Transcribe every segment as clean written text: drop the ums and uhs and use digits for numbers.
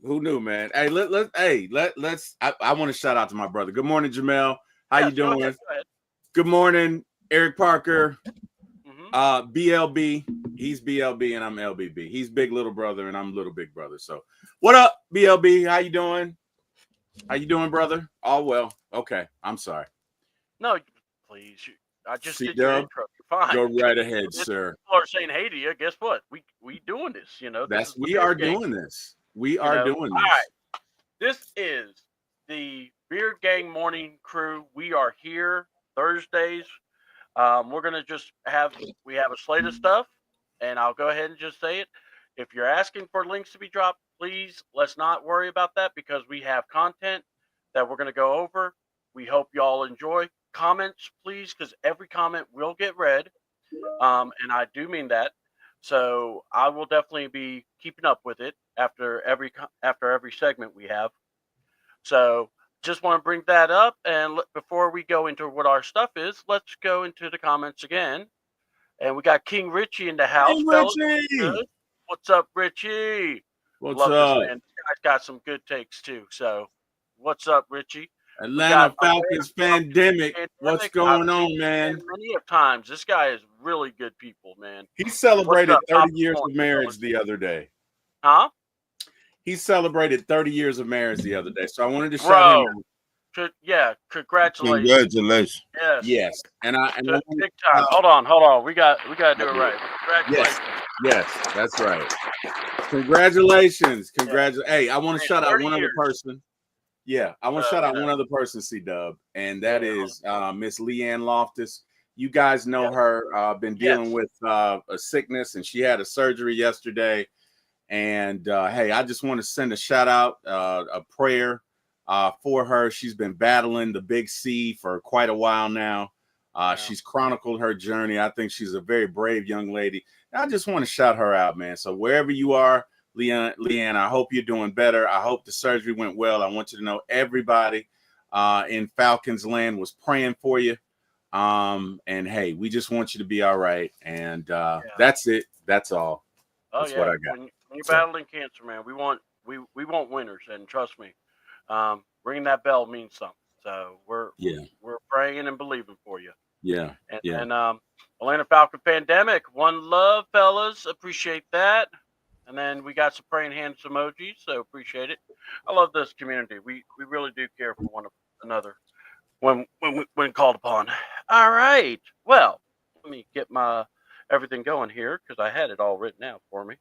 Who knew, man? Hey, let's. I want to shout out to my brother. Good morning, Jamel. How you Yes, go doing? ahead. Go ahead. Good morning, Eric Parker. Mm-hmm. BLB. He's BLB and I'm LBB. He's big little brother and I'm little big brother. So, what up, BLB? How you doing? How you doing, brother? All well. Okay. I'm sorry. No, please. I just C did your Dub, intro. You're fine. go right ahead, If sir. people are saying hey to you, guess what? We doing this. This That's is the we beard are gang. doing this. We You are know. doing All right. this. This is the Beard Gang Morning Crew. We are here Thursdays. We're gonna just we have a slate of stuff, and I'll go ahead and just say it. If you're asking for links to be dropped, please let's not worry about that because we have content that we're gonna go over. We hope y'all enjoy. Comments, please, because every comment will get read, and I do mean that. So I will definitely be keeping up with it after every segment we have. So just want to bring that up. And before we go into what our stuff is, let's go into the comments again. And we got King Richie in the Hey, house, fellas. Richie. Good. What's up, Richie? What's Love this up? man. This guy's got some good takes too. So what's up, Richie? We Atlanta got Falcons pandemic. What's Pandemic. I've going seen on, man? him many of times. This guy is really good people, man. He What's celebrated up? 30 Top years point, of marriage fellas. the other day. Huh? He celebrated 30 years of marriage the other day. So I wanted to shout him Bro. out. Yeah, congratulations. Congratulations. Yes. Yes. And I Big time. Hold on. We gotta do it right. yes, Congratulations. yes, that's right. Congratulations. Yeah. Hey, I want to Man, shout out 30 one other years. person. Yeah, I want to So, shout out one other person, C Dub, and that Yeah. is Miss Leanne Loftus. You guys know Yes. her. Been dealing Yes. with a sickness, and she had a surgery yesterday. And hey, I just want to send a shout out, a prayer for her. She's been battling the big C for quite a while now. Yeah. She's chronicled her journey. I think she's a very brave young lady. And I just want to shout her out, man. So wherever you are, Leanne, I hope you're doing better. I hope the surgery went well. I want you to know everybody in Falcons land was praying for you. And hey, we just want you to be all right. And that's it. That's all. Oh That's yeah. what I got. When you're battling cancer, man, we want winners, and trust me, ringing that bell means something. So we're praying and believing for you. Yeah. And Atlanta Falcon pandemic. One love, fellas. Appreciate that. And then we got some praying hands emojis, so appreciate it. I love this community. We really do care for one another when called upon. All right. Well, let me get my everything going here because I had it all written out for me.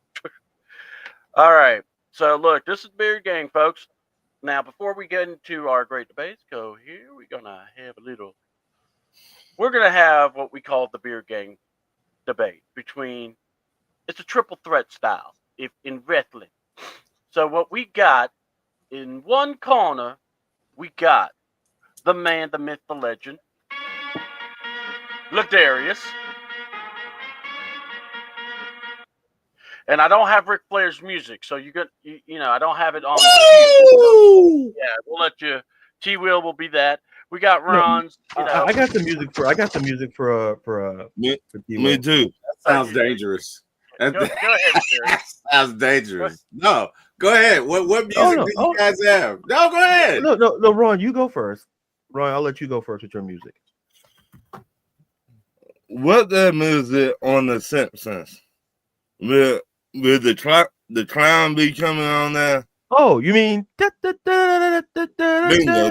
All right. So look, this is Beard Gang, folks. Now, before we get into our great debates, we're gonna have we're gonna have what we call the Beard Gang debate between. It's a triple threat style if in wrestling. So what we got in one corner, we got the man, the myth, the legend, Ladarius. And I don't have Ric Flair's music, so I don't have it on. So, yeah, we'll let you. T Will be that. We got Ron's. I got the music for. I got the music for Me too. That sounds dangerous. Go ahead, that sounds dangerous. No, go ahead. What music do you guys have? No, go ahead. No, Ron, you go first. Ron, I'll let you go first with your music. What that music on The Simpsons? Will the clown be coming on there? Oh, you mean? Bingo,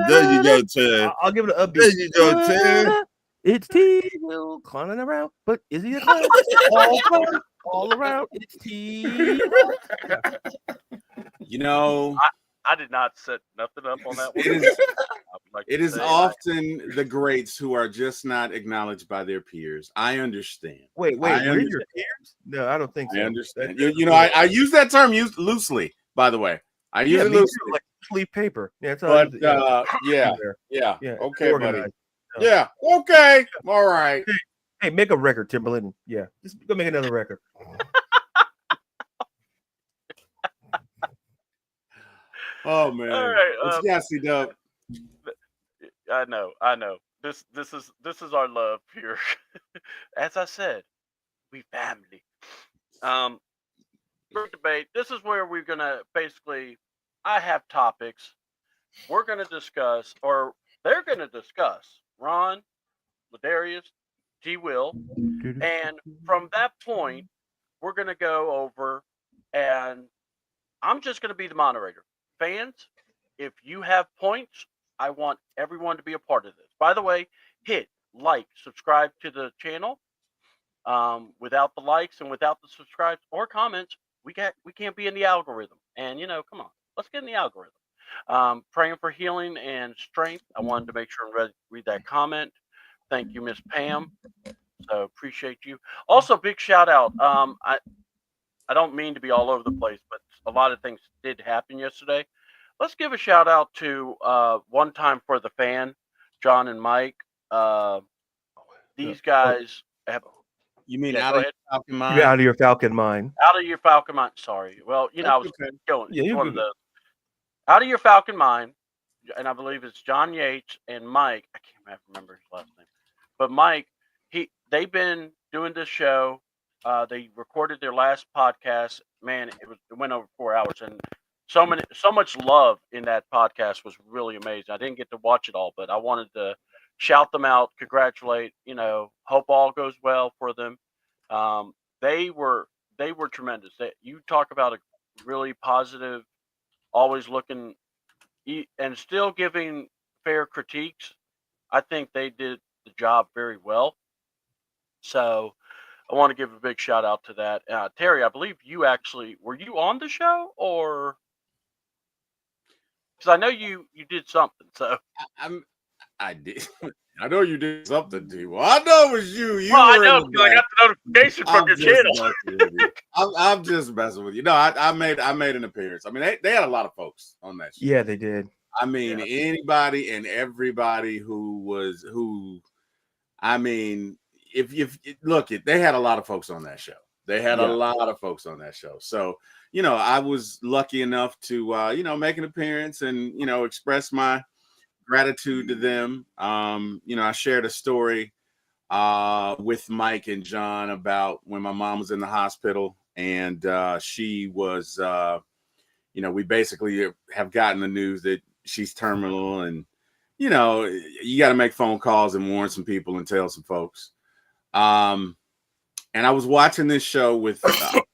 there you go, Ted. I'll give it an upbeat. There you go, Ted. It's T Will clowning around, but is he a clown? all around. It's T Will. You know, I did not set nothing up on that one. It is often the greats who are just not acknowledged by their peers. I understand. Wait, we're your peers? No, I don't think so. I understand. I use that term used loosely, by by I use it loosely. Like sleep paper. Yeah, that's but yeah. Okay, buddy. Yeah. Okay. All right. Hey, make a record, Timberland. Yeah, just go make another record. Oh man. All right. What you got, C-Dub? I know. This is our love here. As I said, we family. Great debate. This is where we're gonna basically I have topics. We're going to discuss, or they're going to discuss, Ron, Ladarius, T. Will, and from that point, we're going to go over, and I'm just going to be the moderator. Fans, if you have points, I want everyone to be a part of this. By the way, hit like, subscribe to the channel. Without the likes and without the subscribes or comments, we can't be in the algorithm. And come on, let's get in the algorithm. Praying for healing and strength. I wanted to make sure and read that comment. Thank you, Miss Pam. So appreciate you. Also, big shout out. I don't mean to be all over the place, but a lot of things did happen yesterday. Let's give a shout out to One Time for the Fan, John and Mike. These guys have. You mean Yeah, out go of ahead. your Falcon You're mind? out of your Falcon mind. Out of your Falcon mind. Sorry. Well, I was going. Yeah, It's you're one of good. those. Out of your Falcon mind, and I believe it's John Yates and Mike. I can't remember his last name, but Mike. They've been doing this show. They recorded their last podcast. Man, it went over 4 hours, and so much love in that podcast was really amazing. I didn't get to watch it all, but I wanted to shout them out, congratulate. Hope all goes well for them. They were tremendous. You talk about a really positive, always looking and still giving fair critiques. I think they did the job very well. So I want to give a big shout out to that. Terry, I believe were you on the show, or because I know you did something. So I did. I know you did something, D. Well, I know it was you. You I were know in the because I back. got the notification from your channel. I'm just messing with you. No, I made an appearance. I mean, they had a lot of folks on that show. Yeah, they did. I mean, anybody and everybody who. I mean, if look, they had a lot of folks on that show. They had a lot of folks on that show. So, I was lucky enough to, make an appearance and, express my gratitude to them. I shared a story with Mike and John about when my mom was in the hospital, and she was, we basically have gotten the news that she's terminal, and you got to make phone calls and warn some people and tell some folks. And I was watching this show with,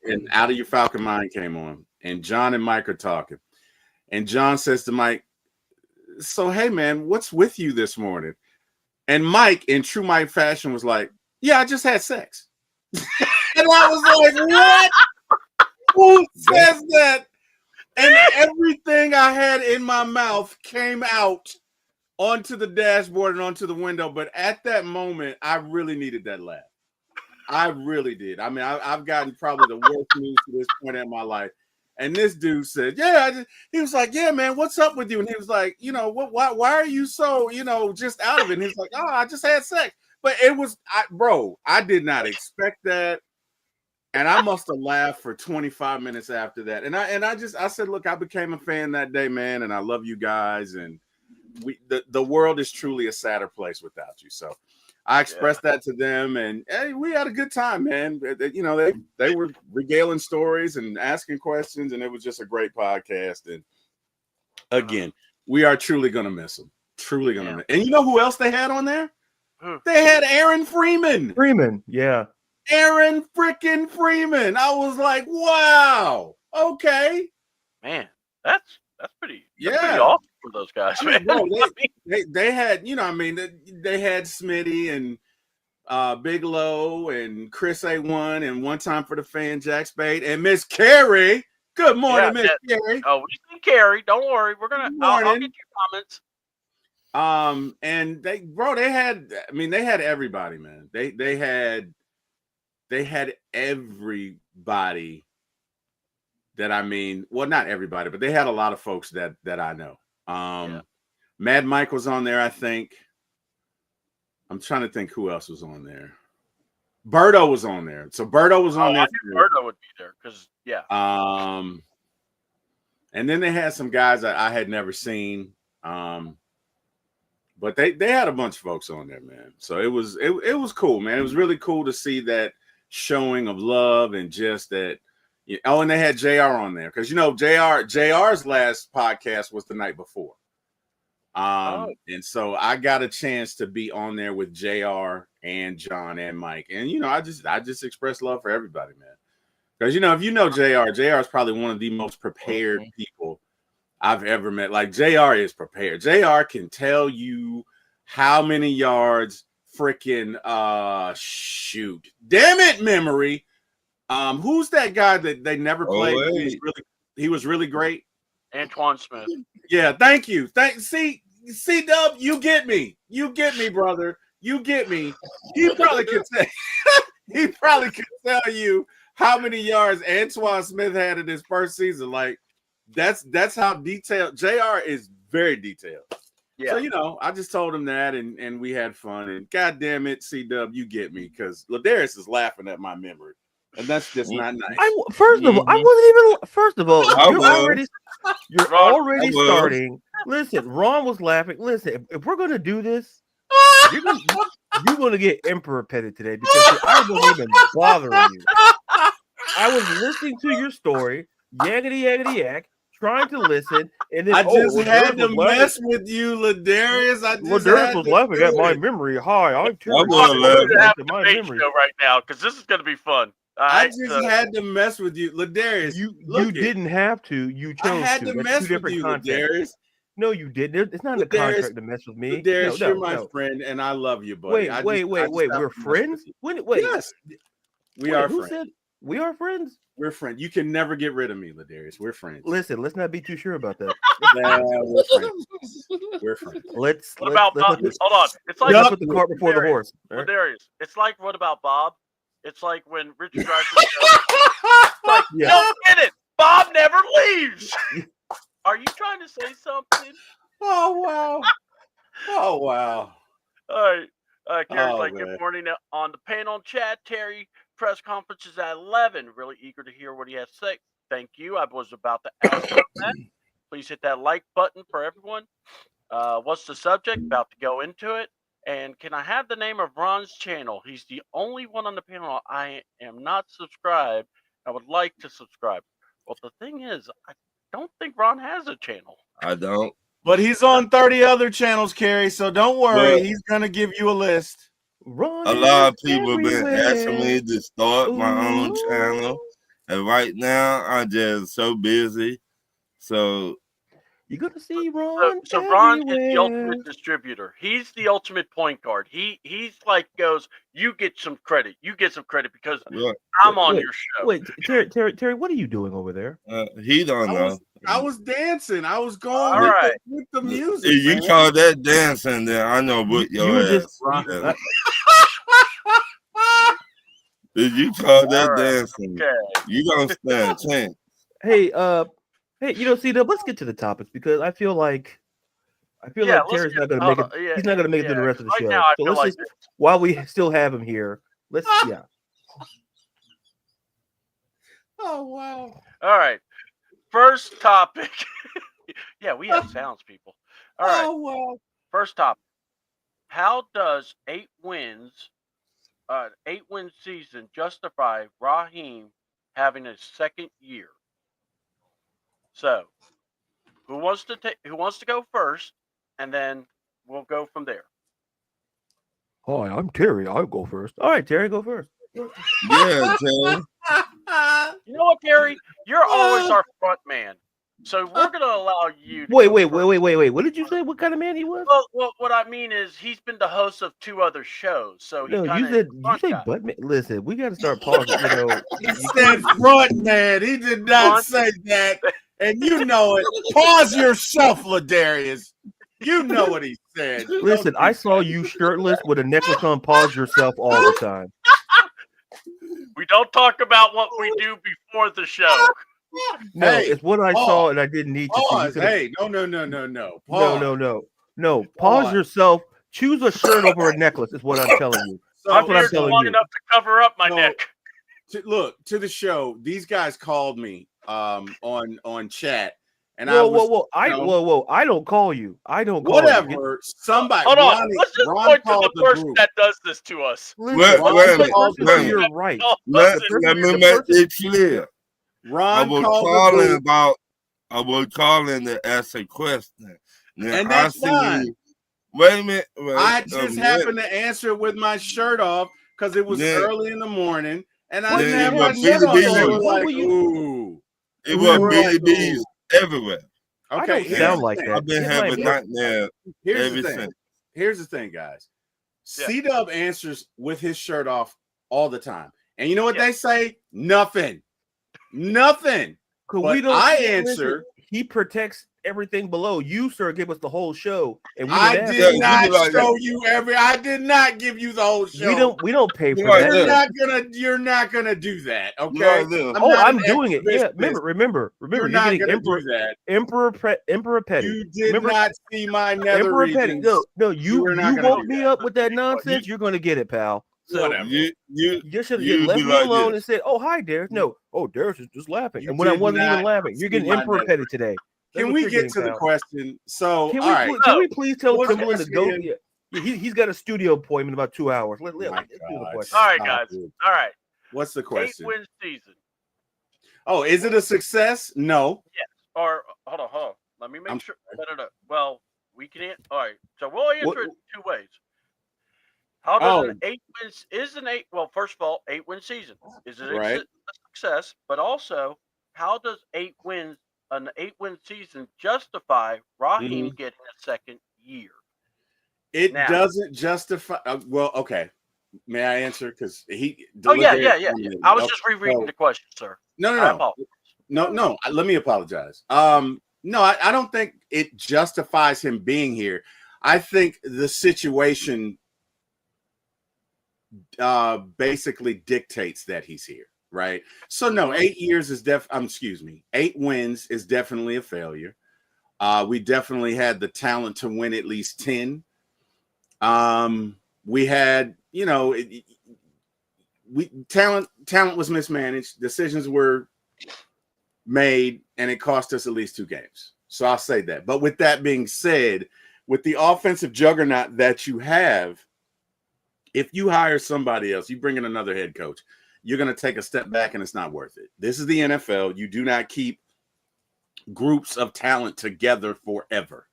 and Out of Your Falcon Mind came on, and John and Mike are talking. And John says to Mike, "So, hey, man, what's with you this morning?" And Mike, in true Mike fashion, was like, "Yeah, I just had sex." And I was like, "What? Who says that?" And everything I had in my mouth came out onto the dashboard and onto the window. But at that moment, I really needed that laugh. I really did. I mean, I've gotten probably the worst news to this point in my life. And this dude said, he was like, "Yeah, man, what's up with you?" And he was like, why are you so, just out of it? And he's like, "Oh, I just had sex." But it was, I did not expect that. And I must have laughed for 25 minutes after that. And I said, "Look, I became a fan that day, man. And I love you guys. And the world is truly a sadder place without you." So I expressed that to them, and hey, we had a good time, man. They were regaling stories and asking questions, and it was just a great podcast. And again, we are truly gonna miss them. Truly gonna miss. And you know who else they had on there? They had Aaron Freeman. Yeah. Aaron freaking Freeman. I was like, wow. Okay. Man, that's pretty. That's pretty awesome for those guys. I mean, bro, they had, they had Smitty and Bigelow and Chris A1 and One Time for the Fan, Jack Spade, and Miss Carrie. Good morning, Miss Carrie. Oh, we see Carrie. Don't worry. We're gonna. I'll get your comments. And they had everybody, man. They had everybody that, not everybody, but they had a lot of folks that I know. Mad Mike was on there, I think. I'm trying to think who else was on there. Berto was on there. So Berto was on there. I knew Berto would be there because and then they had some guys that I had never seen. But they had a bunch of folks on there, man. So it was cool, man. It was really cool to see that showing of love and just that, Yeah. Oh, and they had JR on there because JR's last podcast was the night before. And so I got a chance to be on there with JR and John and Mike. And I just express love for everybody, man. Because if you know JR is probably one of the most prepared people I've ever met. Like JR is prepared. JR can tell you how many yards freaking shoot. Damn it, memory. Who's that guy that they never played? He was really great. Antoine Smith. Yeah, thank you. C-Dub, you get me. You get me, brother. You get me. He probably could say he probably could tell you how many yards Antoine Smith had in his first season. Like that's how detailed JR is. Very detailed. Yeah. So I just told him that, and we had fun. And God damn it, C-Dub, you get me, because Ladarius is laughing at my memory, and that's just not nice. First of all, I wasn't even. First of all, you're already starting. Listen, Ron was laughing. Listen, if we're gonna do this, you're gonna get emperor petted today, because I wasn't even bothering you. I was listening to your story, yakety yak, trying to listen, and then I just had to mess with you, Ladarius. Ladarius was laughing at my memory. Hi, I'm Terry. We're gonna have a debate show right now because this is gonna be fun. I just had to mess with you, Ladarius. You didn't have to. You chose to. I had to mess with you, Ladarius. No, you didn't. It's not a contract to mess with me. Ladarius, you're my friend, and I love you, buddy. Wait. We're friends? Wait. Yes. We are friends. Who said we are friends? We're friends. You can never get rid of me, Ladarius. We're friends. Listen, let's not be too sure about that. We're friends. What about Bob? Hold on. It's like put the cart before the horse. Ladarius. It's like, what about Bob? It's like when Richard Dreyfuss don't get it. Bob never leaves. Are you trying to say something? Oh wow. Oh wow. All right. Gary's good morning on the panel chat. Terry, press conference is at 11. Really eager to hear what he has to say. Thank you. I was about to ask about that. Please hit that like button for everyone. What's the subject? About to go into it. And can I have the name of Ron's channel? He's the only one on the panel I am not subscribed. I would like to subscribe. Well, the thing is, I don't think Ron has a channel. I don't. But he's on 30 other channels, Kerry, so don't worry. He's going to give you a list. A lot of people have been asking me to start my own channel. And right now, I'm just so busy. So you're going to see Ron. So Ron is the ultimate distributor. He's the ultimate point guard. He's like goes, you get some credit. You get some credit because I'm on your show. Wait, Terry, what are you doing over there? He don't know. I was dancing. I was going with the music. If you call that dancing, then I know what your ass. If you call that dancing, you don't stand a chance. Hey, C-Dub, let's get to the topics because I feel like Terry's not going to make it. He's not going to make it through the rest of the show. Now, so let's just, while we still have him here, let's Oh wow! All right, first topic. We have sounds, people. All right. Oh wow! First topic: how does 8-win season justify Raheem having a second year? So, who wants to go first, and then we'll go from there. Hi, I'm Terry. I'll go first. All right, Terry, go first. Yeah, Terry. You know what, Terry? You're always our front man, so we're gonna allow you. Wait. What did you say? What kind of man he was? Well, what I mean is he's been the host of 2 other shows. So you said butt man. Listen, we got to start pausing. He said front man. He did not say that. And you know it. Pause yourself, Ladarius. You know what he said. Listen, I saw you shirtless with a necklace on. Pause yourself all the time. We don't talk about what we do before the show. No, it's what I saw, and I didn't need to pause. See. Hey, no. Pause. No. Pause yourself. Choose a shirt over a necklace. Is what I'm telling you. That's what I'm telling you. Long enough to cover up my neck. To the show. These guys called me on chat, and whoa! I don't call you. I don't call whatever. You. Somebody. Hold on. Let's just point to the person that does this to us. Wait a minute. You're right. Let me make it clear. Ron was called calling to ask a question. Now, and that's fine. Wait a minute. I just happened to answer with my shirt off because it was early in the morning, and I didn't have my shirt on. They were like, "Ooh." It was BDBs everywhere. Okay, I don't sound like that. I've been having nightmares ever since. Here's the thing, guys. C-Dub answers with his shirt off all the time. And you know what they say? Nothing. But I answer. He protects everything below. You, sir, give us the whole show. And we I did not show you I did not give you the whole show. We don't pay for that. You're not gonna do that, okay? I'm doing it. Yeah, remember. You're not gonna do that. Emperor Petty. You did not see my nether Emperor Petty. No, you woke me up with that nonsense. nonsense. You're gonna get it, pal. So whatever. You should have just left me alone and said, "Oh, hi, Darius." No, Darius is just laughing. And when I wasn't even laughing, you're getting Emperor Petty today. Can we get to the question? So, can we please tell Timberland to go? Yeah, he's got a studio appointment in about 2 hours. Let's do the question. All right, guys. All right. What's the question? 8-win season. Oh, is it a success? No. Yes. Or hold on. Let me make sure. No. Well, we can. All right. So we'll answer it 2 ways. How does an 8-win Well, first of all, 8-win season is it a success? But also, how does an 8-win season justify Raheem getting a second year? It doesn't justify. Well, okay. May I answer? Because he. Yeah. I was just rereading the question, sir. No. Let me apologize. No, I don't think it justifies him being here. I think the situation basically dictates that he's here, right? So no, 8 years is 8 wins is definitely a failure. We definitely had the talent to win at least 10. We had, talent was mismanaged, decisions were made, and it cost us at least 2 games. So I'll say that. But with that being said, with the offensive juggernaut that you have, if you hire somebody else, you bring in another head coach, you're going to take a step back and it's not worth it. This is the NFL. You do not keep groups of talent together forever.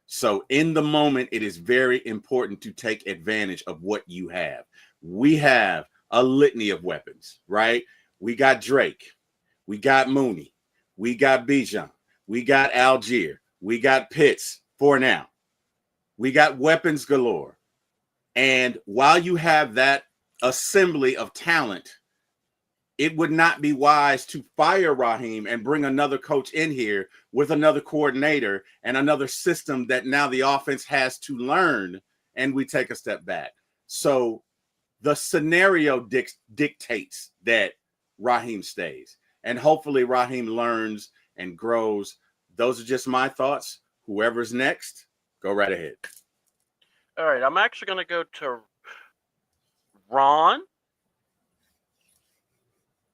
So in the moment, it is very important to take advantage of what you have. We have a litany of weapons, right? We got Drake. We got Mooney. We got Bijan. We got Algier. We got Pitts for now. We got weapons galore. And while you have that assembly of talent, it would not be wise to fire Raheem and bring another coach in here with another coordinator and another system that now the offense has to learn, and we take a step back. So the scenario dictates that Raheem stays, and hopefully Raheem learns and grows. Those are just my thoughts. Whoever's next, go right ahead. All right, I'm actually going to go to Ron.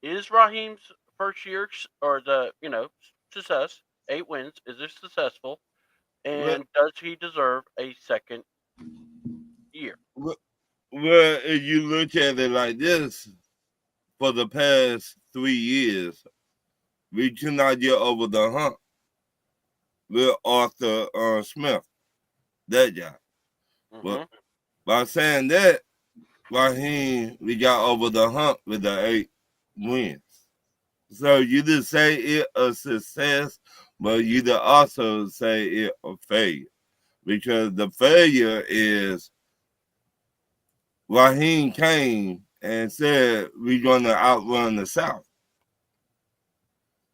Is Raheem's first year or success, 8 wins, is it successful? And does he deserve a second year? Well, if you look at it like this, for the past 3 years, we cannot get over the hump with Arthur Smith, that guy. But by saying that, Raheem, we got over the hump with the 8 wins. So you just say it a success, but you just also say it a failure. Because the failure is Raheem came and said we're going to outrun the South.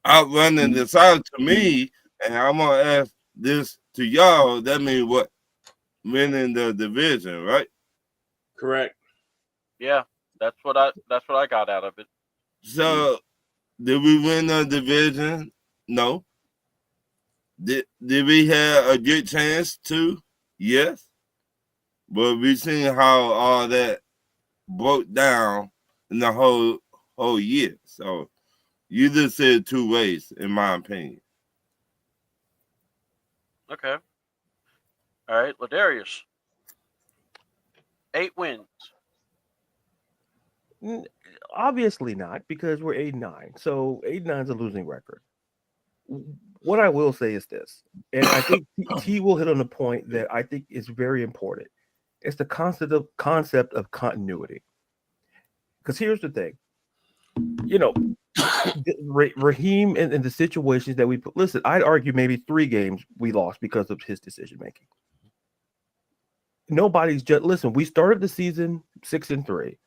Outrunning the South to me, and I'm going to ask this to y'all, that means what? Winning the division, right? Correct. Yeah, that's what I got out of it. So, did we win the division? No. Did we have a good chance to? Yes. But we seen how all that broke down in the whole year. So, you just said 2 ways, in my opinion. Okay. All right, Ladarius. 8 wins. Obviously not, because we're 8-9. So 8-9 is a losing record. What I will say is this, and I think T will hit on the point that I think is very important. It's the concept of continuity. Because here's the thing, Raheem and the situations that we put. Listen, I'd argue maybe 3 games we lost because of his decision making. Nobody's just listen. We started the season 6-3,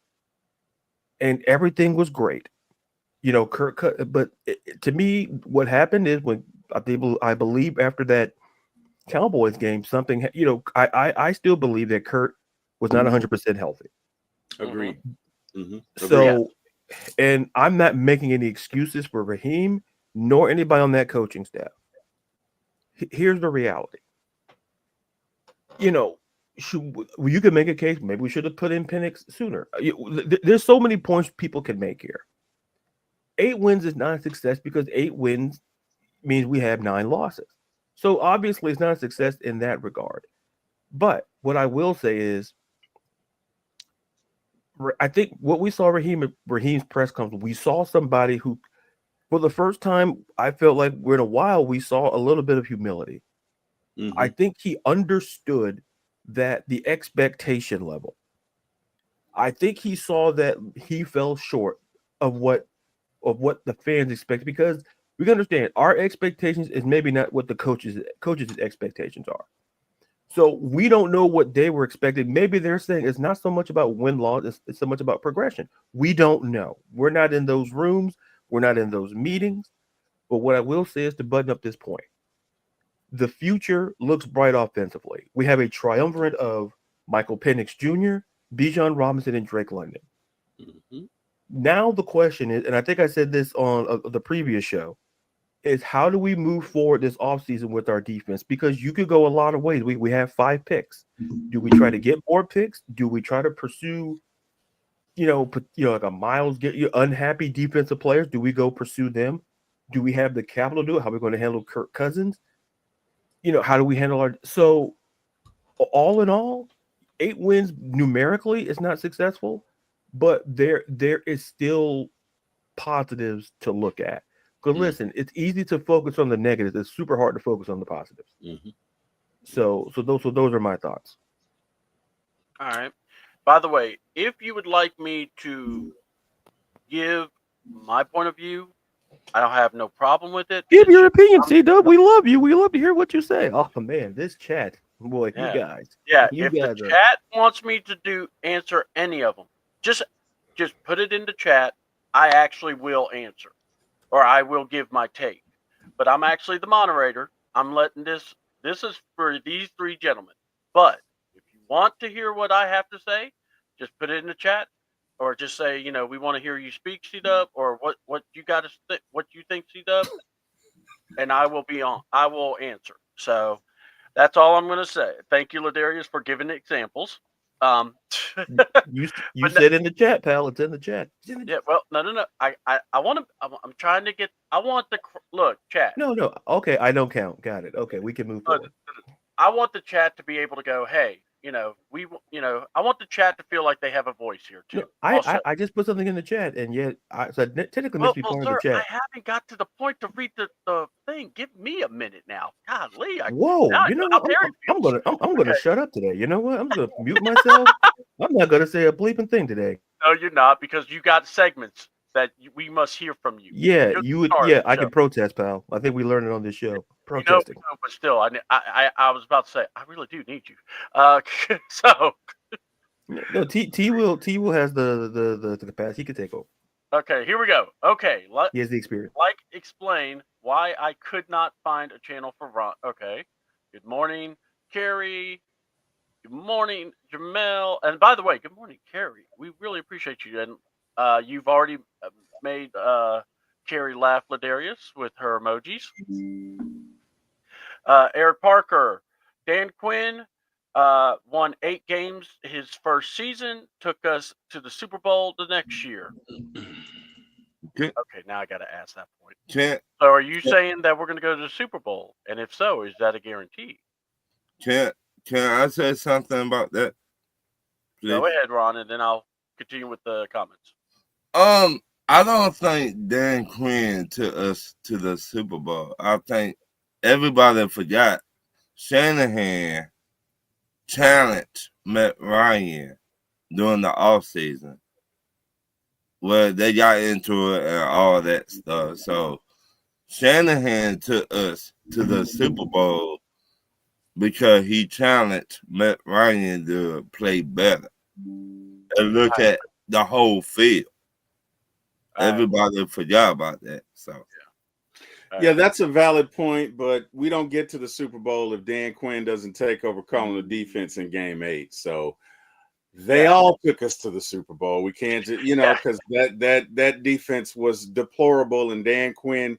and everything was great. Kirk cut, but to me, what happened is when I believe after that Cowboys game, something. I still believe that Kurt was not 100% healthy. Agreed. Mm-hmm. So, and I'm not making any excuses for Raheem nor anybody on that coaching staff. Here's the reality. You can make a case. Maybe we should have put in Penix sooner. There's so many points people can make here. 8 wins is not a success because 8 wins means we have 9 losses. So obviously it's not a success in that regard. But what I will say is, I think what we saw Raheem's press conference, we saw somebody who, for the first time, I felt like in a while, we saw a little bit of humility. Mm-hmm. I think he understood that the expectation level. I think he saw that he fell short of what the fans expect, because we can understand our expectations is maybe not what the coaches' expectations are. So we don't know what they were expecting. Maybe they're saying it's not so much about win-loss, it's so much about progression. We don't know. We're not in those rooms. We're not in those meetings. But what I will say is, to button up this point, the future looks bright offensively. We have a triumvirate of Michael Penix Jr., Bijan Robinson, and Drake London. Mm-hmm. Now the question is, and I think I said this on the previous show, is how do we move forward this offseason with our defense? Because you could go a lot of ways. We have 5 picks. Do we try to get more picks? Do we try to pursue, like a Miles, get you unhappy defensive players? Do we go pursue them? Do we have the capital to do it? How are we going to handle Kirk Cousins? How do we handle our? So all in all, 8 wins numerically is not successful, but there is still positives to look at. Because listen, it's easy to focus on the negatives. It's super hard to focus on the positives. Mm-hmm. So those are my thoughts. All right. By the way, if you would like me to give my point of view, I don't have no problem with it. Give your opinion, C-Dub. We love you. We love to hear what you say. Oh man, this chat, boy, yeah. You guys. Yeah, if the chat wants me to answer any of them, just put it in the chat. I actually will answer. Or I will give my take. But I'm actually the moderator. I'm letting this is for these 3 gentlemen. But if you want to hear what I have to say, just put it in the chat, or just say, we want to hear you speak, C-Dub, or what you got to what you think, C-Dub, and I will answer. So that's all I'm going to say. Thank you, Ladarius, for giving examples. You said in the chat, pal. It's in the chat. Yeah, well, no. I want to. I'm trying to get. I want the look chat. No. Okay, I don't count. Got it. Okay, we can move forward. I want the chat to be able to go, hey, I want the chat to feel like they have a voice here too. No, I just put something in the chat, and yet so technically must be part of the chat. I haven't got to the point to read the thing. Give me a minute now. Golly. Whoa, I'm gonna shut up today. You know what? I'm gonna mute myself. I'm not gonna say a bleeping thing today. No, you're not, because you got segments that we must hear from you. Yeah, you would. Yeah, I can protest, pal. I think we learned it on this show. Protesting. But still, I was about to say, I really do need you. So. No, T will has the capacity. He could take over. Okay, here we go. Okay, he has the experience. Explain why I could not find a channel for Ron. Okay. Good morning, Carrie. Good morning, Jamel. And by the way, good morning, Carrie. We really appreciate you. And you've already made Carrie laugh, Ladarius, with her emojis. Eric Parker, Dan Quinn won 8 games his first season, took us to the Super Bowl the next year. Okay, now I got to ask that point. So are you saying that we're going to go to the Super Bowl? And if so, is that a guarantee? Can I say something about that? Please? Go ahead, Ron, and then I'll continue with the comments. I don't think Dan Quinn took us to the Super Bowl. I think everybody forgot Shanahan challenged Matt Ryan during the offseason. Well, they got into it and all that stuff. So Shanahan took us to the Super Bowl because he challenged Matt Ryan to play better and look at the whole field. Everybody forgot about that. So yeah, that's a valid point, but we don't get to the Super Bowl if Dan Quinn doesn't take over calling the defense in Game 8. So they all took us to the Super Bowl. We can't, because that defense was deplorable, and Dan Quinn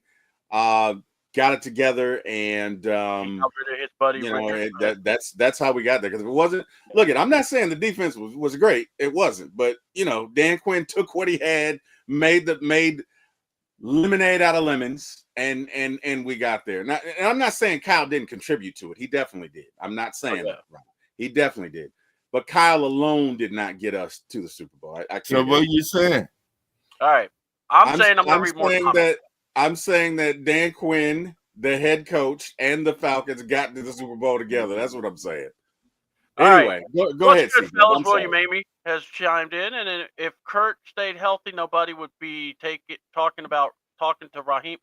got it together, and his buddy that's how we got there. Because if it wasn't, I'm not saying the defense was great. It wasn't, but Dan Quinn took what he had, made lemonade out of lemons, and we got there. Now, and I'm not saying Kyle didn't contribute to it. He definitely did. I'm not saying that. Right. He definitely did. But Kyle alone did not get us to the Super Bowl. I can't. So what are you saying? All right. I'm saying I'm going to read more comments. I'm saying that Dan Quinn, the head coach, and the Falcons got to the Super Bowl together. That's what I'm saying. Anyway, go ahead. Good fellas, William Amy has chimed in, and if Kurt stayed healthy, nobody would be talking to Raheem.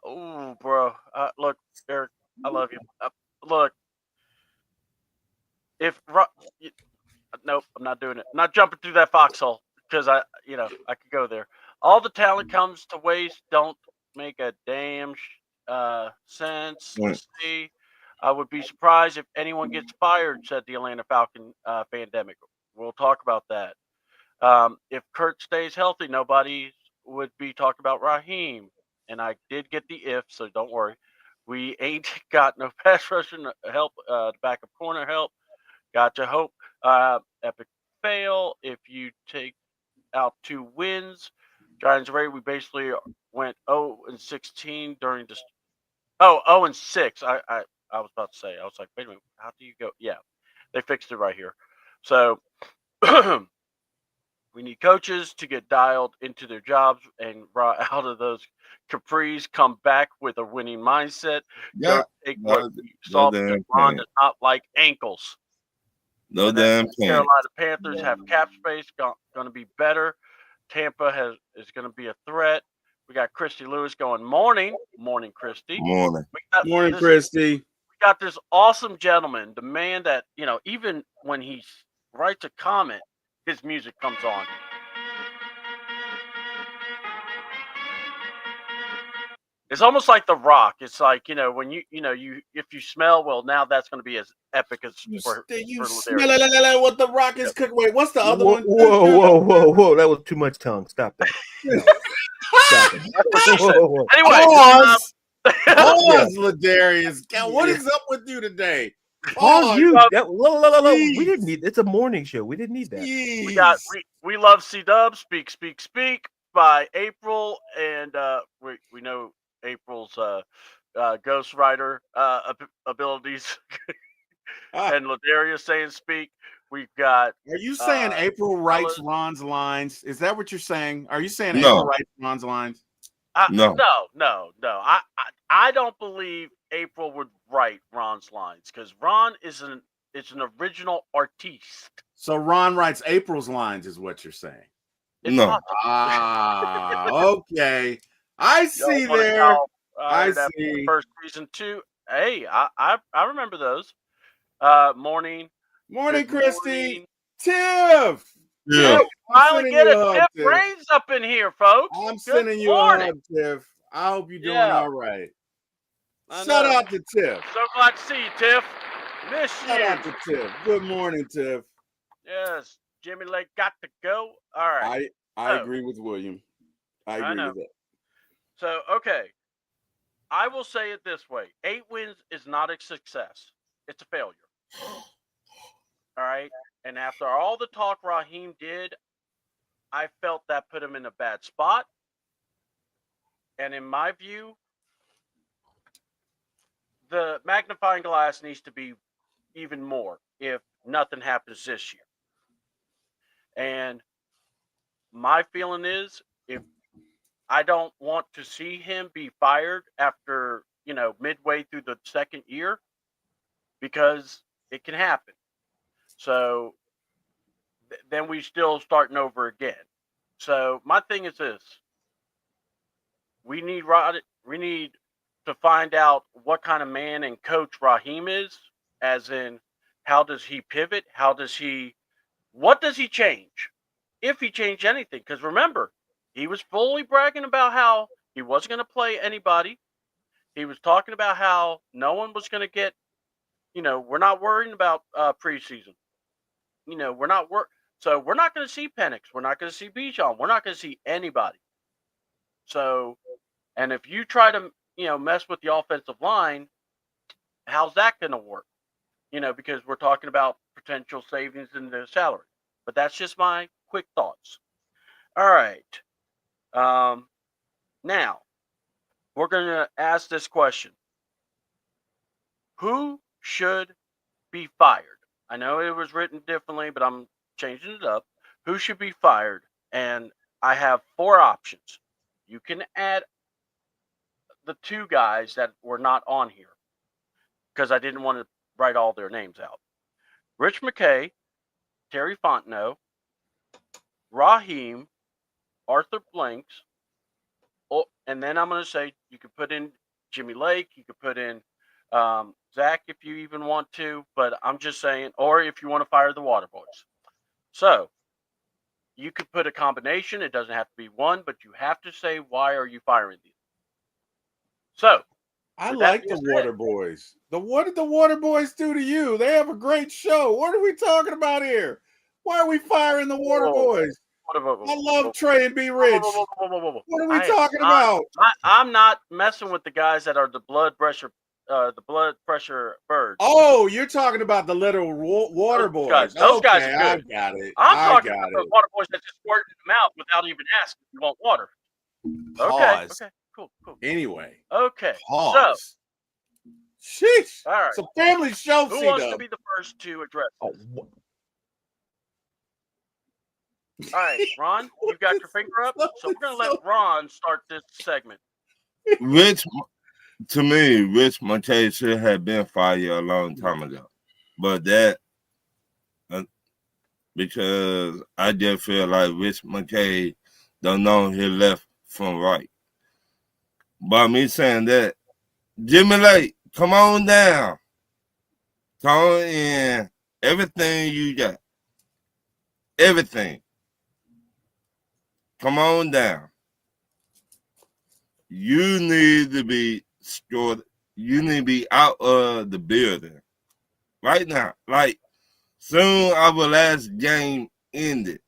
Oh, bro. Look, Eric, I love you. Look, nope, I'm not doing it. I'm not jumping through that foxhole because I could go there. All the talent comes to waste. Don't make a damn sense. See, I would be surprised if anyone gets fired, said the Atlanta Falcon pandemic. We'll talk about that. If Kurt stays healthy, nobody would be talking about Raheem. And I did get the if, so don't worry. We ain't got no pass rushing help, backup corner help. Got to hope. Epic fail. If you take out 2 wins, Giants rate, we basically went 0-16 during this. 0-6. I was about to say. I was like, wait a minute. How do you go? Yeah, they fixed it right here. So we need coaches to get dialed into their jobs and out of those capris, come back with a winning mindset. Yeah. Don't take what we saw because Ron does not like ankles. No damn Carolina Panthers have cap space, going to be better. Tampa is going to be a threat. We got Christy Lewis going, morning, Christy. Morning, Christy. We got this awesome gentleman, the man that, even when he writes a comment, his music comes on. It's almost like The Rock. It's like, when if you smell, well, now that's going to be as epic as you smell what The Rock is cooking. Wait, what's the other one? Whoa! That was too much tongue. Stop that. Stop it. Anyway, pause, Ladarius. What is up with you today? Pause you. We didn't need. It's a morning show. We didn't need that. We love C-Dub. Speak by April, and we know April's ghostwriter abilities. And Ladarius saying speak. We've got. Are you saying April writes Ron's lines? Is that what you're saying? Are you saying April writes Ron's lines? No. I don't believe April would write Ron's lines because Ron is an original artiste. So Ron writes April's lines, is what you're saying? No. Okay. I see there. I see. First season 2. Hey, I remember those. Morning, Christy. Tiff. Yeah. Finally get a Tiff Brains up in here, folks. I'm sending you a hug, Tiff. I hope you're doing all right. Shout out to Tiff. So glad to see you, Tiff. Miss you. Shout out to Tiff. Good morning, Tiff. Yes, Jimmy Lake got to go. All right. I agree with William. I agree with that. So, okay. I will say it this way. 8 wins is not a success. It's a failure. All right? And after all the talk Raheem did, I felt that put him in a bad spot. And in my view, the magnifying glass needs to be even more if nothing happens this year. And my feeling is, if I don't want to see him be fired after, midway through the second year, because it can happen. So then we still starting over again. So my thing is this: we need to find out what kind of man and coach Raheem is, as in, how does he pivot? What does he change? If he changed anything, because remember, he was fully bragging about how he wasn't going to play anybody. He was talking about how no one was going to get, we're not worrying about preseason. We're not so we're not going to see Penix. We're not going to see Bijan. We're not going to see anybody. So, and if you try to, mess with the offensive line, how's that going to work? Because we're talking about potential savings in the salary. But that's just my quick thoughts. All right. Now, we're going to ask this question. Who should be fired? I know it was written differently, but I'm changing it up. Who should be fired? And I have 4 options. You can add the 2 guys that were not on here, because I didn't want to write all their names out. Rich McKay, Terry Fontenot, Raheem, Arthur Blanks, and then I'm going to say you could put in Jimmy Lake, you could put in Zach if you even want to, but I'm just saying, or if you want to fire the Water Boys. So you could put a combination. It doesn't have to be one, but you have to say, why are you firing these? So I like the Water Boys. What did the Water Boys do to you? They have a great show. What are we talking about here? Why are we firing the Water Boys? I love Trey and B. Rich. What are we talking about? I'm not messing with the guys that are the blood pressure birds. Oh, you're talking about the little Water Boys. Those guys are good. I got it. I'm talking about the Water Boys that just squirt in the mouth without even asking if you want water. Pause. Okay. Cool. Anyway. Okay. Pause. So, sheesh. All right. It's a family show. Who wants to be the first to address it? All right, Ron, you got your finger up? So we're going to let Ron start this segment. Rich McKay should have been fired a long time ago. But that, because I just feel like Rich McKay don't know his left from right. By me saying that, Jimmy Lake, come on down. Come in. Everything you got. Everything. Come on down. You need to be scored. You need to be out of the building right now. Like, soon our last game ended.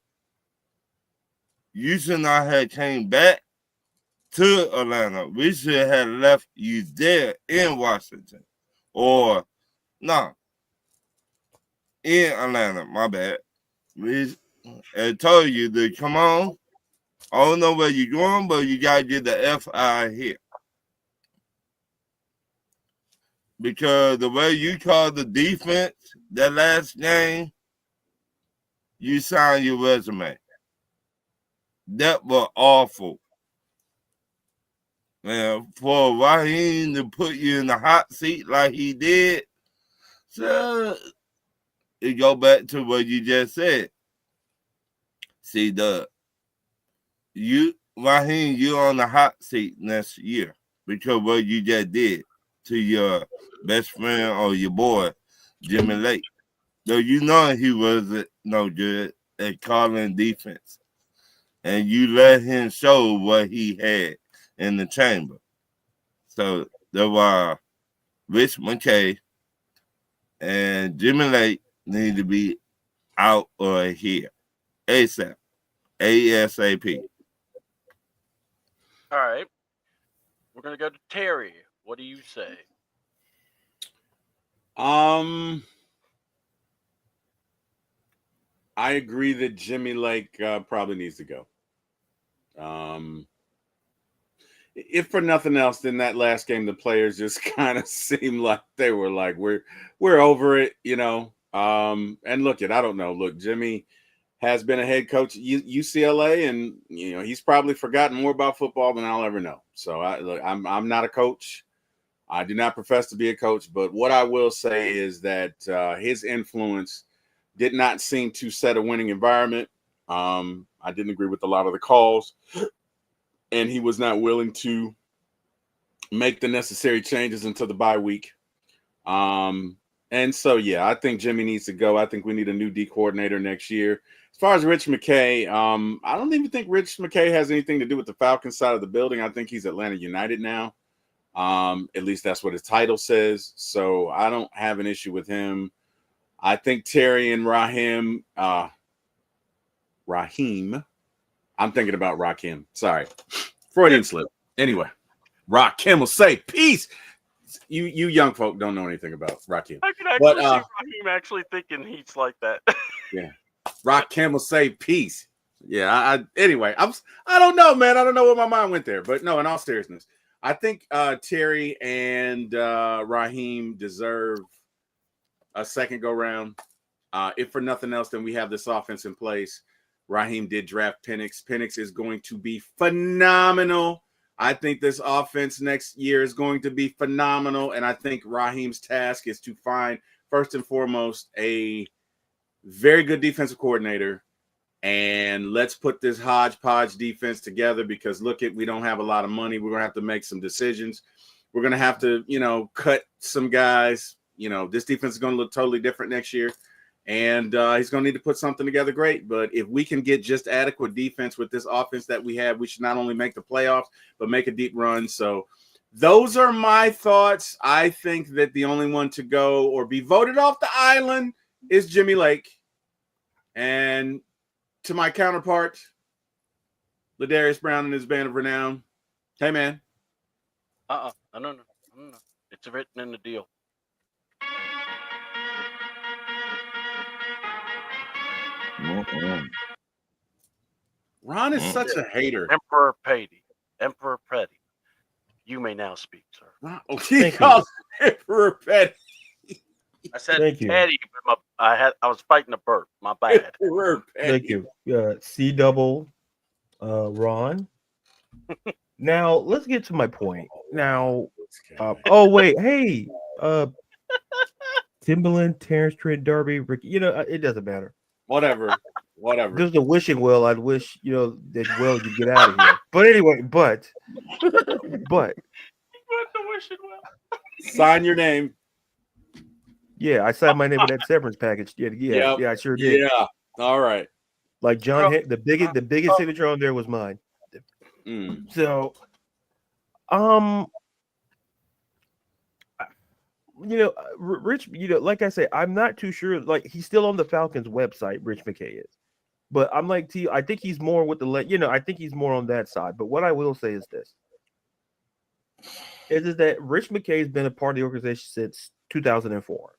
You should not have came back to Atlanta. We should have left you there in Washington. Or, no, in Atlanta. My bad. I told you to come on. I don't know where you're going, but you got to get the F out of here. Because the way you called the defense that last game, you signed your resume. That was awful. And for Raheem to put you in the hot seat like he did, so it go back to what you just said. See, Raheem, you're on the hot seat next year because what you just did to your best friend or your boy, Jimmy Lake. So you know he wasn't no good at calling defense. And you let him show what he had in the chamber. So there were Rich McKay and Jimmy Lake need to be out of here. ASAP. ASAP. All right. We're going to go to Terry. What do you say? I agree that Jimmy Lake probably needs to go. If for nothing else, then that last game, the players just kind of seemed like they were like, we're over it, you know. And look, I don't know. Look, Jimmy, has been a head coach at UCLA, and he's probably forgotten more about football than I'll ever know. So I'm not a coach. I do not profess to be a coach, but what I will say is that his influence did not seem to set a winning environment. I didn't agree with a lot of the calls, and he was not willing to make the necessary changes until the bye week. And so, yeah, I think Jimmy needs to go. I think we need a new D coordinator next year. As far as Rich McKay, I don't even think Rich McKay has anything to do with the Falcons side of the building. I think he's Atlanta United now. At least that's what his title says. So I don't have an issue with him. I think Terry and Raheem, I'm thinking about Rakim. Sorry. Freudian slip. Anyway, Rakim will say peace. You young folk don't know anything about Rakim. I can actually see Raheem actually thinking he's like that. Yeah. Rakim will say peace. Yeah. Anyway, I don't know, man. I don't know where my mind went there. But no, in all seriousness, I think Terry and Raheem deserve a second go round. If for nothing else, then we have this offense in place. Raheem did draft Penix. Penix is going to be phenomenal. I think this offense next year is going to be phenomenal. And I think Raheem's task is to find, first and foremost, a very good defensive coordinator. And let's put this hodgepodge defense together because we don't have a lot of money. We're going to have to make some decisions. We're going to have to, cut some guys. This defense is going to look totally different next year. And he's going to need to put something together great. But if we can get just adequate defense with this offense that we have, we should not only make the playoffs, but make a deep run. So those are my thoughts. I think that the only one to go or be voted off the island is Jimmy Lake. And to my counterpart, Ladarius Brown and his band of renown. Hey, man. I don't know. It's written in the deal. Ron is such a hater. Emperor Petty. You may now speak, sir. He calls Emperor Petty. I said Petty, but I was fighting a burp. My bad. Emperor Petty. Thank you. C double Ron. Now let's get to my point. Now wait, hey, Timberland, Terrence Trent D'Arby, Ricky, it doesn't matter. Whatever. There's a wishing well. I'd wish, that well you get out of here. But anyway, but the wishing well. Sign your name. Yeah, I signed my name with that severance package. Yeah, I sure did. Yeah. All right. Like John, the biggest signature on there was mine. So, Rich, like I say, I'm not too sure. Like he's still on the Falcons website, Rich McKay is, but I'm like T. I think he's more with I think he's more on that side. But what I will say is this: is that Rich McKay has been a part of the organization since 2004.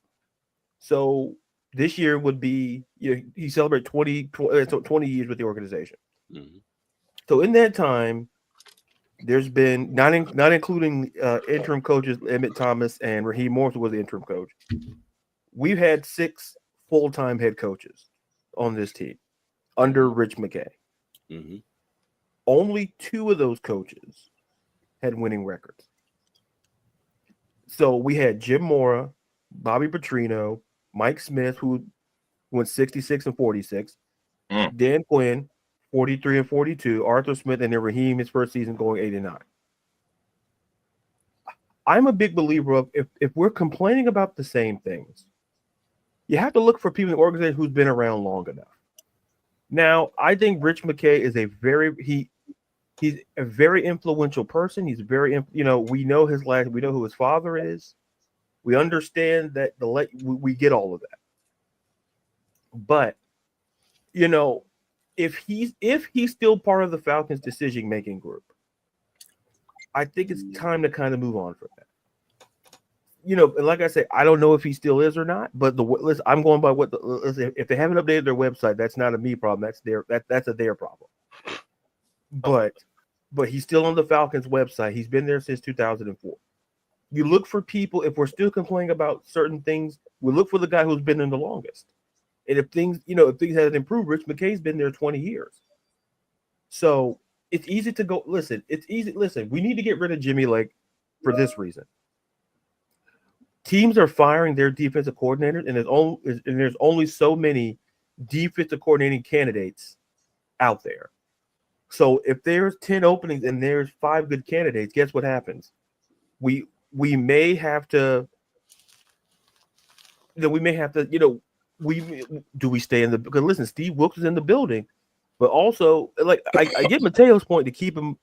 So this year would be he celebrated 20 years with the organization. Mm-hmm. So in that time, there's been not including interim coaches Emmett Thomas and Raheem Morris was the interim coach. We've had 6 full-time head coaches on this team under Rich McKay. Mm-hmm. Only 2 of those coaches had winning records. So we had Jim Mora, Bobby Petrino, Mike Smith, who went 66 and 46, Dan Quinn, 43 and 42, Arthur Smith, and then Raheem his first season going 8-9. I'm a big believer of if we're complaining about the same things, you have to look for people in the organization who's been around long enough. Now, I think Rich McKay is he's a very influential person. He's very, we know his life. We know who his father is. We understand that we get all of that. But, if he's still part of the Falcons decision-making group, I think it's time to kind of move on from that. And like I say, I don't know if he still is or not, but I'm going by if they haven't updated their website, that's not a me problem. That's a their problem. But he's still on the Falcons website. He's been there since 2004. You look for people, if we're still complaining about certain things, we look for the guy who's been in the longest. And if things haven't improved, Rich McKay's been there 20 years. So it's easy to go. Listen, it's easy. Listen, we need to get rid of Jimmy Lake for this reason. Teams are firing their defensive coordinators, and there's only so many defensive coordinating candidates out there. So if there's 10 openings and there's 5 good candidates, guess what happens? We may have to, we stay in the, because listen, Steve Wilkes is in the building, but also like I get Mateo's point to keep him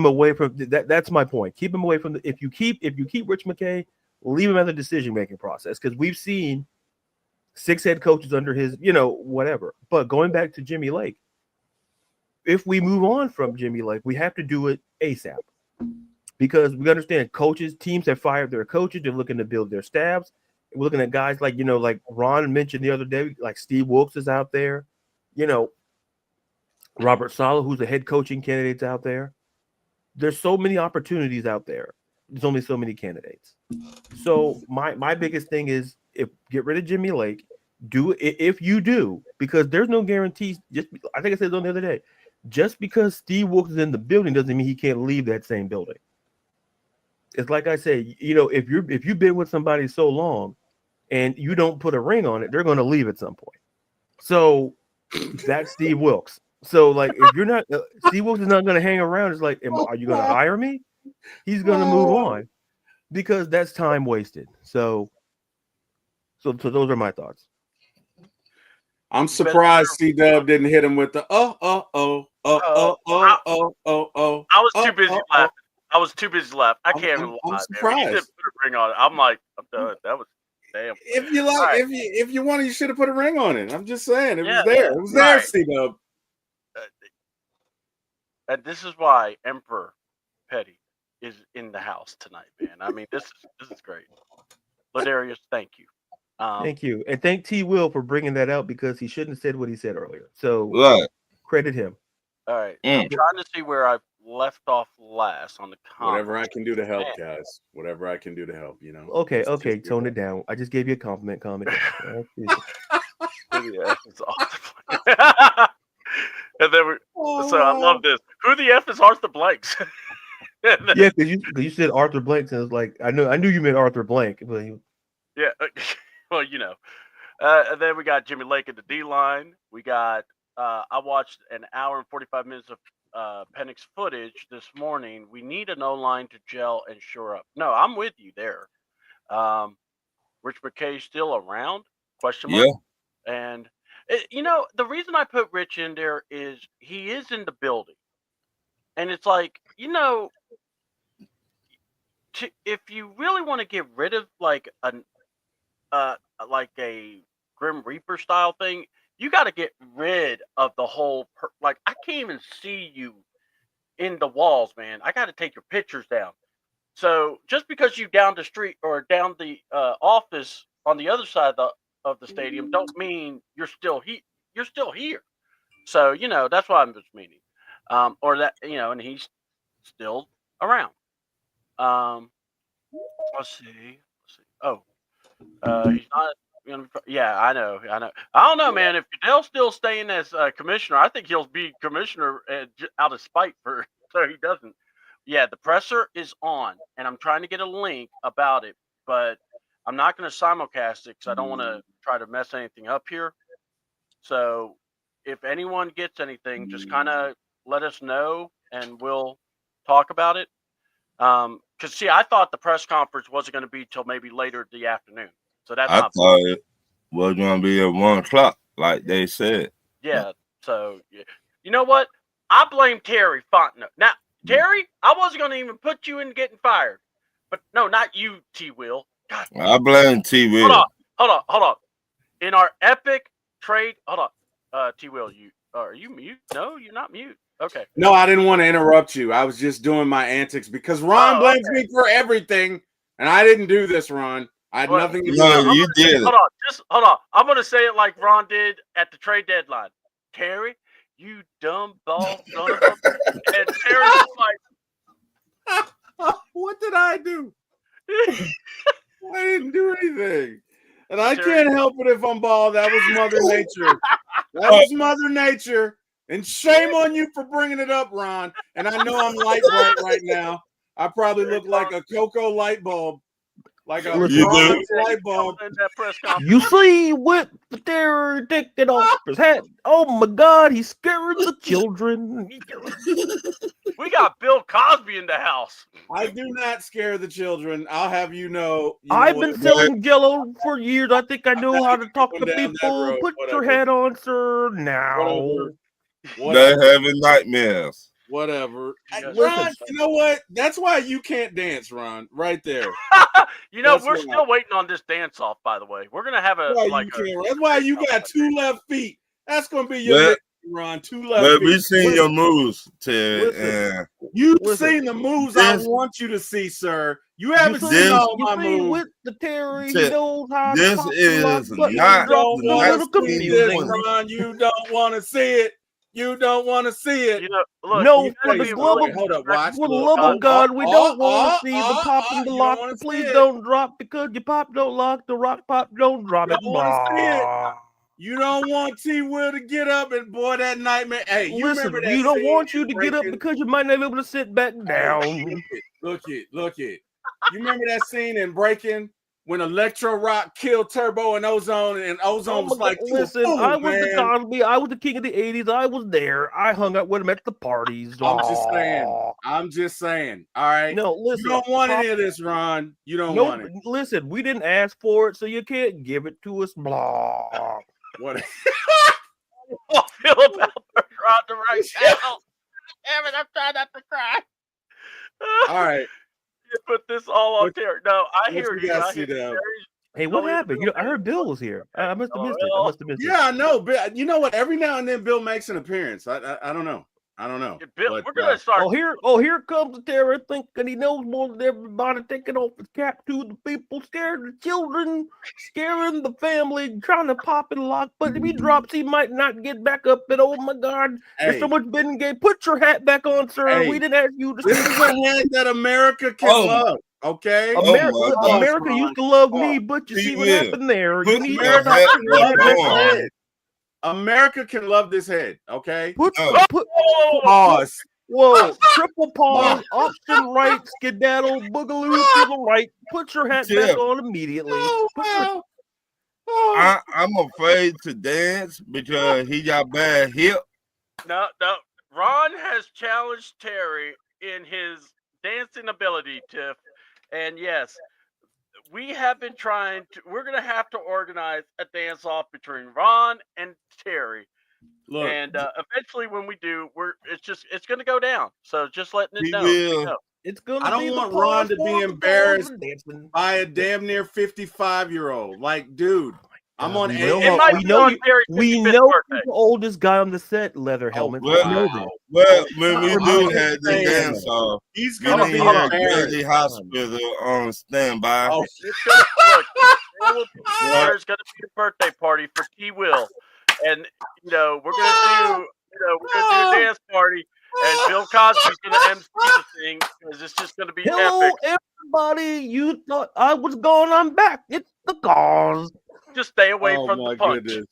away from that. That's my point. Keep him away from if you keep Rich McKay, leave him out of the decision-making process, because we've seen 6 head coaches under his, whatever. But going back to Jimmy Lake, if we move on from Jimmy Lake, we have to do it ASAP, because we understand teams have fired their coaches. They're looking to build their staffs. We're looking at guys like, like Ron mentioned the other day, like Steve Wilkes is out there, Robert Saleh, who's a head coaching candidate's out there. There's so many opportunities out there. There's only so many candidates. So my biggest thing is, get rid of Jimmy Lake. Do it if you do, because there's no guarantees. I think I said it on the other day. Just because Steve Wilkes is in the building doesn't mean he can't leave that same building. It's like I say, if you've been with somebody so long and you don't put a ring on it, they're going to leave at some point. So that's Steve Wilkes. So like, if you're not, Steve Wilkes is not going to hang around. It's like, are you going to hire me? He's going to move on, because that's time wasted. So those are my thoughts. I'm surprised C-Dub didn't hit him with the I was too busy laughing. I was too busy laughing. I can't even lie. I'm Man. surprised. He didn't put a ring on it. I'm like, I'm done. That was damn. If you like, Right. if you wanted, you should have put a ring on it. I'm just saying, it Yeah, was there. It was there, right. C-Dub. And this is why Emperor Petty is in the house tonight, man. I mean, this is great. Ladarius, thank you. Thank you, and thank T. Will for bringing that out, because he shouldn't have said what he said earlier. So Right. credit him. All right, I'm trying to see where I left off last on the comments. Whatever I can do to help, guys. Whatever I can do to help, Okay, tone it down. I just gave you a compliment. Calm it down. Yeah, it's awesome. And then I love this. Who the F is Arthur Blanks? Yeah, because you said Arthur Blanks, and it's like I knew you meant Arthur Blank, but yeah. Well, and then we got Jimmy Lake at the D line. We got I watched an hour and 45 minutes of Penix footage this morning. We need an O-line to gel and shore up. No, I'm with you there. Rich McKay still around? Question mark. Yeah. And the reason I put Rich in there is he is in the building, and it's like, if you really want to get rid of like a Grim Reaper style thing, you got to get rid of the whole. I can't even see you in the walls, man. I got to take your pictures down. So just because you down the street or down the office on the other side of the stadium, don't mean you're still You're still here. So that's what I'm just meaning. Or that and he's still around. Let's see. Oh, he's not. Yeah, I know. I don't know, man. If Goodell's still staying as commissioner, I think he'll be commissioner out of spite so he doesn't. Yeah, the presser is on, and I'm trying to get a link about it, but I'm not going to simulcast it because I don't want to try to mess anything up here. So if anyone gets anything, just kind of let us know, and we'll talk about it. Because see, I thought the press conference wasn't going to be till maybe later the afternoon. So that's I thought it was going to be at 1 o'clock, like they said. Yeah. So you know what? I blame Terry Fontenot. Now, Terry, I wasn't going to even put you in getting fired, but no, not you, T. Will. God. I blame T. Will. Hold on. In our epic trade, hold on, T. Will, are you mute? No, you're not mute. Okay. No, I didn't want to interrupt you. I was just doing my antics because Ron blames me for everything, and I didn't do this, Ron. I had nothing to do. No, you did. Hold on. I'm going to say it like Ron did at the trade deadline. Terry, you dumb ball son of a... And Terry was like... What did I do? I didn't do anything. And I can't help it if I'm bald. That was Mother Nature. That was Mother Nature. And shame on you for bringing it up, Ron. And I know I'm light bright right now. I probably look like a cocoa light bulb. Like a bronze light bulb. You see what the terror taking off his hat? Oh my God, he's scaring the children. We got Bill Cosby in the house. I do not scare the children. I'll have you know. I've been selling Jello for years. I think I know how to talk to people. Put your hat on, sir. Now. They're having nightmares. Whatever. Yes. Ron, you know what? That's why you can't dance, Ron. Right there. You know, we're still waiting on this dance off, by the way. We're gonna have a that's why you got 2 left feet. That's gonna be your next, Ron. 2 left feet. We've seen your moves, Ted. You've seen the moves I want you to see, sir. You haven't seen all my moves. With the terror, he knows how to this is not Ron. You don't want to see it. You don't want to see it. You know, look, no, for the love of hold up, watch. For the love of God, we don't want to see the pop and the lock. Please don't drop because your pop don't lock, the rock pop don't drop it. You don't want T Will to get up and boy that nightmare. Hey, you listen, remember that you don't want you to breaking? get up because you might not be able to sit back down. Look it. You remember that scene in Breaking when Electro Rock killed Turbo and Ozone, and Ozone was like, listen, I was the Cosby, I was the king of the 80s, I was there. I hung out with him at the parties. I'm just saying. All right. No, listen. You don't want any of this, Ron. You don't want it. Listen, we didn't ask for it, so you can't give it to us. Blah. What? I feel about Ron right now. Damn it, I'm trying not to cry. All right. You put this all on Terry. No, I hear you. Hey, what happened? You know, I heard Bill was here. I must have missed it. Yeah, I know. But you know what? Every now and then, Bill makes an appearance. I don't know. Bill, we're gonna start. Here comes the terror thinking he knows more than everybody, taking off his cap to the people, scaring the children, scaring the family, trying to pop and lock. But if he drops, he might not get back up. And oh my God, there's so much been gay. Put your hat back on, sir. We didn't ask you to. This is a hat that America can love. Okay, America used to love me, but you see what happened there. You need to America can love this head, okay? Pause. Whoa, triple pause, option right, skedaddle, boogaloo to the right. Put your hat back on immediately. I'm afraid to dance because he got bad hip. No. Ron has challenged Terry in his dancing ability, Tiff. And yes, we have been trying to. We're gonna have to organize a dance-off between Ron and Terry. Look, and eventually, when we do, it's gonna go down. So just letting it know. It's gonna. I don't want Ron to be embarrassed by a damn near 55-year-old. Like, dude, I'm on. We know the oldest guy on the set, leather helmet. Well, when we do have the dance off, he's gonna be at hospital on standby. There's gonna be a birthday party for T Will, and we're gonna do a dance party, and Bill Cosby's gonna MC the thing because it's just gonna be epic. Everybody! You thought I was gone? I'm back. It's the cause. Just stay away from the punch. Goodness.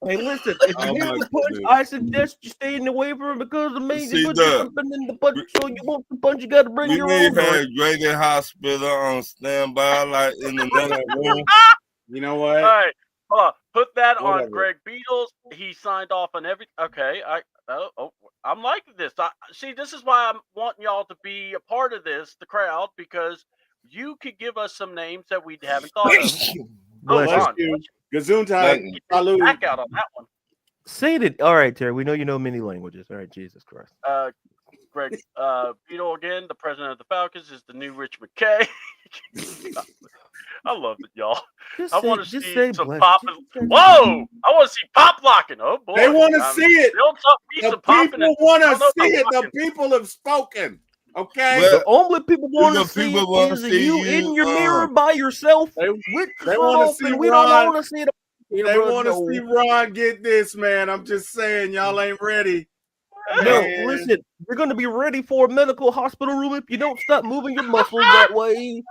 Hey, listen, if you get the punch, I suggest you staying away from it because the major jumping in the punch. So you want the punch, you got to bring your own. We had Grady Hospital on standby, like in another room. You know what? All right, put that on Greg Beatles. He signed off on every. Okay, I'm liking this. See, this is why I'm wanting y'all to be a part of this, the crowd, because you could give us some names that we haven't thought of. Bless you. Gesundheit. Back out on that one. Say it. All right, Terry. We know you know many languages. All right, Jesus Christ. Greg Beetle again, the president of the Falcons, is the new Rich McKay. I love it, y'all. I want to see some pop. Whoa! I want to see pop locking. Oh boy, they want to see it. The people want to see it. The people have spoken. Okay. Well, the only people want to see it is you in your mirror by yourself. They want to see Ron. We don't want to see it. They want to see Ron get this, man. I'm just saying, y'all ain't ready. No, listen, you're going to be ready for a medical hospital room if you don't stop moving your muscles that way.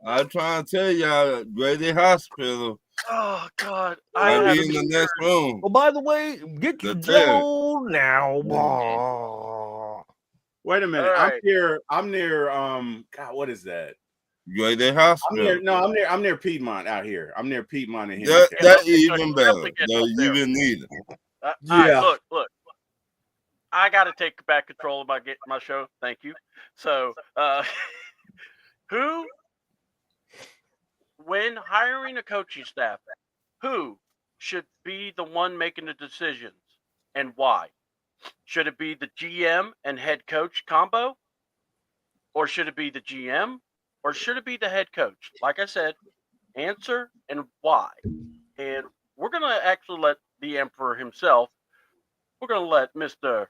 I'm trying to tell y'all, Grady Hospital. Oh God! I'll be in the next room. Oh, by the way, get your Jello now. Wait a minute. Right. I'm near God, what is that? Grady Hospital. I'm near Piedmont out here. I'm near Piedmont and That's even better. You even need it. All right, look. I got to take back control of my show. Thank you. So, who, when hiring a coaching staff, who should be the one making the decisions and why? Should it be the GM and head coach combo? Or should it be the GM? Or should it be the head coach? Like I said, answer and why. And we're going to actually let the Emperor himself, we're going to let Mr.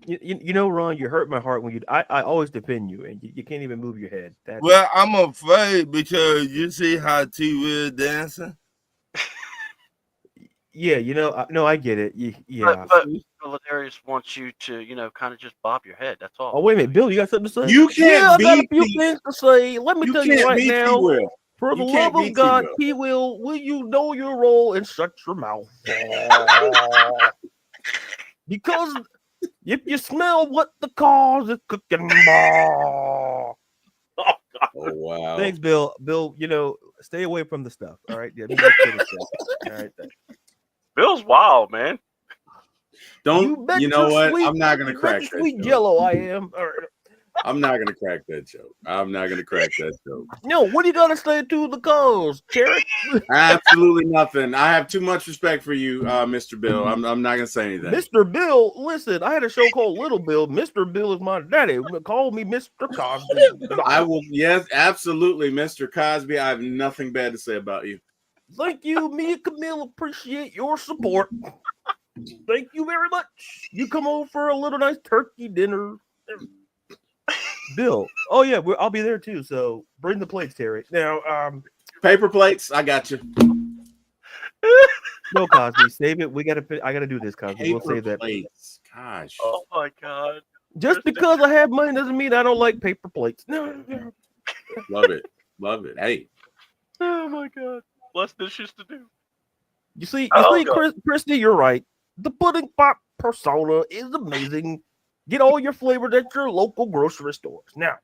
You know, Ron, you hurt my heart when you. I always defend you, and you can't even move your head. Well, I'm afraid because you see how T-Will dancing. Yeah, you know, no, I get it. Yeah, but Darius wants you to, kind of just bob your head. That's all. Oh, wait a minute, Bill, you got something to say? You can't. I got a few things to say. Let me tell you right now. T-Will. For the love of God, T-Will, will you know your role and shut your mouth? Because if you smell what the cause is cooking, oh wow! Thanks, Bill. Bill, stay away from the stuff. All right, all right. Bill's wild, man. You know what? I'm not gonna crack that sweet Jello. I am. All right. I'm not gonna crack that joke. No, what do you gotta say to the cause, Terry? Absolutely nothing. I have too much respect for you, Mr. Bill. I'm not gonna say anything. Mr. Bill, listen, I had a show called Little Bill. Mr. Bill is my daddy. Call me Mr. Cosby. I will. Yes, absolutely, Mr. Cosby. I have nothing bad to say about you. Thank you. Me and Camille appreciate your support. Thank you very much. You come over for a little nice turkey dinner. Bill, oh yeah, I'll be there too. So bring the plates, Terry. Now, paper plates. I got you. No, Cosby, save it. I gotta do this, Cosby. We'll save that. Plates. Gosh. Oh my God. Just because I have money doesn't mean I don't like paper plates. No. Love it. Hey. Oh my God. Less dishes to do. You see, Christy, you're right. The pudding pop persona is amazing. Get all your flavors at your local grocery stores. Now,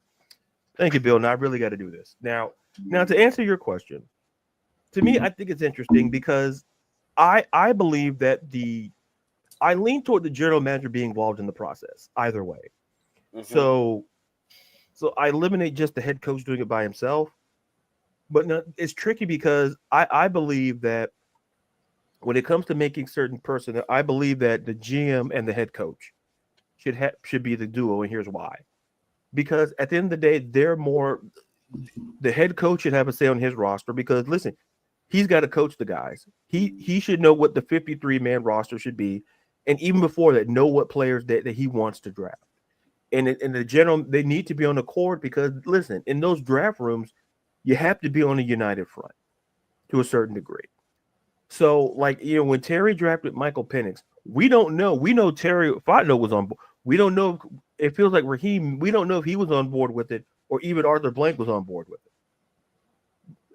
thank you, Bill. Now I really got to do this. Now to answer your question, to me, I think it's interesting because I believe that I lean toward the general manager being involved in the process either way. Mm-hmm. So I eliminate just the head coach doing it by himself. But no, it's tricky because I believe that when it comes to making certain personnel, I believe that the GM and the head coach should be the duo, and here's why. Because at the end of the day, the head coach should have a say on his roster because, listen, he's got to coach the guys. He should know what the 53-man roster should be, and even before that, know what players that he wants to draft. And in the general, they need to be on accord because, listen, in those draft rooms, you have to be on a united front to a certain degree. So, when Terry drafted Michael Penix, we don't know. We know Terry Fontenot was on board. We don't know. It feels like Raheem. We don't know if he was on board with it or even Arthur Blank was on board with it.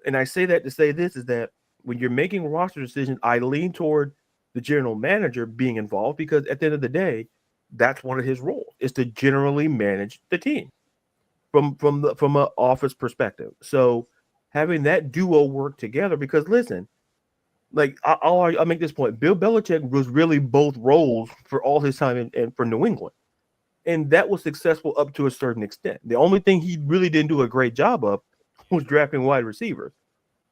And I say that to say this is that when you're making roster decisions, I lean toward the general manager being involved because at the end of the day, that's one of his roles is to generally manage the team from an office perspective. So having that duo work together, because listen, I'll make this point. Bill Belichick was really both roles for all his time and for New England. And that was successful up to a certain extent. The only thing he really didn't do a great job of was drafting wide receivers.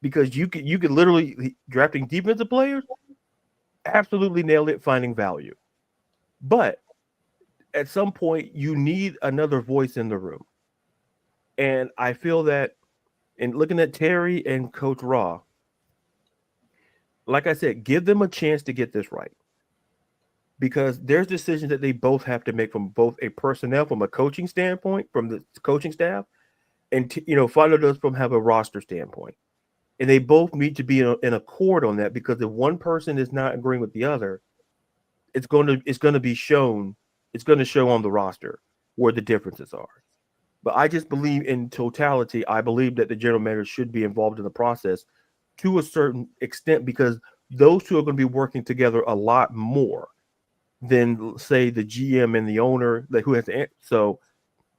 Because you could literally drafting defensive players, absolutely nailed it, finding value. But at some point, you need another voice in the room. And I feel that in looking at Terry and Coach Raw, like I said, give them a chance to get this right. Because there's decisions that they both have to make from both a personnel, from a coaching standpoint, from the coaching staff, and Fontenot does from have a roster standpoint. and they both need to be in accord on that, because if one person is not agreeing with the other, it's going to be shown. It's going to show on the roster where the differences are. But I just believe in totality. I believe that the general manager should be involved in the process to a certain extent, because those two are going to be working together a lot more than, say, the GM and the owner, like who has to. So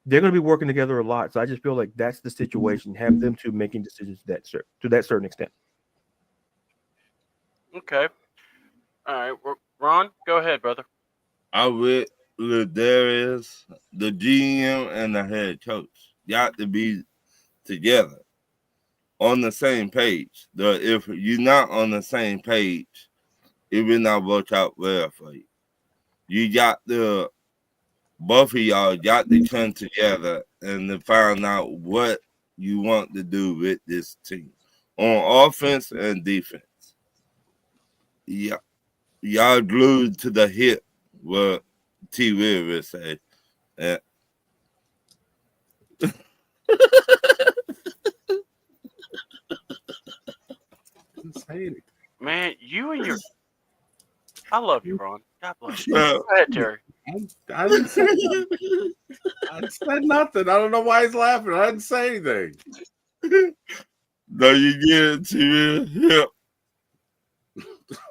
they're going to be working together a lot. So I just feel like that's the situation. Have them two making decisions to that certain extent. Okay. All right, Ron, go ahead, brother. I with Ladarius, the GM and the head coach got to be together on the same page. If you're not on the same page, it will not work out well for you. You got both of y'all got to come together and to find out what you want to do with this team on offense and defense. Yeah, y'all glued to the hip, what T. Will would say. Man, you and your... I love you, Ron. God bless you. Go ahead, Terry. I didn't say nothing. I said nothing. I don't know why he's laughing. I didn't say anything. No, you get it to hip.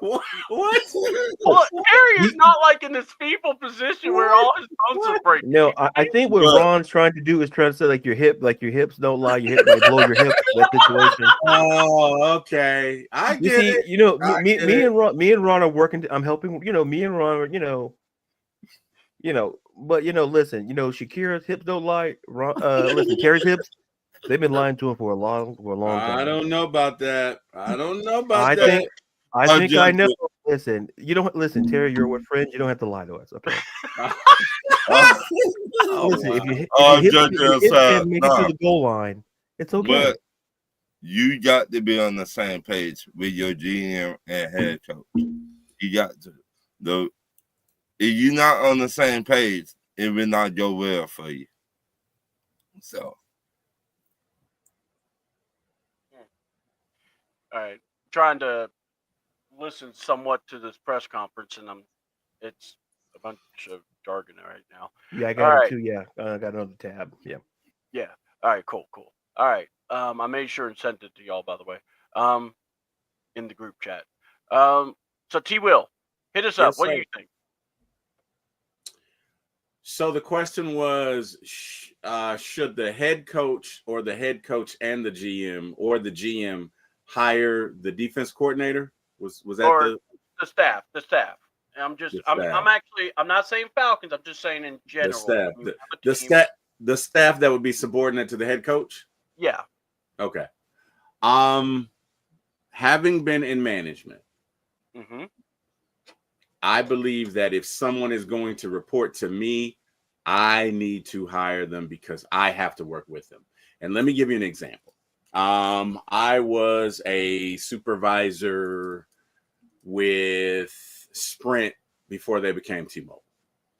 What? Well, Terry is not like in this feeble position where all his bones are breaking. No, I think what Ron's trying to do is trying to say like your hips don't lie. Your hip might blow your hips. That situation. Oh, okay. I get it. You know, me and Ron are working. I'm helping. You know, me and Ron are. But listen. Shakira's hips don't lie. Listen, Terry's hips. They've been lying to him for a long time. I don't know about that. I think I know. Listen, you don't listen, Terry. You're with friends. You don't have to lie to us. Okay. Listen, if you hit and make it to the goal line, it's okay. But you got to be on the same page with your GM and head coach. You got to. If you're not on the same page, it will not go well for you. So. All right. Trying to listen somewhat to this press conference, and it's a bunch of jargon right now. Yeah, I got it too. Yeah, I got another tab. Yeah. Yeah. All right. Cool. All right. I made sure and sent it to y'all, by the way. In the group chat. So T. Will, hit us up. What do you think? So the question was, should the head coach or the head coach and the GM or the GM hire the defense coordinator? Was that or the staff? The staff. I'm not saying Falcons. I'm just saying in general. The staff. The staff that would be subordinate to the head coach. Yeah. Okay. Having been in management, I believe that if someone is going to report to me, I need to hire them because I have to work with them. And let me give you an example. I was a supervisor with Sprint before they became T-Mobile.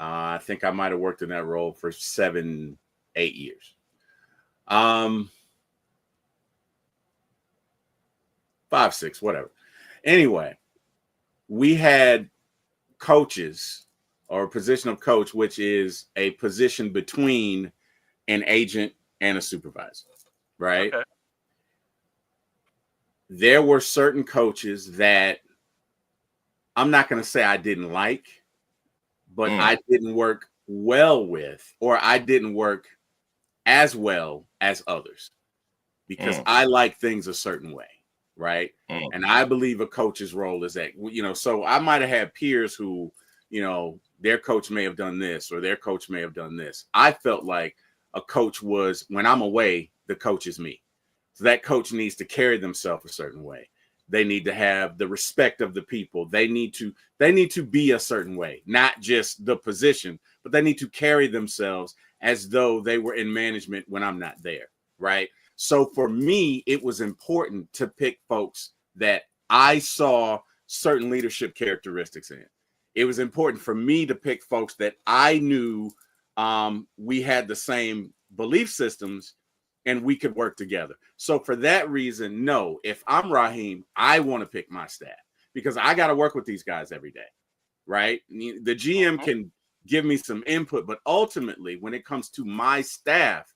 I think I might have worked in that role for 7-8 years. 5, 6, whatever. Anyway, we had coaches or a position of coach, which is a position between an agent and a supervisor, right? Okay. There were certain coaches that I'm not going to say I didn't like, but I didn't work well with, or I didn't work as well as others because I like things a certain way, right? And I believe a coach's role is that, so I might have had peers who, their coach may have done this or their coach may have done this. I felt like a coach was, when I'm away, the coach is me. So that coach needs to carry themselves a certain way. They need to have the respect of the people. They need to be a certain way, not just the position, but they need to carry themselves as though they were in management when I'm not there, right? So for me, it was important to pick folks that I saw certain leadership characteristics in. It was important for me to pick folks that I knew we had the same belief systems and we could work together. So for that reason, no, if I'm Raheem, I want to pick my staff because I got to work with these guys every day, right? The GM can give me some input, but ultimately when it comes to my staff,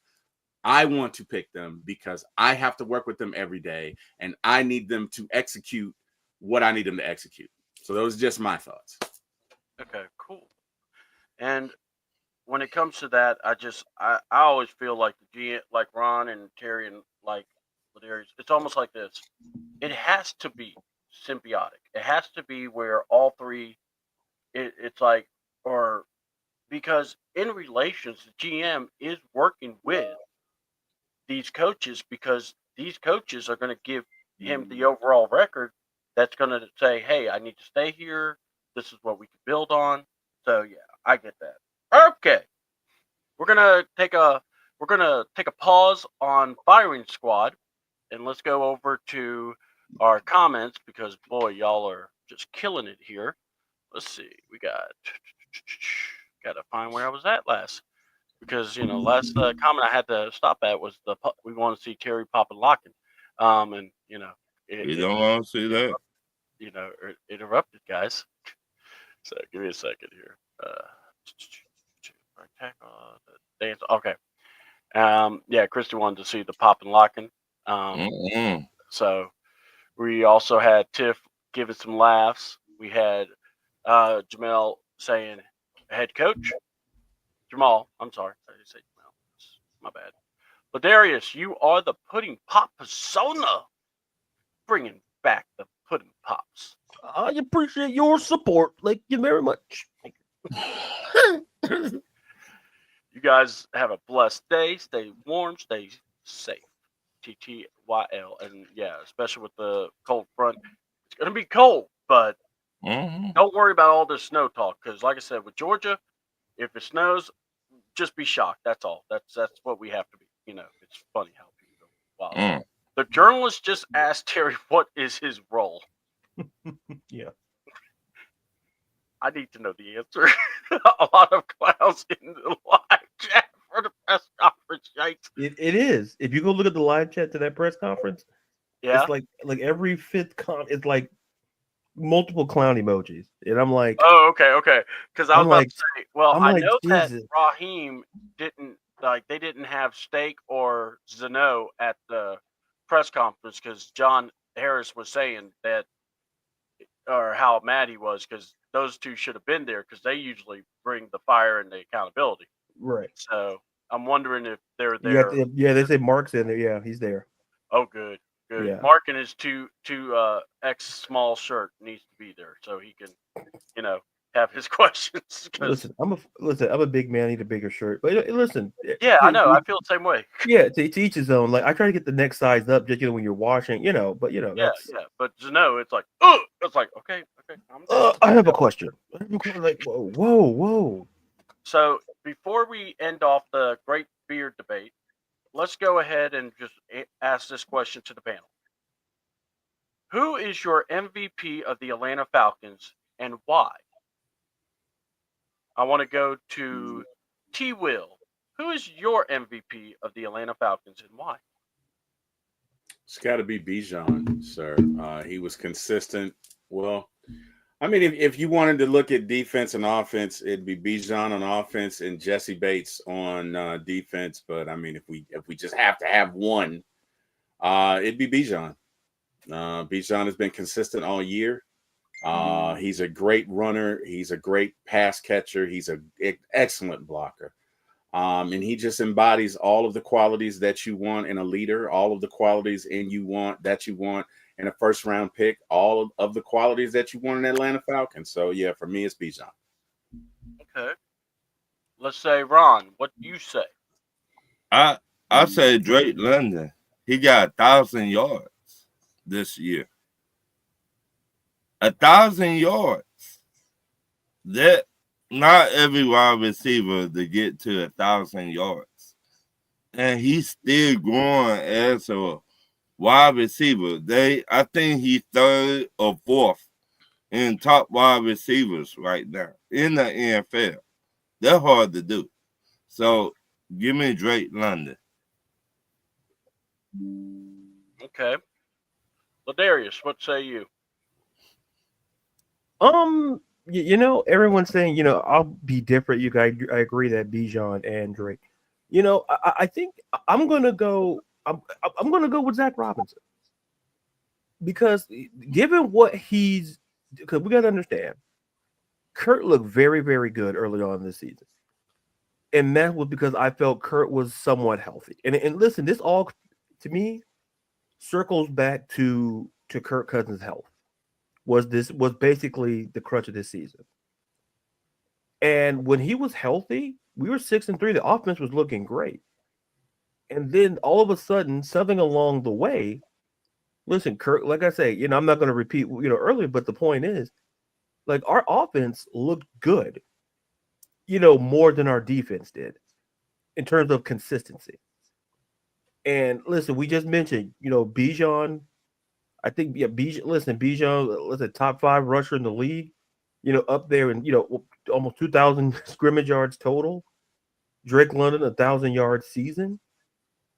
I want to pick them because I have to work with them every day and I need them to execute what I need them to execute. So those are just my thoughts. Okay, cool. And when it comes to that, I always feel like the GM, like Ron and Terry and like Ladarius, it's almost like this. It has to be symbiotic. It has to be where all three, it's like, or because in relations, the GM is working with these coaches because these coaches are going to give him the overall record that's going to say, hey, I need to stay here. This is what we can build on. So yeah, I get that. Okay. We're gonna take a pause on Firing Squad and let's go over to our comments because boy, y'all are just killing it here. Let's see. We gotta find where I was at last. Because last comment I had to stop at was we want to see Terry popping locking, and you don't want to see that. It interrupted, guys. So give me a second here. Dance. Okay. Yeah, Christy wanted to see the popping locking. So we also had Tiff giving some laughs. We had Jamel saying head coach. Jamal, I'm sorry. I didn't say Jamal. My bad. But Darius, you are the Pudding Pop persona. Bringing back the Pudding Pops. I appreciate your support. Thank you very much. You guys have a blessed day. Stay warm. Stay safe. TTYL. And yeah, especially with the cold front. It's going to be cold, but don't worry about all this snow talk. Because like I said, with Georgia, if it snows, just be shocked. That's all. That's what we have to be. It's funny how people go wild. The journalist just asked Terry, what is his role? Yeah. I need to know the answer. A lot of clowns in the live chat for the press conference. Yikes. It is. If you go look at the live chat to that press conference, it's like every fifth it's like multiple clown emojis. And I'm like, oh, okay. Because I was about to say, well, I know that Jesus. Raheem didn't they didn't have Steak or Zeno at the press conference because John Harris was saying that, or how mad he was because those two should have been there because they usually bring the fire and the accountability. Right. So I'm wondering if they're there. They say Mark's in there. Yeah, he's there. Oh, good. Yeah. Mark in his two X small shirt needs to be there so he can, have his questions. Listen, I'm a big man. I need a bigger shirt. But listen. Yeah, I know. I feel the same way. Yeah, to each his own. Like I try to get the next size up, just when you're washing, but that's yeah. But Zeno, it's like, oh, it's like, okay. I have a question. Like, whoa. So before we end off the great beard debate, let's go ahead and just ask this question to the panel. Who is your MVP of the Atlanta Falcons and why? I want to go to T. Will. Who is your MVP of the Atlanta Falcons and why? It's got to be Bijan, sir. He was consistent. Well, I mean, if you wanted to look at defense and offense, it'd be Bijan on offense and Jesse Bates on defense. But I mean, if we just have to have one, it'd be Bijan. Bijan has been consistent all year. He's a great runner. He's a great pass catcher. He's an excellent blocker. And he just embodies all of the qualities that you want in a leader, all of the qualities that you want in a first round pick, all of the qualities that you want in Atlanta Falcons. So yeah, for me, it's Bijan. Okay. Let's say, Ron, what do you say? I say Drake London. He got 1,000 yards this year. 1,000 yards. That not every wide receiver to get to 1,000 yards. And he's still growing as a wide receiver. I think he's third or fourth in top wide receivers right now in the NFL. They're hard to do. So give me Drake London. Okay. Ladarius, what say you? Everyone's saying, I'll be different. You guys, I agree that Bijan and Drake. I think I'm gonna go. I'm gonna go with Zach Robinson because given what because we gotta understand, Kurt looked very, very good early on this season, and that was because I felt Kurt was somewhat healthy. And listen, this all to me circles back to Kirk Cousins' health. Was basically the crutch of this season. And when he was healthy, we were 6-3. The offense was looking great. And then all of a sudden, something along the way, listen, Kirk, like I say, I'm not going to repeat, earlier, but the point is, like, our offense looked good, more than our defense did in terms of consistency. And listen, we just mentioned, Bijan. I think, Bijan was a top 5 rusher in the league, up there and, almost 2,000 scrimmage yards total. Drake London, 1,000-yard season.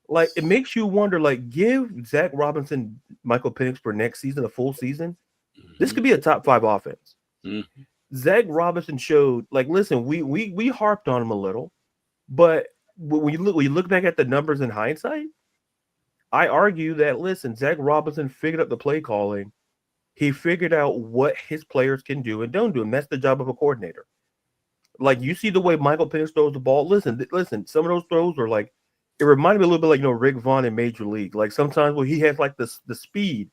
Like, it makes you wonder, like, give Zach Robinson, Michael Penix for next season, a full season. This could be a top 5 offense. Mm-hmm. Zach Robinson showed, like, listen, we harped on him a little, but when you look back at the numbers in hindsight, I argue that, listen, Zach Robinson figured out the play calling. He figured out what his players can do and don't do, and that's the job of a coordinator. Like, you see the way Michael Penix throws the ball. Listen, some of those throws are like, it reminded me a little bit like, Rick Vaughn in Major League. Like, sometimes when he has, like, the speed,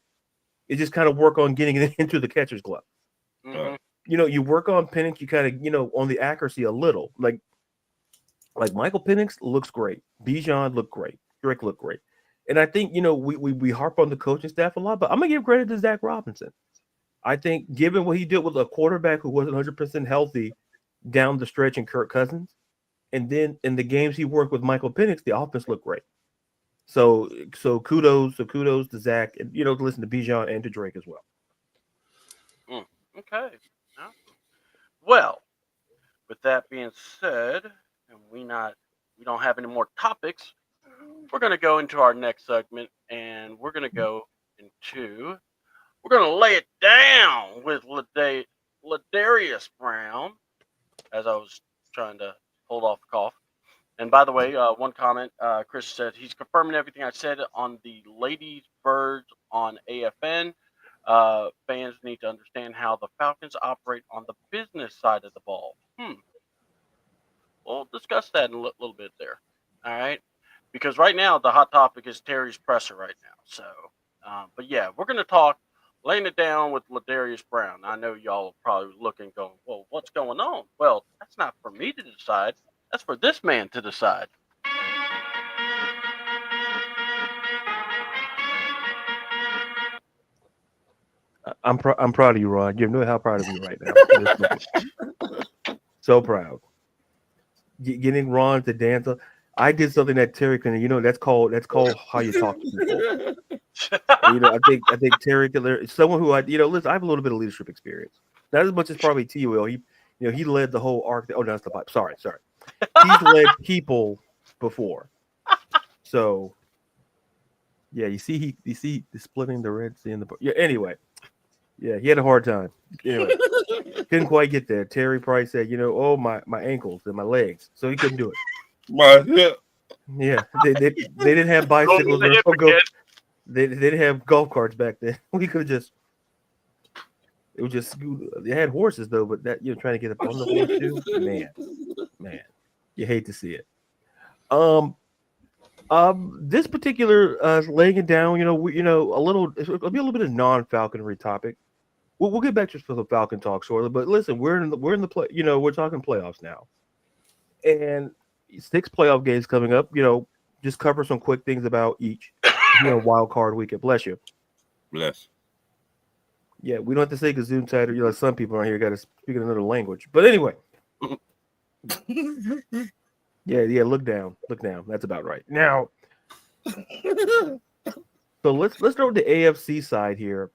it just kind of work on getting it into the catcher's glove. Mm-hmm. You work on Penix, you kind of, on the accuracy a little. Like Michael Penix looks great. Bijan looked great. Drake looked great. And I think, we harp on the coaching staff a lot, but I'm going to give credit to Zach Robinson. I think given what he did with a quarterback who wasn't 100% healthy down the stretch in Kirk Cousins, and then in the games he worked with Michael Penix, the offense looked great. So kudos to Zach, and, listen to Bijan and to Drake as well. Okay. Well, with that being said, and we don't have any more topics, we're going to go into our next segment, and we're going to lay it down with Ladarius Brown, as I was trying to hold off a cough. And by the way, one comment, Chris said he's confirming everything I said on the Ladies Birds on AFN. Fans need to understand how the Falcons operate on the business side of the ball. We'll discuss that in a little bit there. All right. Because right now the hot topic is Terry's presser right now. So, but yeah, we're going to talk, laying it down with Ladarius Brown. I know y'all are probably looking, going, well, what's going on? Well, that's not for me to decide. That's for this man to decide. I'm proud of you, Ron. You know how proud of you right now. So proud. Getting Ron to dance. I did something that Terry couldn't. That's called how you talk to people. I think Terry, someone who listen, I have a little bit of leadership experience. Not as much as probably T will. He led the whole arc. Oh, no, that's the pipe. Sorry. He's led people before. So, yeah, you see the splitting the Red Sea in the. Yeah. Anyway, yeah, he had a hard time. Anyway, couldn't quite get there. Terry probably said, oh, my ankles and my legs, so he couldn't do it. My hip. Yeah, they didn't have bicycles they didn't have golf carts back then. We could have it was just they had horses though, but that trying to get up on the horse too, man, you hate to see it. This particular laying it down, it'll be a little bit of non-Falconry topic. We'll get back to the Falcon talk shortly, but listen, we're in the play. We're talking playoffs now, and 6 playoff games coming up. Just cover some quick things about each. Wild card weekend. Bless you. Bless. Yeah, we don't have to say Gesundheit or some people around here got to speak another language. But anyway. Yeah. Look down. That's about right. Now. So let's throw the AFC side here.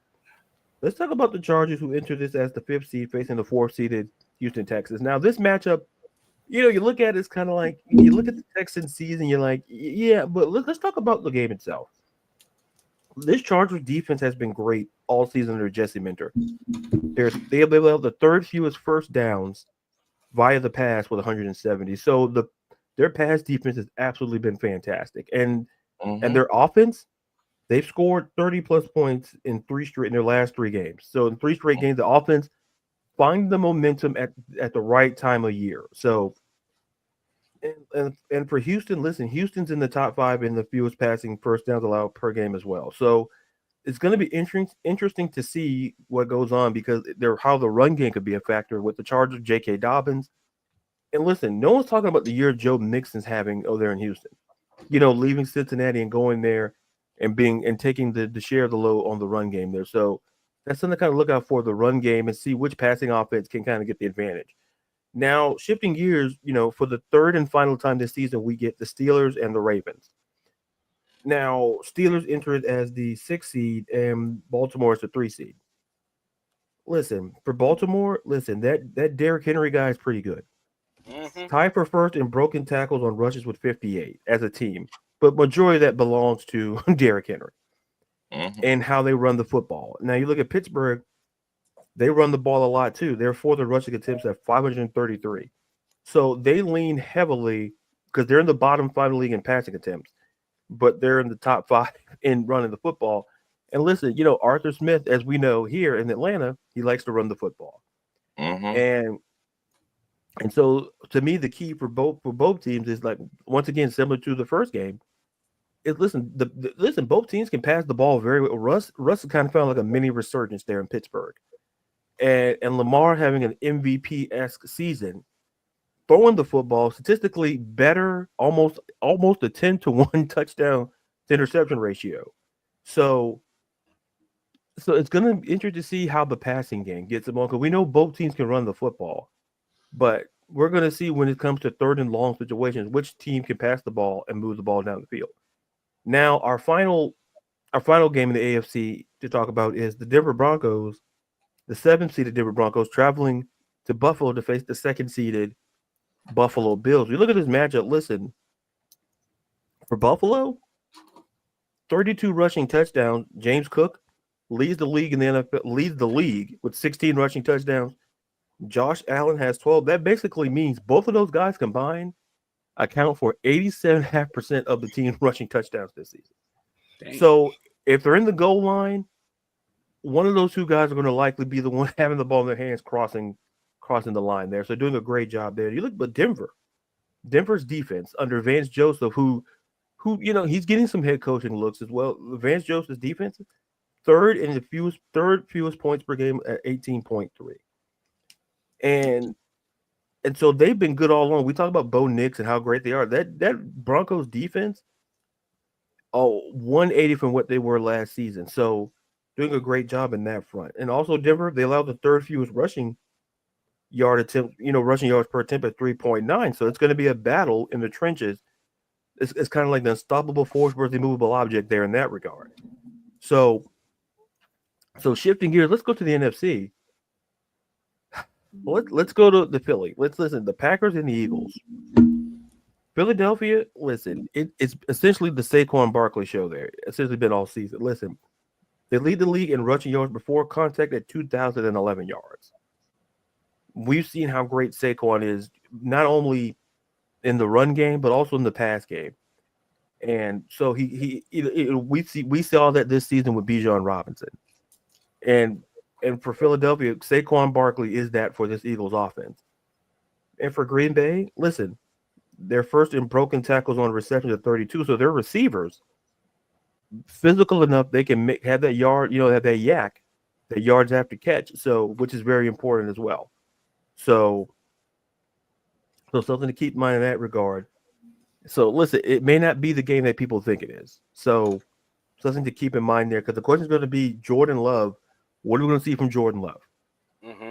Let's talk about the Chargers who entered this as the 5th seed facing the 4th seeded Houston Texans. Now this matchup, you look at it, it's kind of like you look at the Texans season, you're like, yeah, but let's talk about the game itself. this Chargers defense has been great all season under Jesse Minter. They have the third fewest first downs via the pass with 170. So their pass defense has absolutely been fantastic. And their offense, they've scored 30 plus points in their last 3 games. So in 3 straight games, the offense find the momentum at the right time of year. So and for Houston, listen, Houston's in the top 5 in the fewest passing first downs allowed per game as well. So it's going to be interesting to see what goes on because how the run game could be a factor with the Chargers, J.K. Dobbins. And listen, no one's talking about the year Joe Mixon's having there in Houston. Leaving Cincinnati and going there and taking the share of the load on the run game there. So that's something to kind of look out for the run game and see which passing offense can kind of get the advantage. Now, shifting gears, for the third and final time this season, we get the Steelers and the Ravens. Now, Steelers entered as the 6th seed and Baltimore is the 3 seed. Listen, for Baltimore, that Derrick Henry guy is pretty good. Tied for first in broken tackles on rushes with 58 as a team, but majority of that belongs to Derrick Henry and how they run the football. Now, you look at Pittsburgh, they run the ball a lot too. They're fourth in rushing attempts at 533. So they lean heavily because they're in the bottom 5 of the league in passing attempts, but they're in the top 5 in running the football. And listen, Arthur Smith, as we know here in Atlanta, he likes to run the football. And so to me, the key for both teams is once again, similar to the first game, is listen, both teams can pass the ball very well. Russ kind of found like a mini resurgence there in Pittsburgh. And Lamar having an MVP-esque season, throwing the football statistically better, almost a 10-to-1 touchdown to interception ratio. So it's going to be interesting to see how the passing game gets them on because we know both teams can run the football, but we're going to see when it comes to third and long situations which team can pass the ball and move the ball down the field. Now, our final game in the AFC to talk about is the Denver Broncos. The 7th-seeded Denver Broncos traveling to Buffalo to face the 2nd-seeded Buffalo Bills. We look at this matchup. Listen, for Buffalo, 32 rushing touchdowns. James Cook leads the league in the NFL. Leads the league with 16 rushing touchdowns. Josh Allen has 12. That basically means both of those guys combined account for 87.5% of the team's rushing touchdowns this season. Dang. So if they're in the goal line, one of those 2 guys are going to likely be the one having the ball in their hands crossing the line there. So doing a great job there. You look at Denver's defense under Vance Joseph, who he's getting some head coaching looks as well. Vance Joseph's defense, third fewest points per game at 18.3. And so they've been good all along. We talk about Bo Nix and how great they are. That Broncos defense, 180 from what they were last season. So doing a great job in that front. And also Denver, they allowed the 3rd fewest rushing yards per attempt at 3.9. So it's going to be a battle in the trenches. It's kind of like the unstoppable force versus the immovable object there in that regard. So shifting gears, let's go to the NFC. Let's go to the Philly. Let's listen. The Packers and the Eagles. Philadelphia, listen, it's essentially the Saquon Barkley show there. It's essentially been all season. Listen, they lead the league in rushing yards before contact at 2,011 yards. We've seen how great Saquon is, not only in the run game, but also in the pass game. And so we saw that this season with Bijan Robinson. And for Philadelphia, Saquon Barkley is that for this Eagles offense. And for Green Bay, listen, they're first in broken tackles on receptions at 32. So their receivers, physical enough, they can have that yard, have that yak, the yards after catch. So, which is very important as well. So something to keep in mind in that regard. So listen, it may not be the game that people think it is. So something to keep in mind there, because the question is going to be Jordan Love. What are we going to see from Jordan Love?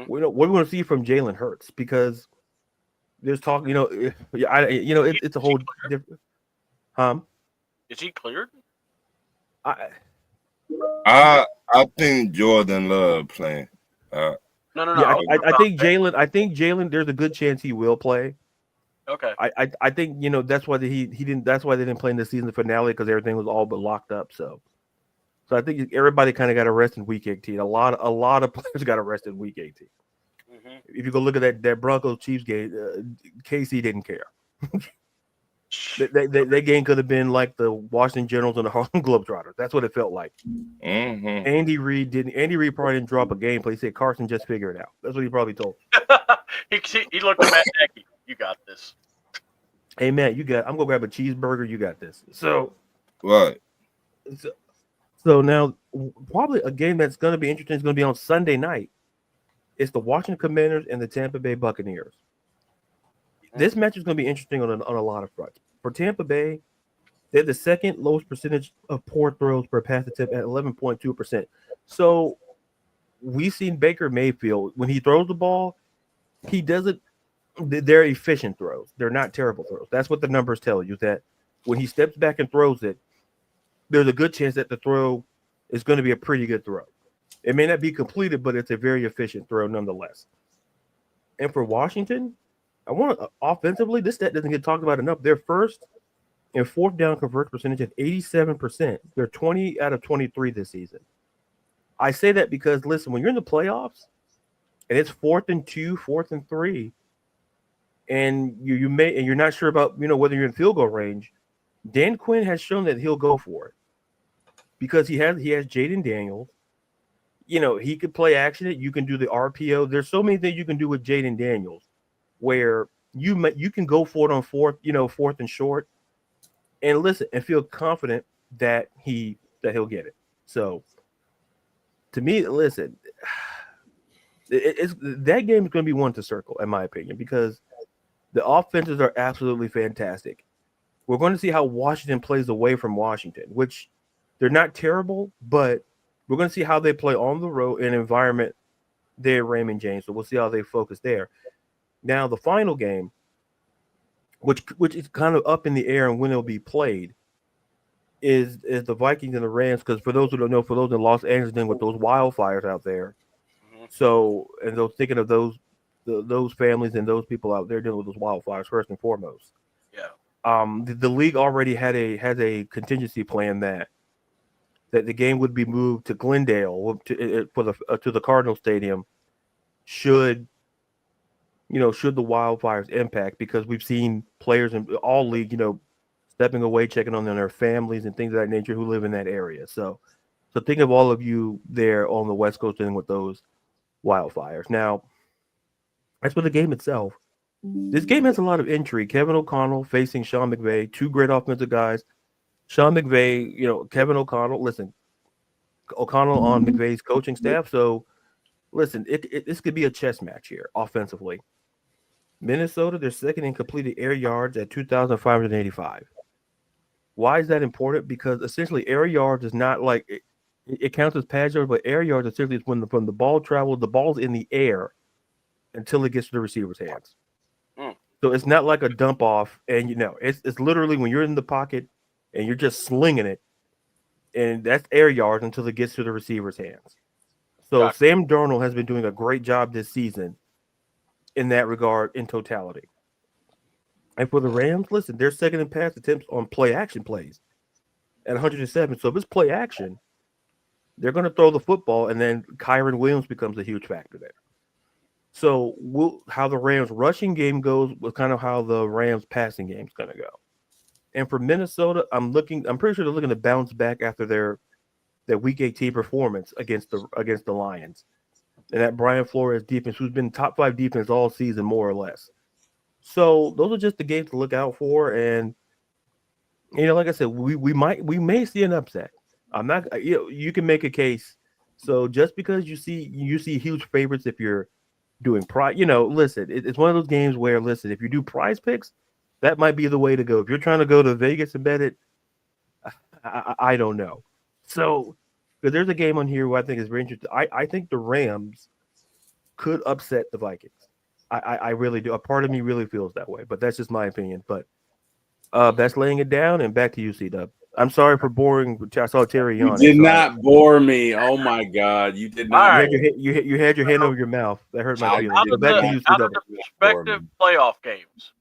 What are we going to see from Jalen Hurts? Because there's talk, it's a whole different. Is he cleared? I think Jordan Love playing. No. Yeah, I think Jalen. There's a good chance he will play. Okay. I think that's why he didn't. That's why they didn't play in the season finale because everything was all but locked up. So So I think everybody kind of got arrested in Week 18. A lot of players got arrested in Week 18. Mm-hmm. If you go look at that Broncos Chiefs game, KC didn't care. That game could have been like the Washington Generals and the Harlem Globetrotters. That's what it felt like. Mm-hmm. Andy Reid probably didn't drop a gameplay. He said, Carson, just figure it out. That's what he probably told. he looked at Matt Nagy. You got this. Hey, Matt, I'm going to grab a cheeseburger. You got this. So, right. So now, probably a game that's going to be interesting is going to be on Sunday night. It's the Washington Commanders and the Tampa Bay Buccaneers. This match is going to be interesting on a lot of fronts. For Tampa Bay, they're the second lowest percentage of poor throws per pass attempt at 11.2%. So we've seen Baker Mayfield, when he throws the ball, he doesn't – they're efficient throws. They're not terrible throws. That's what the numbers tell you, that when he steps back and throws it, there's a good chance that the throw is going to be a pretty good throw. It may not be completed, but it's a very efficient throw nonetheless. And for Washington – offensively, this stat doesn't get talked about enough. They're first in fourth down conversion percentage at 87%. They're 20 out of 23 this season. I say that because, listen, when you're in the playoffs and it's 4th and 2, 4th and 3, and you're not sure about whether you're in field goal range, Dan Quinn has shown that he'll go for it because he has Jaden Daniels. He could play action. You can do the RPO. There's so many things you can do with Jaden Daniels, where you can go for it on fourth and short, and listen and feel confident that he'll get it. So, to me, listen, that game is going to be one to circle, in my opinion, because the offenses are absolutely fantastic. We're going to see how Washington plays away from Washington, which they're not terrible, but we're going to see how they play on the road in an environment there, Raymond James. So we'll see how they focus there. Now, the final game, which is kind of up in the air and when it'll be played, is the Vikings and the Rams. Because for those who don't know, for those in Los Angeles dealing with those wildfires out there, so and those thinking of those families and those people out there dealing with those wildfires first and foremost. Yeah. The league already has a contingency plan that the game would be moved to Glendale to the Cardinal Stadium should the wildfires impact, because we've seen players in all league, stepping away, checking on their families and things of that nature who live in that area. So think of all of you there on the West Coast dealing with those wildfires. Now, as for the game itself, this game has a lot of intrigue. Kevin O'Connell facing Sean McVay, two great offensive guys. Sean McVay, Kevin O'Connell, listen, O'Connell on McVay's coaching staff. So, listen, this could be a chess match here offensively. Minnesota, they're second in completed air yards at 2,585. Why is that important? Because essentially air yards is not like it counts as pass yards, but air yards essentially is when from the ball travels, the ball's in the air until it gets to the receiver's hands. So it's not like a dump off, and it's literally when you're in the pocket and you're just slinging it, and that's air yards until it gets to the receiver's hands. So gotcha. Sam Darnold has been doing a great job this season in that regard in totality. And for the Rams, listen, they're second in pass attempts on play action plays at 107. So if it's play action, they're going to throw the football, and then Kyron Williams becomes a huge factor there. So how the Rams rushing game goes with kind of how the Rams passing game is going to go. And for Minnesota, I'm pretty sure they're looking to bounce back after their Week 18 performance against the Lions. And that Brian Flores defense, who's been top 5 defense all season, more or less. So those are just the games to look out for. And, like I said, we may see an upset. I'm not, you can make a case. So just because you see huge favorites if you're doing listen, it's one of those games where, listen, if you do prize picks, that might be the way to go. If you're trying to go to Vegas and bet it, I don't know. So, because there's a game on here who I think is very interesting. I think the Rams could upset the Vikings. I really do. A part of me really feels that way, but that's just my opinion. But that's laying it down, and back to you, C-Dub. I'm sorry for boring. I saw Terry yawning. You did not bore me. Oh my God, you did not. Right. You had your hand over your mouth. That hurt my feelings. Out of the prospective playoff games,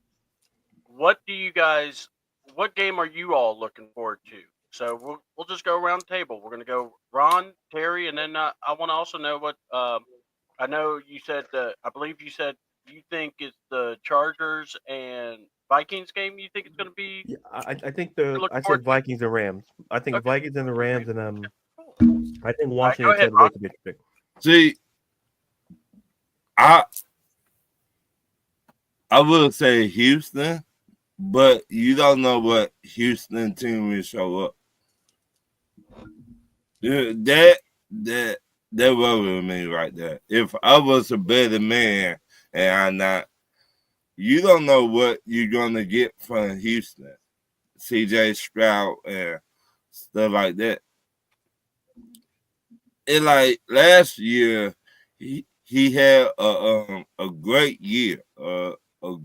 what game are you all looking forward to? So we'll just go around the table. We're gonna go Ron, Terry, and then I want to also know what I know you said. I believe you said you think it's the Chargers and Vikings game. You think it's gonna be? Yeah, I think Look I forward said to. Vikings and Rams. I think Okay. Vikings and the Rams, and Cool. I think All right, go Washington ahead, Tampa Ron. Bay could be interesting. See, I would say Houston, but you don't know what Houston team will show up. Yeah, that worries me right there. If I was a better man and I'm not, you don't know what you're gonna get from Houston, CJ Stroud and stuff like that. And like last year, he had a great year, a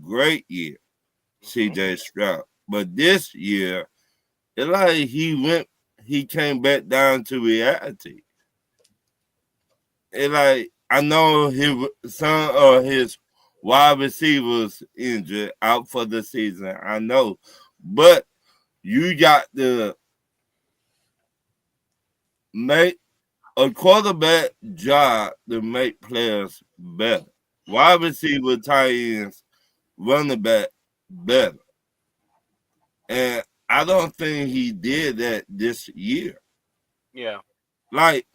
great year, CJ Stroud. But this year, it like he came back down to reality. And like I know some of his wide receivers injured out for the season. I know, but you got to make a quarterback job to make players better. Wide receiver, tight ends, running back better. And I don't think he did that this year. Yeah. Like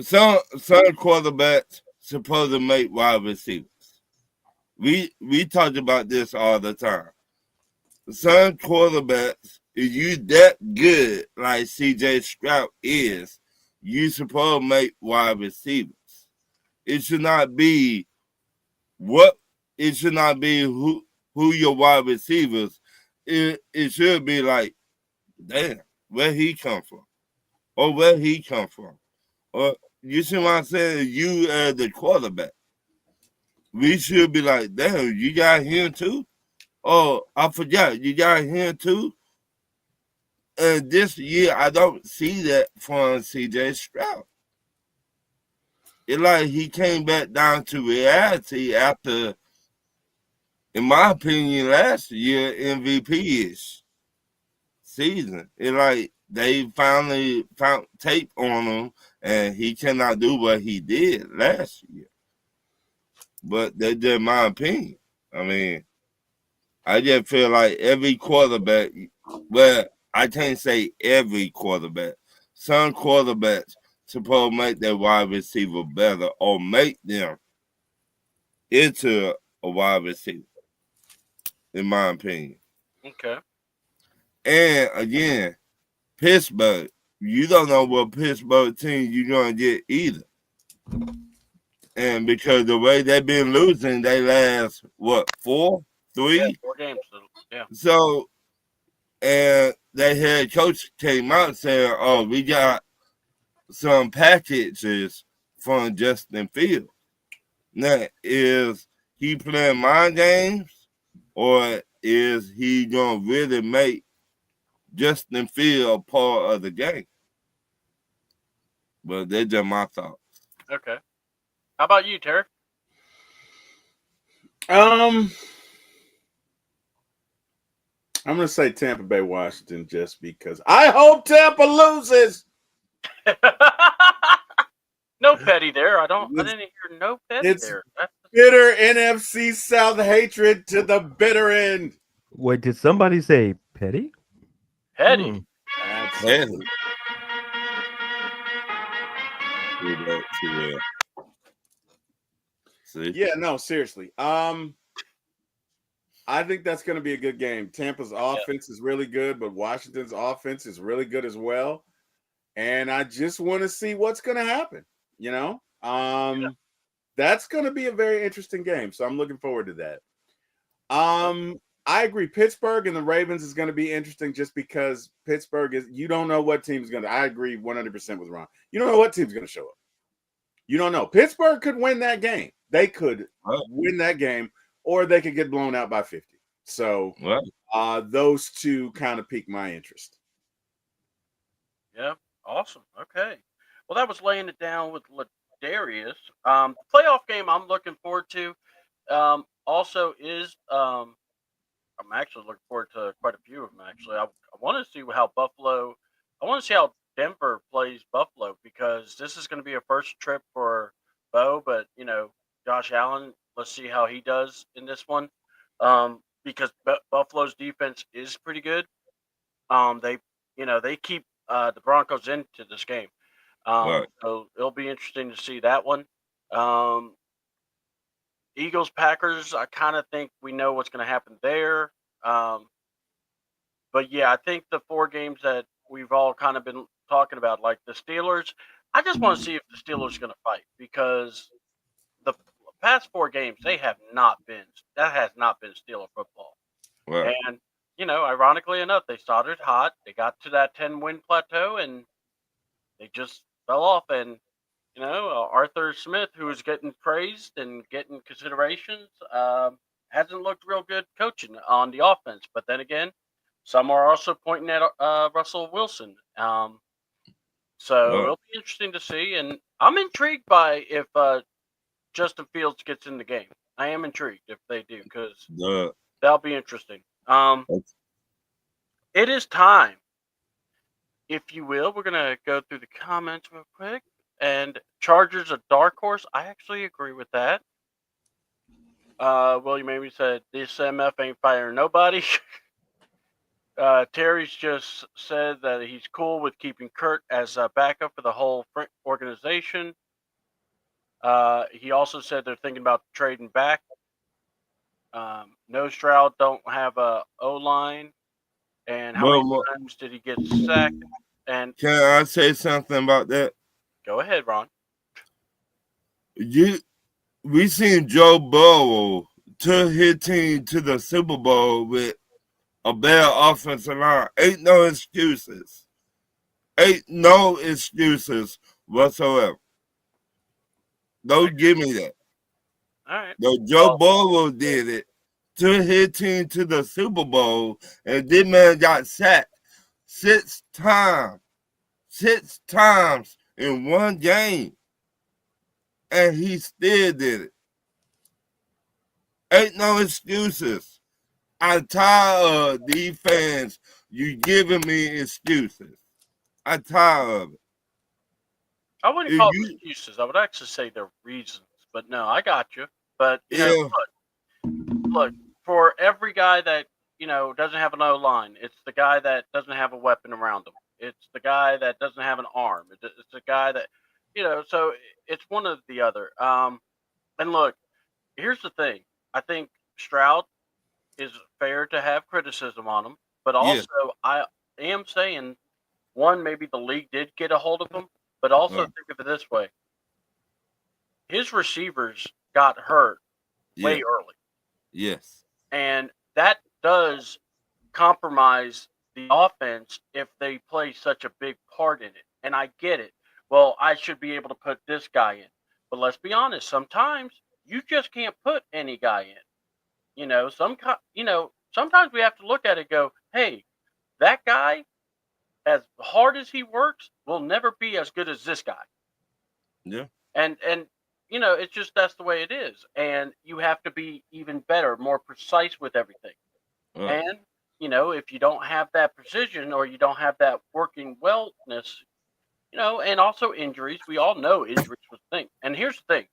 some quarterbacks supposed to make wide receivers. We talk about this all the time. Some quarterbacks, if you that good like CJ Stroud is, you supposed to make wide receivers. It should not be who your wide receivers. It should be like, damn, where he come from? Or where he come from? Or you see what I'm saying? You as the quarterback. We should be like, damn, you got him too? Oh, I forgot, you got him too? And this year, I don't see that from CJ Stroud. It like he came back down to reality after, in my opinion, last year MVP-ish season. It like they finally found tape on him, and he cannot do what he did last year. But that's just my opinion. I mean, I just feel like every quarterback, well, I can't say every quarterback. Some quarterbacks supposed to make their wide receiver better or make them into a wide receiver, in my opinion. Okay. And again, Pittsburgh, you don't know what Pittsburgh team you're going to get either. And because the way they've been losing, they last, what, 4? 3? Yeah, 4 games. So, yeah. So, and their head coach came out saying, oh, we got some packages from Justin Fields. Now, is he playing mind games or is he going to really make Justin Fields a part of the game? But that's just my thoughts. Okay. How about you, Terry? I'm gonna say Tampa Bay, Washington, just because I hope Tampa loses. No petty there. I didn't hear no petty there. Bitter NFC South hatred to the bitter end. Wait, did somebody say petty? Petty. Petty. See? Yeah, no, seriously. I think that's going to be a good game. Tampa's offense is really good, but Washington's offense is really good as well. And I just want to see what's going to happen. You know, that's going to be a very interesting game. So I'm looking forward to that. I agree. Pittsburgh and the Ravens is going to be interesting just because Pittsburgh is, you don't know what team's going to, I agree 100% with Ron. You don't know what team's going to show up. You don't know. Pittsburgh could win that game. They could win that game, or they could get blown out by 50. So those two kind of pique my interest. Yeah, awesome. Okay. Well, that was laying it down with Ladarius. Playoff game I'm looking forward to also is I'm actually looking forward to quite a few of them. Actually, I want to see how Buffalo. I want to see how Denver plays Buffalo because this is going to be a first trip for Bo. But Josh Allen. Let's see how he does in this one, because Buffalo's defense is pretty good. They keep the Broncos into this game. Right. So it'll be interesting to see that one. Eagles, Packers, I kind of think we know what's going to happen there. But yeah, I think the 4 games that we've all kind of been talking about, like the Steelers, I just want to see if the Steelers are going to fight because the past 4 games, that has not been Steeler football. Right. And, ironically enough, they started hot. They got to that 10-win plateau and they just fell off. And, Arthur Smith, who is getting praised and getting considerations, hasn't looked real good coaching on the offense. But then again, some are also pointing at Russell Wilson. So it'll be interesting to see. And I'm intrigued by if Justin Fields gets in the game. I am intrigued if they do because that'll be interesting. It is time. If you will, we're going to go through the comments real quick. And Chargers a dark horse. I actually agree with that. William Amy said, this MF ain't firing nobody. Terry's just said that he's cool with keeping Kurt as a backup for the whole organization. He also said they're thinking about trading back. No Stroud don't have a O-line. And how many times did he get sacked? And can I say something about that? Go ahead, Ron. We seen Joe Burrow took his team to the Super Bowl with a bad offensive line. Ain't no excuses. Ain't no excuses whatsoever. Don't give me that. All right. No, Joe Burrow did it. Took his team to the Super Bowl, and this man got sacked 6 times. 6 times in one game. And he still did it. Ain't no excuses. I'm tired of these fans. You giving me excuses. I'm tired of it. I wouldn't call them excuses. I would actually say they're reasons. But no, I got you. But look, for every guy that doesn't have an O-line, it's the guy that doesn't have a weapon around him. It's the guy that doesn't have an arm. It's the guy that so it's one or the other. And look, here's the thing. I think Stroud is fair to have criticism on him, but also I am saying, one, maybe the league did get a hold of him, but also think of it this way. His receivers got hurt way early. Yes. And that does compromise the offense if they play such a big part in it. And I get it. Well, I should be able to put this guy in. But let's be honest, sometimes you just can't put any guy in. Sometimes we have to look at it and go, hey, that guy, as hard as he works, will never be as good as this guy. Yeah. And it's just that's the way it is. And you have to be even better, more precise with everything. And, if you don't have that precision or you don't have that working wellness, and also injuries, we all know injuries was the thing. And here's the thing.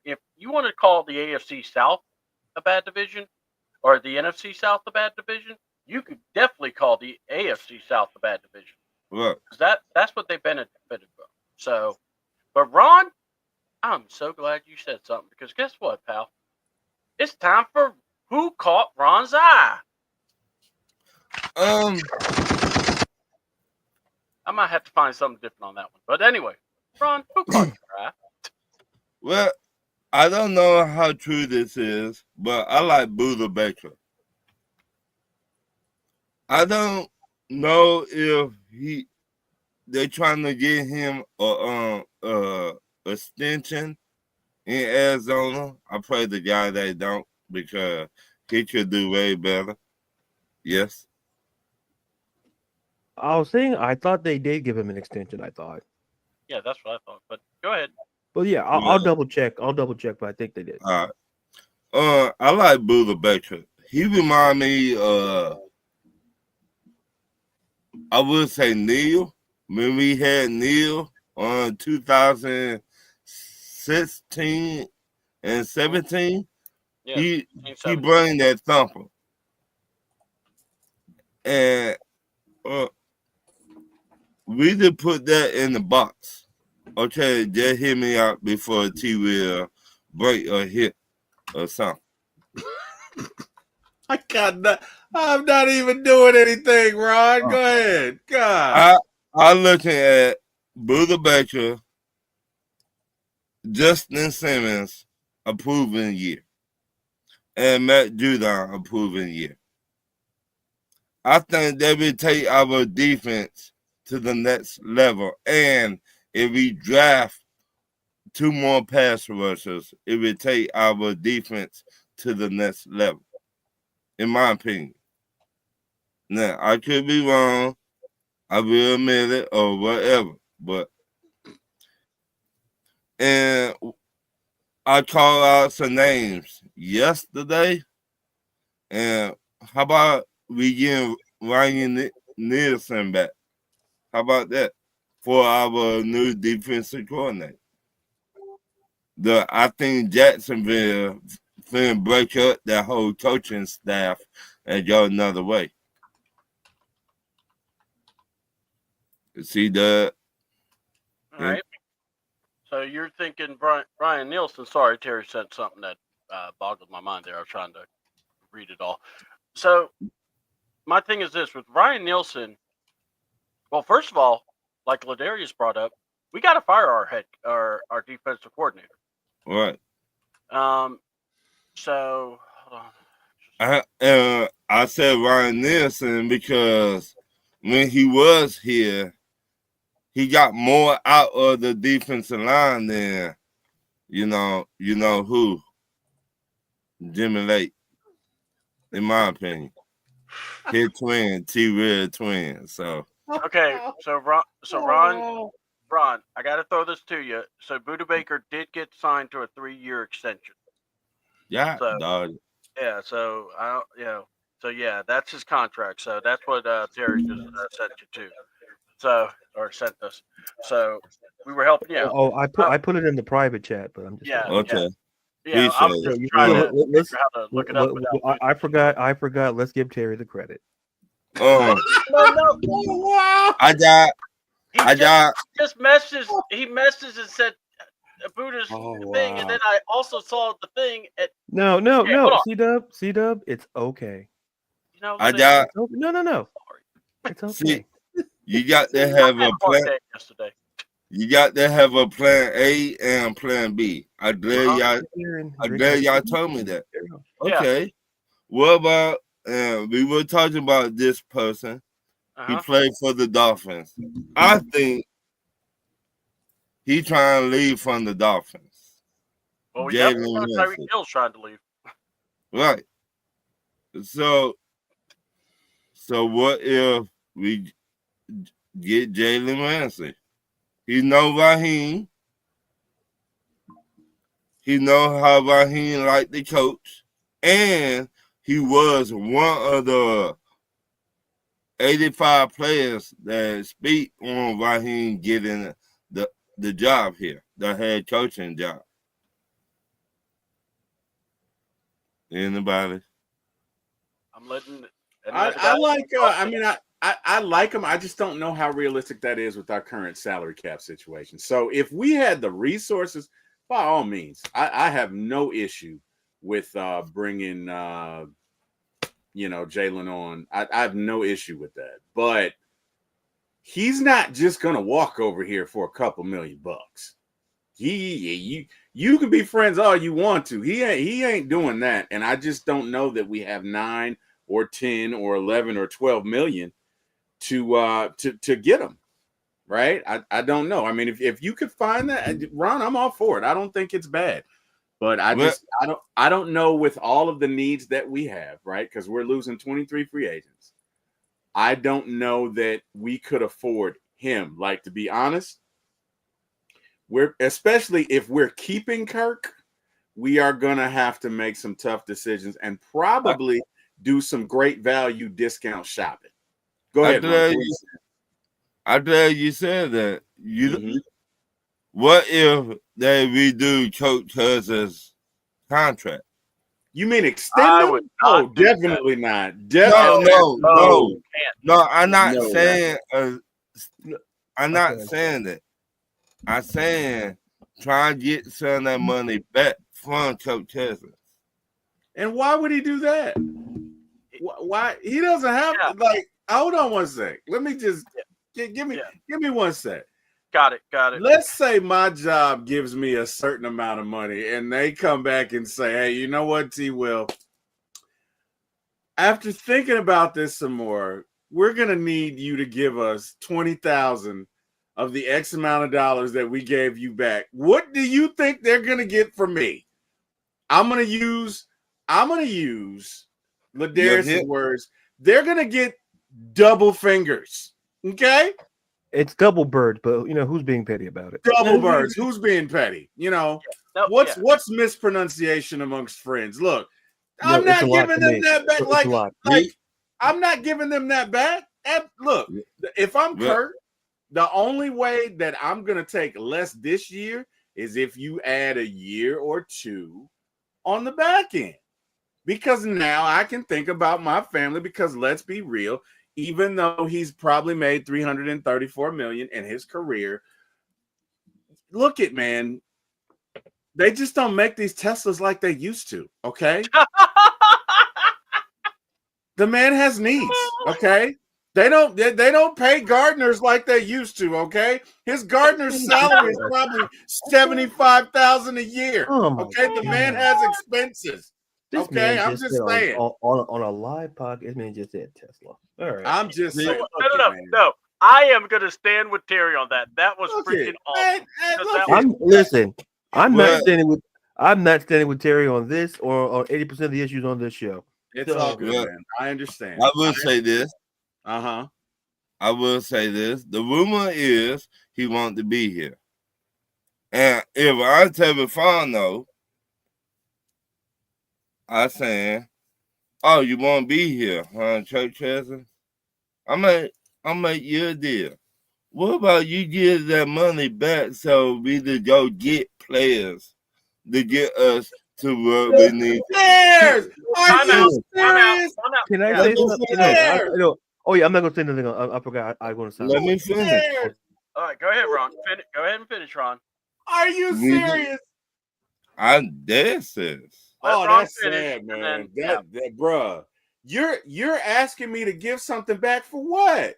If you want to call the AFC South a bad division or the NFC South a bad division, you could definitely call the AFC South a bad division. Right. That's what they benefited from. So, but Ron, I'm so glad you said something because guess what, pal? It's time for Who Caught Ron's Eye? I might have to find something different on that one. But anyway, Ron, who caught your eye? Well, I don't know how true this is, but I like Buda Baker. I don't know if they're trying to get him a extension in Arizona. I pray the guy they don't because he could do way better. Yes. I thought they did give him an extension. I thought. Yeah, that's what I thought. But go ahead. But yeah, I'll double check. But I think they did. All right. I like Buda Baker. he remind me I would say Neil. When we had Neil on 2016 and 17, Yeah, he 17. bring that thumper. And we just put that in the box. Okay, just hear me out before T will break or hit or something. I'm not even doing anything, Ron. Go ahead. God. I'm looking at Buda Baker, Justin Simmons, a proven year, and Matt Judon, a proven year. I think that will take our defense to the next level. And if we draft 2 more pass rushers, it will take our defense to the next level, in my opinion. Now, I could be wrong. I will admit it or whatever. But, and I called out some names yesterday. And how about we get Ryan Nielsen back? How about that for our new defensive coordinator? I think Jacksonville finna break up that whole coaching staff and go another way. See that? All right. So you're thinking Brian Nielsen. Sorry, Terry sent something that boggled my mind there. I was trying to read it all. So my thing is this with Ryan Nielsen. Well, first of all, like Ladarius brought up, we got to fire our defensive coordinator. Right. So hold on. I said Ryan Nielsen because when he was here, he got more out of the defensive line than you know who, Jimmy Lake, in my opinion. His twin, T-Red twin. So okay, so Ron, I got to throw this to you. So Buda Baker did get signed to a 3-year extension. yeah, So, dog. Yeah, so yeah, that's his contract. So that's what Terry just sent you to. So or sent us. So we were helping you out. Oh, I put it in the private chat, but I'm just okay. Yeah, I was just trying to figure how to look it up. I forgot. Let's give Terry the credit. No. I got. He messaged and said Buddha's thing, and then I also saw the thing at. No. C-Dub, it's okay. You know, I got. No. It's okay. See, you got to have a plan. Yesterday. You got to have a plan A and plan B. I'm glad y'all told me that. Okay. Yeah. What about we were talking about this person. He played for the Dolphins. I think he's trying to leave from the Dolphins. Well, we definitely know Tyreek Hill's trying to leave. Right. So what if we get Jalen Ramsey? He know Raheem. He know how Raheem like the coach. And he was one of the 85 players that speak on Raheem getting the job here, the head coaching job. Anybody? I'm letting. I like. I like him. I just don't know how realistic that is with our current salary cap situation. So if we had the resources, by all means, I have no issue with bringing Jalen on. I have no issue with that. But he's not just gonna walk over here for a couple $1 million. You can be friends all you want to. He ain't doing that. And I just don't know that we have 9 or 10 or 11 or 12 million to get him, right? I don't know. I mean, if you could find that, Ron, I'm all for it. I don't think it's bad, but I don't know with all of the needs that we have, right? Because we're losing 23 free agents. I don't know that we could afford him. Like, to be honest, especially if we're keeping Kirk, we are gonna have to make some tough decisions and probably do some great value discount shopping. Go ahead. I'm glad you said that. What if they redo Coach Hudson's contract? You mean extend him? Oh, definitely not. Definitely no. I'm not saying. I'm not saying that. I'm saying try and get some of that money back from Coach Hudson. And why would he do that? Why he doesn't have like? Hold on one sec. Let me just give me 1 sec. Got it. Let's say my job gives me a certain amount of money, and they come back and say, "Hey, you know what, T. Will? After thinking about this some more, we're gonna need you to give us 20,000 of the X amount of dollars that we gave you back. What do you think they're gonna get from me? I'm gonna use Ladarius' words. They're gonna get double fingers. Okay." It's double bird, but who's being petty about it? Double birds. Who's being petty? What's mispronunciation amongst friends? Look, I'm not giving them that back. Like I'm not giving them that back. Look, if I'm Kurt, the only way that I'm gonna take less this year is if you add a year or two on the back end. Because now I can think about my family, because let's be real. Even though he's probably made $334 million in his career, look at man, they just don't make these Teslas like they used to. Okay, the man has needs. Okay, they don't pay gardeners like they used to. Okay, his gardener's salary is probably $75,000 a year. Okay, the man has expenses. I'm just saying. On a live podcast, this man just said Tesla. All right. I'm just saying. No. I am going to stand with Terry on that. That was freaking awesome. I'm not standing with Terry on this or on 80% of the issues on this show. It's all good, man. I understand. I will say this. I will say this. The rumor is he wants to be here. And if I tell Fano, I saying, "Oh, you won't be here, huh, Church Hudson? I make you a deal. What about you give that money back so we to go get players to get us to what we need?" Are you serious? Can I say something? I'm not gonna say anything. I forgot. I want to say. Let me finish. All right, go ahead, Ron. Go ahead and finish, Ron. Are you serious? I'm dead serious. Oh, that's sad, man. That bruh. You're asking me to give something back for what?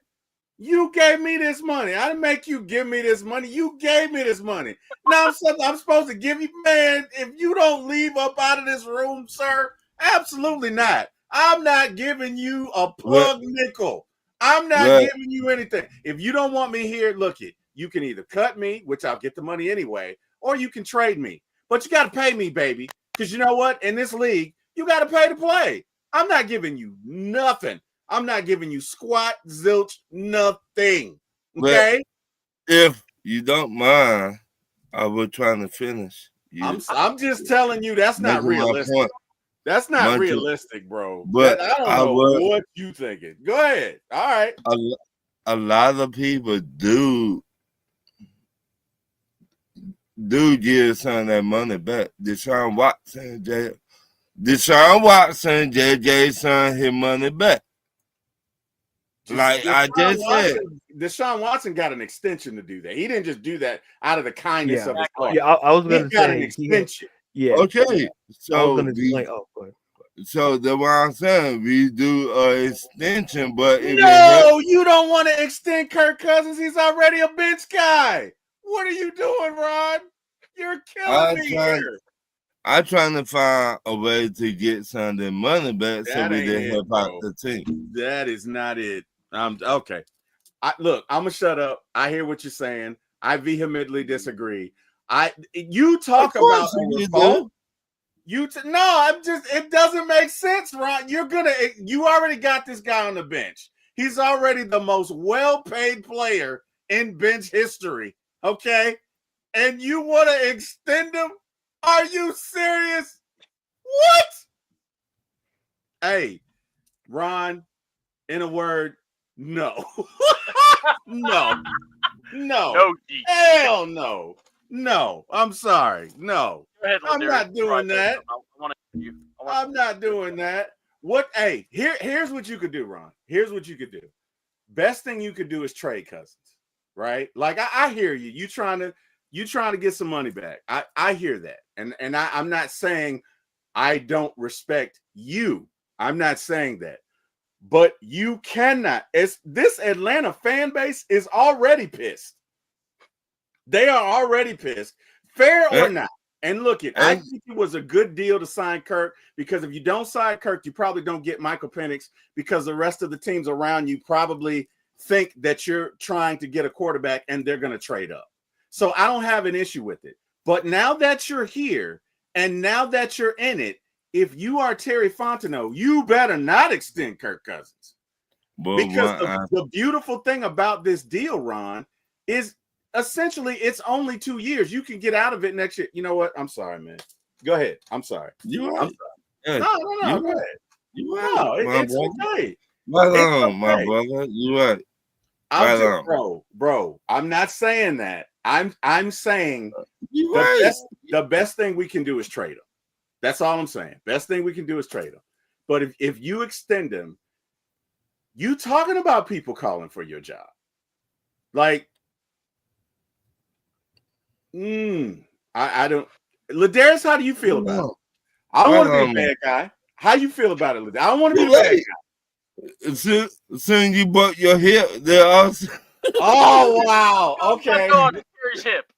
You gave me this money. I didn't make you give me this money. You gave me this money. Now I'm supposed to give you, man. If you don't leave up out of this room, sir, absolutely not. I'm not giving you a plug nickel. I'm not giving you anything. If you don't want me here, look it. You can either cut me, which I'll get the money anyway, or you can trade me. But you got to pay me, baby. Because you know what? In this league, you got to pay to play. I'm not giving you nothing. I'm not giving you squat, zilch, nothing. Okay? But if you don't mind, I was trying to finish. I'm just telling you that's not realistic. That's not realistic, bro. But I don't know what you thinking. Go ahead. All right. A lot of people do give some of that money back. Deshaun Watson, JJ son, his money back. Like I just said, Deshaun Watson got an extension to do that. He didn't just do that out of the kindness of his heart. Yeah, I was going to say an extension. Okay. So I was going to explain. Oh, go ahead. So that's what I'm saying. We do an extension, but you don't want to extend Kirk Cousins. He's already a bench guy. What are you doing, Ron? You're killing me here. I'm trying to find a way to get some of the money back so we can help out the team. That is not it. Okay. Look, I'm gonna shut up. I hear what you're saying. I vehemently disagree. You talk about it doesn't make sense, Ron. You already got this guy on the bench. He's already the most well-paid player in bench history. Okay. And you want to extend him? Are you serious? What? Hey, Ron, in a word, no. No. No, G. Hell no. No. I'm sorry. No. Go ahead, I'm Ladarius. not doing that. I want you. I'm not doing that. Hey, here's what you could do, Ron. Here's what you could do. Best thing you could do is trade Cousins, right? Like I hear you. You trying to get some money back. I hear that. And I'm not saying I don't respect you. I'm not saying that. But you cannot. This Atlanta fan base is already pissed. They are already pissed, fair or not. And look, I think it was a good deal to sign Kirk, because if you don't sign Kirk, you probably don't get Michael Penix, because the rest of the teams around you probably think that you're trying to get a quarterback and they're going to trade up. So I don't have an issue with it. But now that you're here and now that you're in it, if you are Terry Fontenot, you better not extend Kirk Cousins. Because the beautiful thing about this deal, Ron, is essentially it's only 2 years. You can get out of it next year. You know what? I'm sorry, man. Go ahead. I'm sorry. You right. I'm sorry. No. Go ahead. You right. No, it's okay. Right on, my brother. You right. Bro. I'm not saying that. I'm saying the best thing we can do is trade him. That's all I'm saying. Best thing we can do is trade him. But if you extend him, you talking about people calling for your job. Like, I don't. Ladarius, how do you feel about it? I don't want to be a bad guy. How you feel about it, Ladarius? I don't want to be a bad guy. Soon you butt your hip, there also. Oh wow! Okay. On Terry's hip.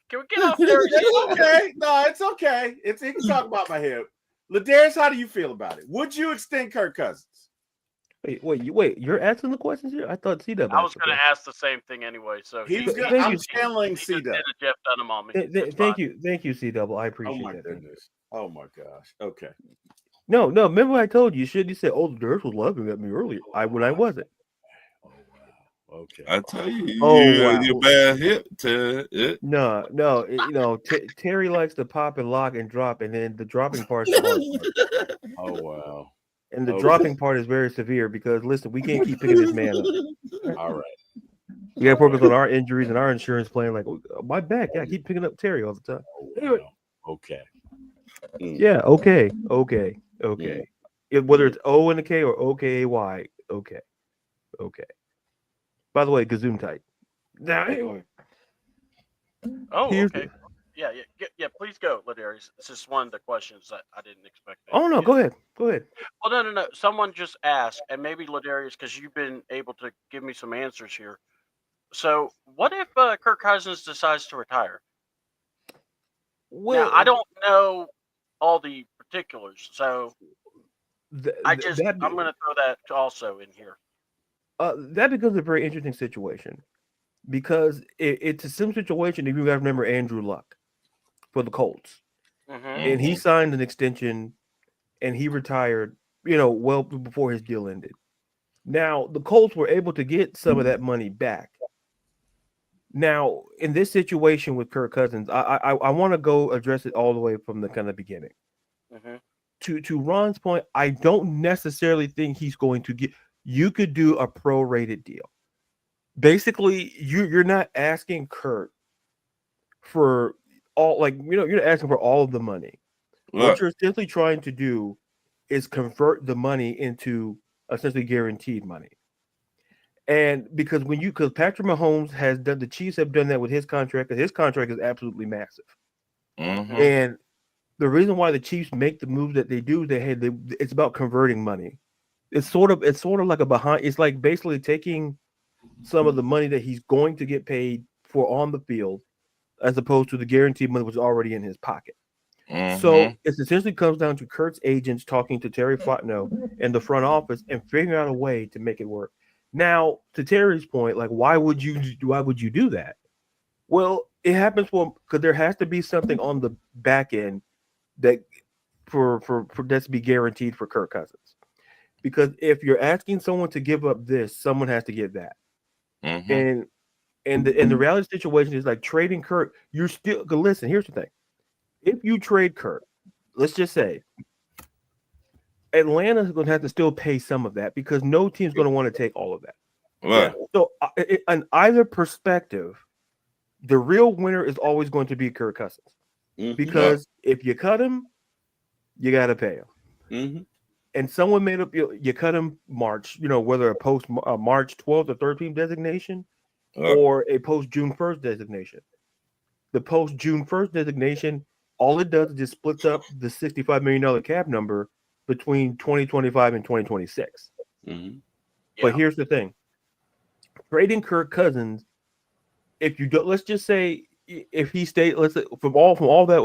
Can we get off Terry's hip? Okay. No, it's okay. You can talk about my hip. Ladarius, how do you feel about it? Would you extend Kirk Cousins? Wait! You're asking the questions here. I thought C-Dub. I was going to ask the same thing anyway. So I'm telling C-Dub. Jeff Dunham on me. Thank you, C-Dub. I appreciate that. Goodness. Oh my gosh. Okay. No. Remember I told you? You said, "Oh, the Dirt was laughing at me earlier." When I wasn't. Oh wow. Okay. I tell you, wow. You bad hip to it. No. Terry likes to pop and lock and drop, and then the dropping part. Oh wow. And the dropping part is very severe because, listen, we can't keep picking this man up. All right. We got to focus on our injuries and our insurance plan. Like, my back. Yeah, I keep picking up Terry all the time. Oh, wow. Okay. Yeah, okay. Whether it's O and a K or O-K-A-Y, okay. By the way, Gazoom tight. Now, anyway. Oh, okay. Yeah. Please go, Ladarius. This is one of the questions that I didn't expect. Oh no, go ahead. Well, no. Someone just asked, and maybe Ladarius, because you've been able to give me some answers here. So, what if Kirk Cousins decides to retire? Well, now, I don't know all the particulars, so I'm going to throw that also in here. That becomes a very interesting situation, because it's a similar situation. If you guys remember Andrew Luck for the Colts, and he signed an extension, and he retired, well before his deal ended. Now the Colts were able to get some of that money back. Now in this situation with Kirk Cousins, I want to go address it all the way from the kind of beginning. To Ron's point, I don't necessarily think he's going to get. You could do a prorated deal. Basically, you're not asking Kirk for all, you're not asking for all of the money. Right. What you're essentially trying to do is convert the money into essentially guaranteed money. And because Patrick Mahomes has done, the Chiefs have done that with his contract, because his contract is absolutely massive. And the reason why the Chiefs make the moves that they do, it's about converting money. It's sort of like it's like basically taking some of the money that he's going to get paid for on the field, as opposed to the guaranteed money which is already in his pocket. So it essentially comes down to Kirk's agents talking to Terry Fontenot and the front office and figuring out a way to make it work. Now, to Terry's point, why would you do that? Well, it happens because there has to be something on the back end that for that to be guaranteed for Kirk Cousins. Because if you're asking someone to give up this, someone has to get that. And the reality situation is, like, trading Kirk, you're still listen. Here's the thing: if you trade Kirk, let's just say Atlanta's going to have to still pay some of that because no team's going to want to take all of that. Right. So, in either perspective, the real winner is always going to be Kirk Cousins because if you cut him, you got to pay him. Mm-hmm. And someone made up you cut him March, whether a post March 12th or 13th designation or a post June 1st designation. The post June 1st designation, all it does is just splits up the $65 million cap number between 2025 and 2026. Mm-hmm. But here's the thing. Trading Kirk Cousins, if you don't, let's just say if he stayed, let's say from all that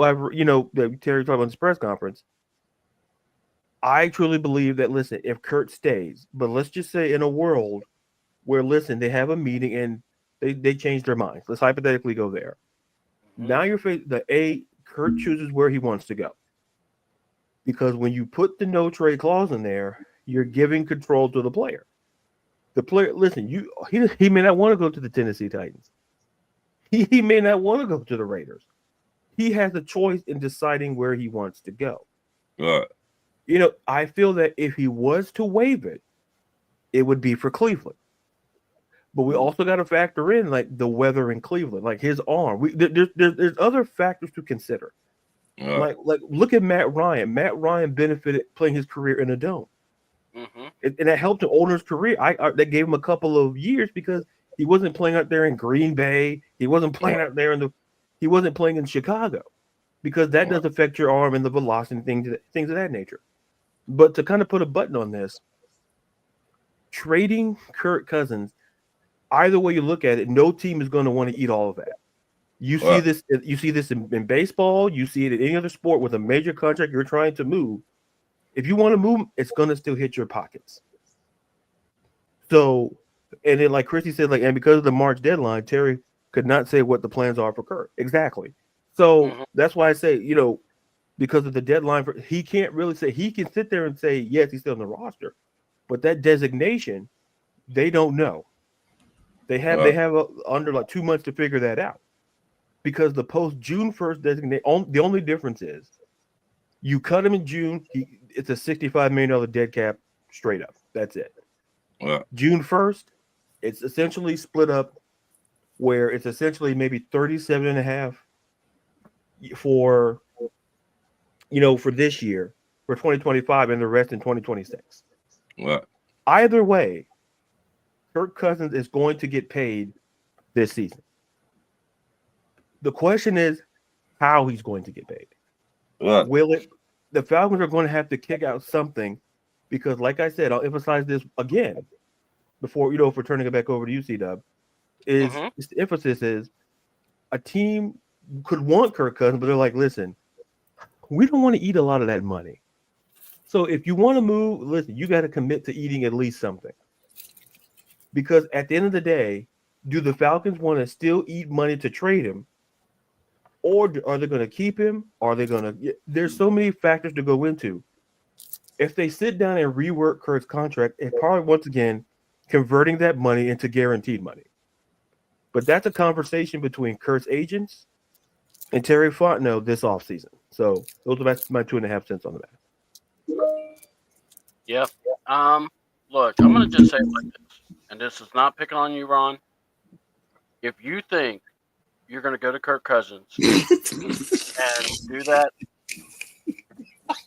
that Terry talked about in his press conference, I truly believe that listen, if Kurt stays, but let's just say in a world where they have a meeting and they change their minds. Let's hypothetically go there. Now you're facing Kurt chooses where he wants to go. Because when you put the no trade clause in there, you're giving control to the player. The player, listen, he may not want to go to the Tennessee Titans. He may not want to go to the Raiders. He has a choice in deciding where he wants to go. Right. I feel that if he was to waive it, it would be for Cleveland. But we also got to factor in like the weather in Cleveland, like his arm. There's other factors to consider. Like look at Matt Ryan. Matt Ryan benefited playing his career in a dome. Mm-hmm. And that helped him older his career. That gave him a couple of years because he wasn't playing out there in Green Bay. He wasn't playing out there he wasn't playing in Chicago because that does affect your arm and the velocity and things of that nature. But to kind of put a button on this, trading Kirk Cousins, either way you look at it, no team is going to want to eat all of that. You see this in baseball. You see it in any other sport with a major contract you're trying to move. If you want to move, it's going to still hit your pockets. So, and then like Christy said, and because of the March deadline, Terry could not say what the plans are for Kirk. Exactly. So that's why I say, because of the deadline, he can't really say. He can sit there and say, yes, he's still on the roster. But that designation, they don't know. They have under like 2 months to figure that out. Because the post June 1st designation, the only difference is you cut him in June, it's a $65 million dead cap straight up. That's it. June 1st, it's essentially split up where it's essentially maybe 37.5 for this year, for 2025, and the rest in 2026. Either way, Kirk Cousins is going to get paid this season. The question is how he's going to get paid. The Falcons are going to have to kick out something because, like I said, I'll emphasize this again before, for turning it back over to you, C-Dub, is the emphasis is a team could want Kirk Cousins, but they're like, listen, we don't want to eat a lot of that money. So if you want to move, listen, you got to commit to eating at least something. Because at the end of the day, do the Falcons want to still eat money to trade him? Or are they going to keep him? Are they going to? There's so many factors to go into. If they sit down and rework Kurt's contract, it's probably once again converting that money into guaranteed money. But that's a conversation between Kurt's agents and Terry Fontenot this offseason. So those are my 2.5 cents on that. Yeah. Look, I'm going to just say it like this, and this is not picking on you, Ron. If you think you're going to go to Kirk Cousins and do that,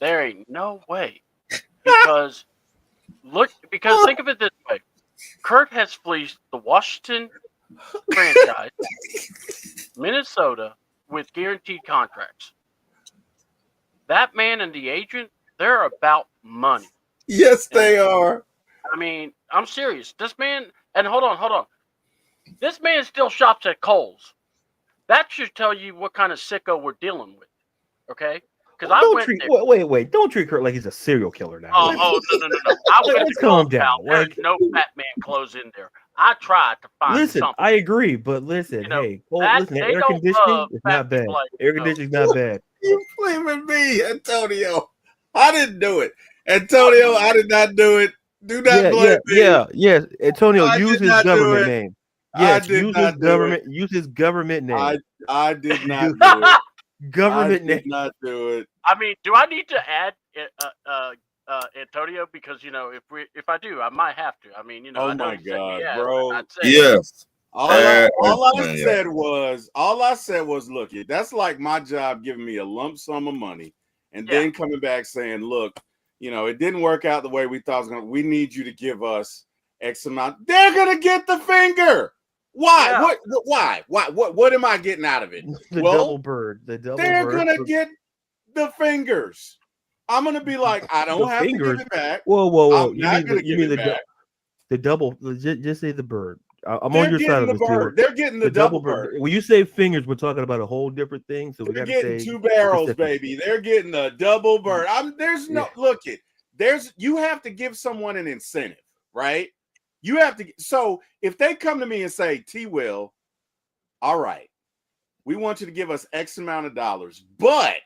there ain't no way. Because think of it this way. Kirk has fleeced the Washington franchise, Minnesota, with guaranteed contracts. That man and the agent, they're about money. Yes, they are. I mean, I'm serious. This man, and hold on. This man still shops at Kohl's. That should tell you what kind of sicko we're dealing with. Okay? Because wait. Don't treat Kurt like he's a serial killer now. No. I went to calm down. There's no Batman clothes in there. I tried to find something. I agree, but listen, air conditioning is not bad. Air conditioning is not bad. You blaming me, Antonio. I didn't do it. Antonio, I did not do it. Do not blame me. Yes. Antonio, use his government name. Yes, use his government name. I did not do it. Government name. Did not do it. I mean, do I need to add Antonio, because if I do, I might have to. I mean, Oh I know my you said God, yes, bro. I'd say Yes. All I said was, look, that's like my job giving me a lump sum of money and then coming back saying, look, it didn't work out the way we thought it was going to. We need you to give us X amount. They're going to get the finger. Why? Yeah. Why? What am I getting out of it? Double bird. The double they're bird. going to get the fingers. I'm going to be like, I don't have to give it back. Whoa. I'm not going to give it back. The double, just say the bird. I'm They're on your side of this too. They're getting the double bird. When you say fingers, we're talking about a whole different thing. So we got to say 2 barrels, baby. They're getting the double bird. You have to give someone an incentive, right? You have to. So if they come to me and say, T-Will, all right, we want you to give us X amount of dollars, but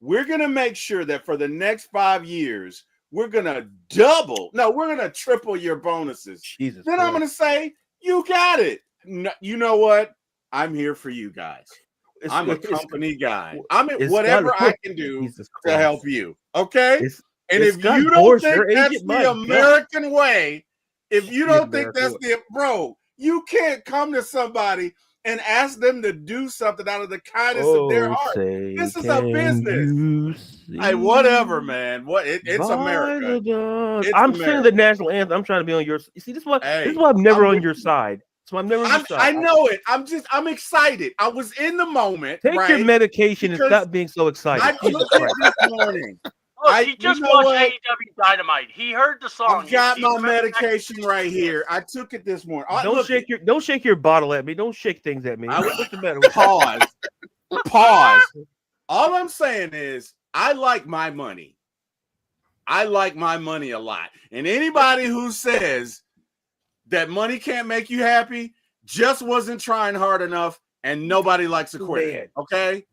we're going to make sure that for the next 5 years, we're going to we're going to triple your bonuses. Jesus then Christ. I'm going to say, you got it. No, you know what? I'm here for you guys. I'm a company guy. I'm at whatever I can do to help you. Okay? And if you don't think that's the American way, if you don't think that's bro, you can't come to somebody and ask them to do something out of the kindness of their heart. This is a business. Hey, whatever, man. It's America. I'm singing the national anthem. I'm trying to be on your. You see, this is why I'm never on your side. So I'm never on your side. I know it. I'm excited. I was in the moment. Take your medication and stop being so excited. I took it this morning. Look, he just watched AEW Dynamite. He heard the song. I've got my medication right here. I took it this morning. Don't shake your bottle at me. Don't shake things at me. What's the matter? Pause. All I'm saying is I like my money. I like my money a lot. And anybody who says that money can't make you happy just wasn't trying hard enough, and nobody likes to quit. Okay?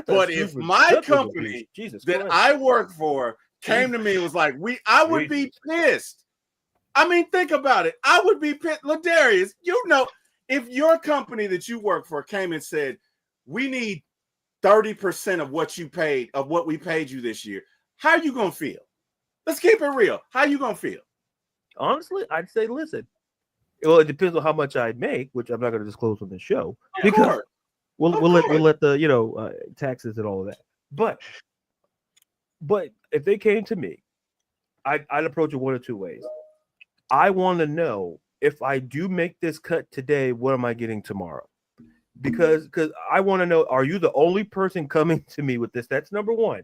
But if my company that I work for came to me and was like, I would be pissed. I mean, think about it. I would be pissed. Ladarius, if your company that you work for came and said, we need 30% of what we paid you this year, how are you going to feel? Let's keep it real. How are you going to feel? Honestly, I'd say, listen. Well, it depends on how much I'd make, which I'm not going to disclose on the show. Because We'll let the taxes and all of that. But if they came to me, I'd approach it one of two ways. I want to know if I do make this cut today, what am I getting tomorrow? Because I want to know, are you the only person coming to me with this? That's number one.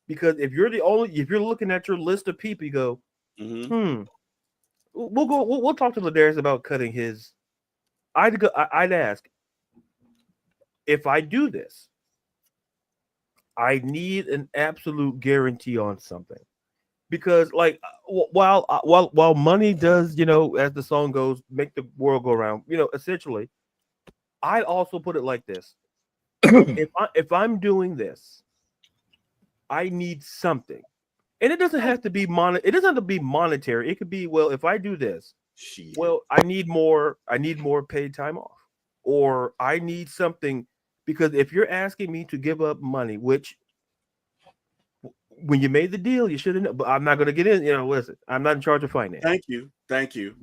Because if you're looking at your list of people, you go, we'll talk to Ladarius about cutting his. I'd ask, if I do this, I need an absolute guarantee on something, because while money does, as the song goes, make the world go around, essentially, I also put it like this: if I'm doing this, I need something, and it doesn't have to be It doesn't have to be monetary. It could be, well, if I do this, well, I need more paid time off, or I need something. Because if you're asking me to give up money, which when you made the deal, you should have known, but I'm not going to get in. Listen, I'm not in charge of finance. Thank you.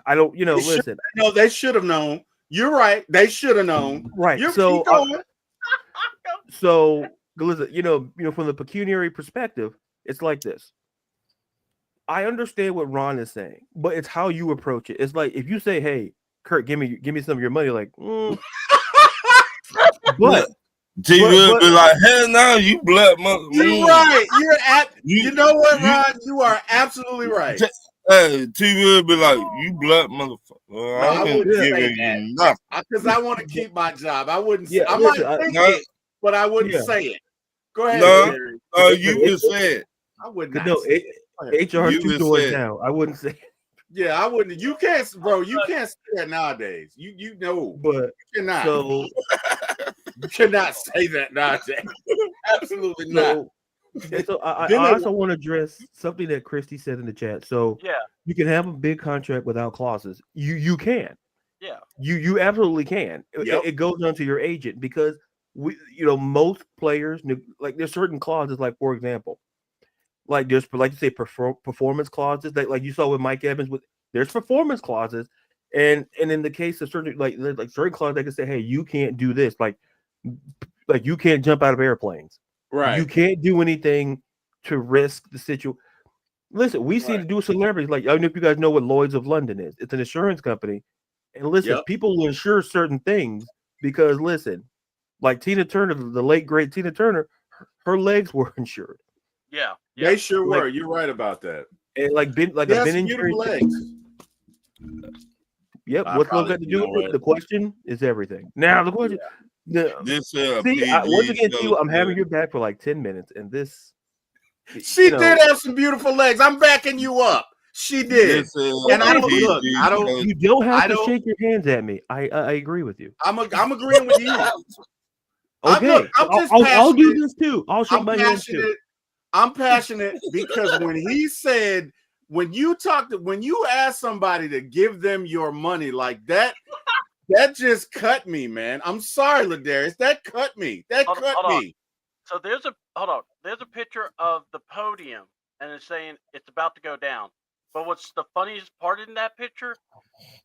I don't. Listen. No, they should have known. You're right. They should have known. Right. So listen. From the pecuniary perspective, it's like this. I understand what Ron is saying, but it's how you approach it. It's like if you say, "Hey, Kurt, give me some of your money," like. But T will be like, hell no, you black motherfucker. You're right. You know what, Ron? You are absolutely right. Hey, T will be like, you black motherfucker. I wouldn't say that nothing because I want to keep my job. I wouldn't. Yeah, I might think it, but I wouldn't say it. Go ahead. No, you can say it. I wouldn't. No, HR 2 doors down. I wouldn't say it. Yeah, I wouldn't. You can't, bro. You can't say that nowadays. You know, but you cannot. So you cannot say that nowadays. Absolutely not. So I also want to address something that Christy said in the chat. So you can have a big contract without clauses. You can. Yeah. You absolutely can. It goes on to your agent, because most players, like, there's certain clauses. Like, for example, Like there's like you say performance clauses that like you saw with Mike Evans there's performance clauses, and in the case of certain like certain clauses they can say, hey, you can't do this, like you can't jump out of airplanes, Right. You can't do anything to risk the situation. Listen, we see to do celebrities, like I don't know if you guys know what Lloyd's of London is. It's an insurance company, and listen, people will insure certain things because listen, like Tina Turner, the late great Tina Turner, her legs were insured. Yeah. They sure were. You're right about that. And like Ben beautiful legs. Yep. What's got to do with it? The question is everything. Now the question. This once again, T, I'm having your back for like 10 minutes, and this. She did have some beautiful legs. I'm backing you up. She did. And I don't look. I don't. You don't have to shake your hands at me. I agree with you. I'm agreeing with you. Okay. I'll do this too. I'll shake my hands too. I'm passionate because when he said, when you ask somebody to give them your money like that, that just cut me, man. I'm sorry, Ladarius. That cut me. Hold me. So there's a picture of the podium, and it's saying it's about to go down. But what's the funniest part in that picture?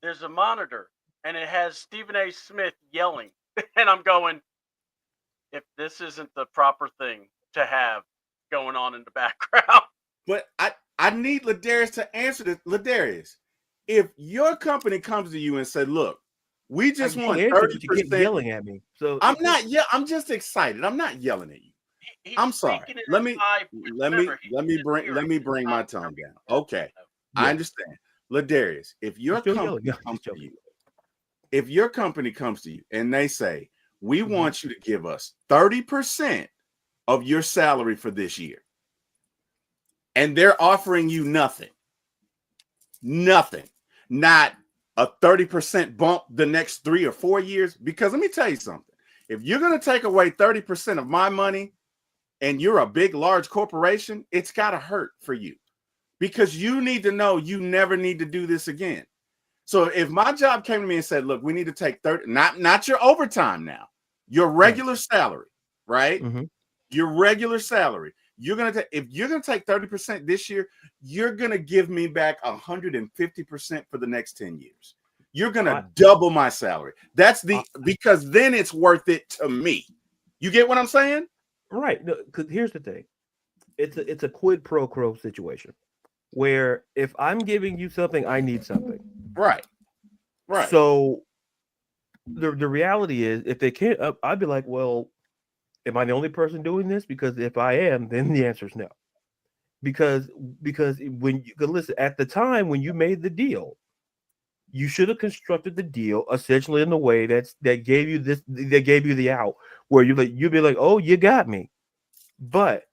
There's a monitor, and it has Stephen A. Smith yelling, and I'm going, if this isn't the proper thing to have going on in the background. But I need Ladarius to answer this. Ladarius, if your company comes to you and said, look, we just want 30%. Yelling at me. So I'm not. Yeah, I'm just excited. I'm not yelling at you. I'm sorry. Let me bring my tone down. Okay, yeah. I understand, Ladarius. If your company comes to you and they say, we want you to give us 30% of your salary for this year, and they're offering you nothing, not a 30% bump the next 3 or 4 years, because let me tell you something. If you're going to take away 30% of my money and you're a big, large corporation, it's got to hurt for you, because you need to know you never need to do this again. So if my job came to me and said, look, we need to take 30, not your overtime now, your regular salary, right? Mm-hmm. Your regular salary. If you're going to take 30% this year, you're going to give me back 150% for the next 10 years. You're going to double my salary. Because then it's worth it to me. You get what I'm saying? Right. Because here's the thing. It's a quid pro quo situation where if I'm giving you something, I need something. Right. So the reality is, if they can't, I'd be like, well, am I the only person doing this? Because if I am, then the answer is no. Because when you listen, at the time when you made the deal, you should have constructed the deal essentially in the way that gave you the out, where you'd be like, oh, you got me. But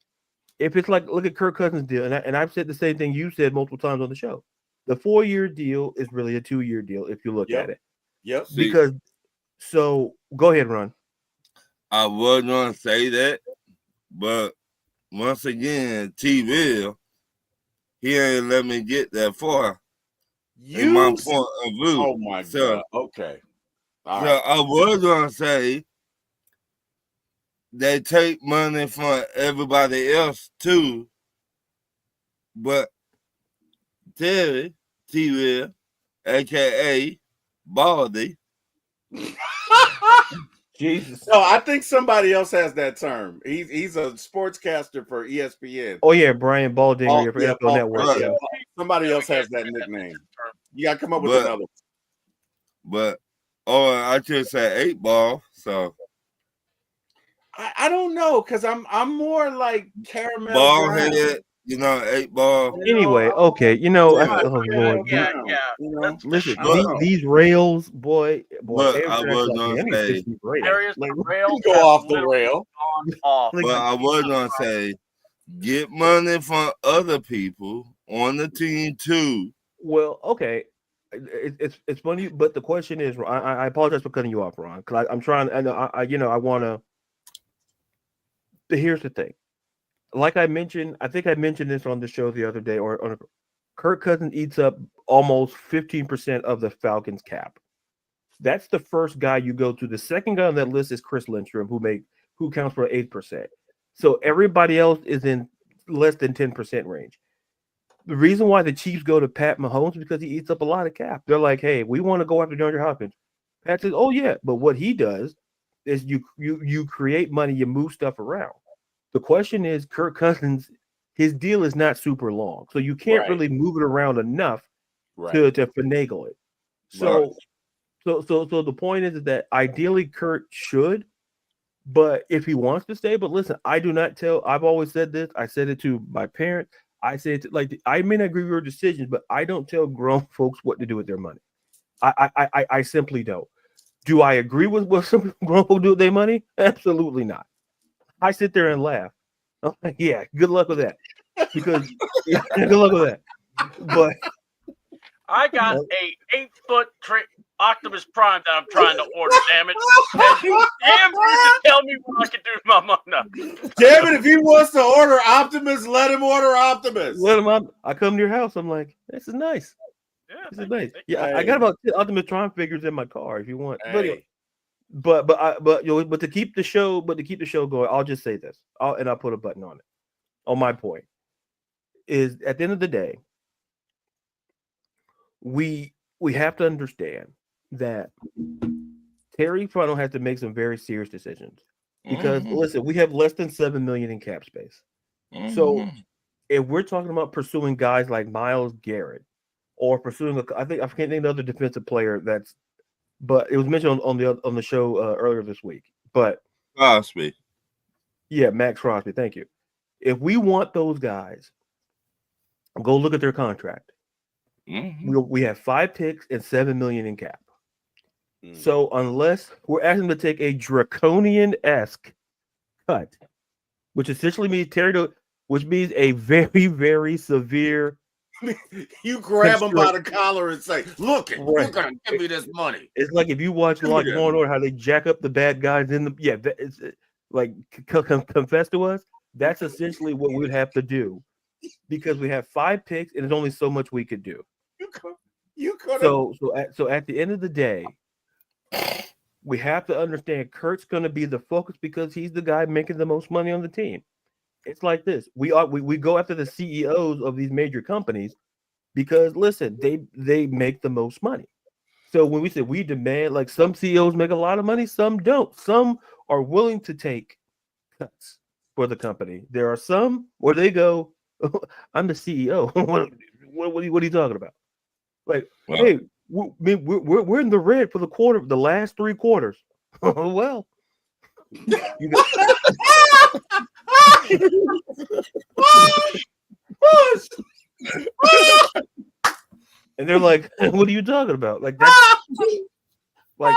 if it's like, look at Kirk Cousins' deal, and I've said the same thing you said multiple times on the show. The 4-year deal is really a 2-year deal if you look at it. Yep. Because so go ahead, Ron. I was going to say that, but once again, T-Will, he ain't let me get that far. In my point of view. Oh, my God. Okay. All right. I was going to say they take money from everybody else, too, but Terry, T-Will, a.k.a. Baldy. Jesus. No, I think somebody else has that term. He's a sportscaster for ESPN. Oh yeah, Brian Baldinger for NFL Network. Yeah. Somebody else has that nickname. You got to come up with another. But I should say 8-ball. So I don't know, because I'm more like caramel ball headed. 8-ball. Anyway, okay. Oh Lord. Yeah. Listen, these rails, boy. But I was gonna say, go off the rail. But I was gonna say, get money from other people on the team too. Well, okay. It's funny, but the question is, I apologize for cutting you off, Ron, because I'm trying. I want to. Here's the thing. Like I mentioned, I think I mentioned this on the show the other day, Kirk Cousins eats up almost 15% of the Falcons cap. That's the first guy you go to. The second guy on that list is Chris Lindstrom, who counts for 8%. So everybody else is in less than 10% range. The reason why the Chiefs go to Pat Mahomes is because he eats up a lot of cap. They're like, hey, we want to go after DeAndre Hopkins. Pat says, oh yeah, but what he does is you create money, you move stuff around. The question is, Kirk Cousins, his deal is not super long, so you can't really move it around enough to finagle it. So the point is that ideally Kurt should, but if he wants to stay, but listen, I do not tell. I've always said this. I said it to my parents. I say it to, like, I may not agree with your decisions, but I don't tell grown folks what to do with their money. I simply don't. Do I agree with what some grown people do with their money? Absolutely not. I sit there and laugh. I'm like, yeah, good luck with that. Because good luck with that. But I got a 8-foot Optimus Prime that I'm trying to order. Damn it! And you damn to tell me what I can do with my money. Damn it! If he wants to order Optimus, let him order Optimus. Let him up. I come to your house. I'm like, this is nice. Yeah, this is nice. Yeah, I got about 10 Optimus Prime figures in my car if you want. Hey. But to keep the show going, I'll just say this. I'll put a button on it. On my point is, at the end of the day, we have to understand that Terry Frontal has to make some very serious decisions because listen, we have less than $7 million in cap space. So if we're talking about pursuing guys like Myles Garrett or pursuing I can't think of another defensive player but it was mentioned on the show earlier this week. But Crosby. Yeah, Max Crosby. Thank you. If we want those guys, go look at their contract. We have 5 picks and $7 million in cap. So unless we're asking them to take a draconian-esque cut, which essentially means which means a very, very severe. You grab them by the collar and say, "Look, you're gonna give me this money." It's like if you watch Law and Order, how they jack up the bad guys in the it's like confess to us. That's essentially what we'd have to do because we have 5 picks and there's only so much we could do. You could. So at the end of the day, we have to understand Kurt's going to be the focus because he's the guy making the most money on the team. It's like this. We go after the CEOs of these major companies because listen, they make the most money. So when we say we demand, like some CEOs make a lot of money, some don't. Some are willing to take cuts for the company. There are some where they go, I'm the CEO. What are you talking about? Like, hey, we're in the red for the last 3 quarters. Well, you got and they're like, what are you talking about? Like that's like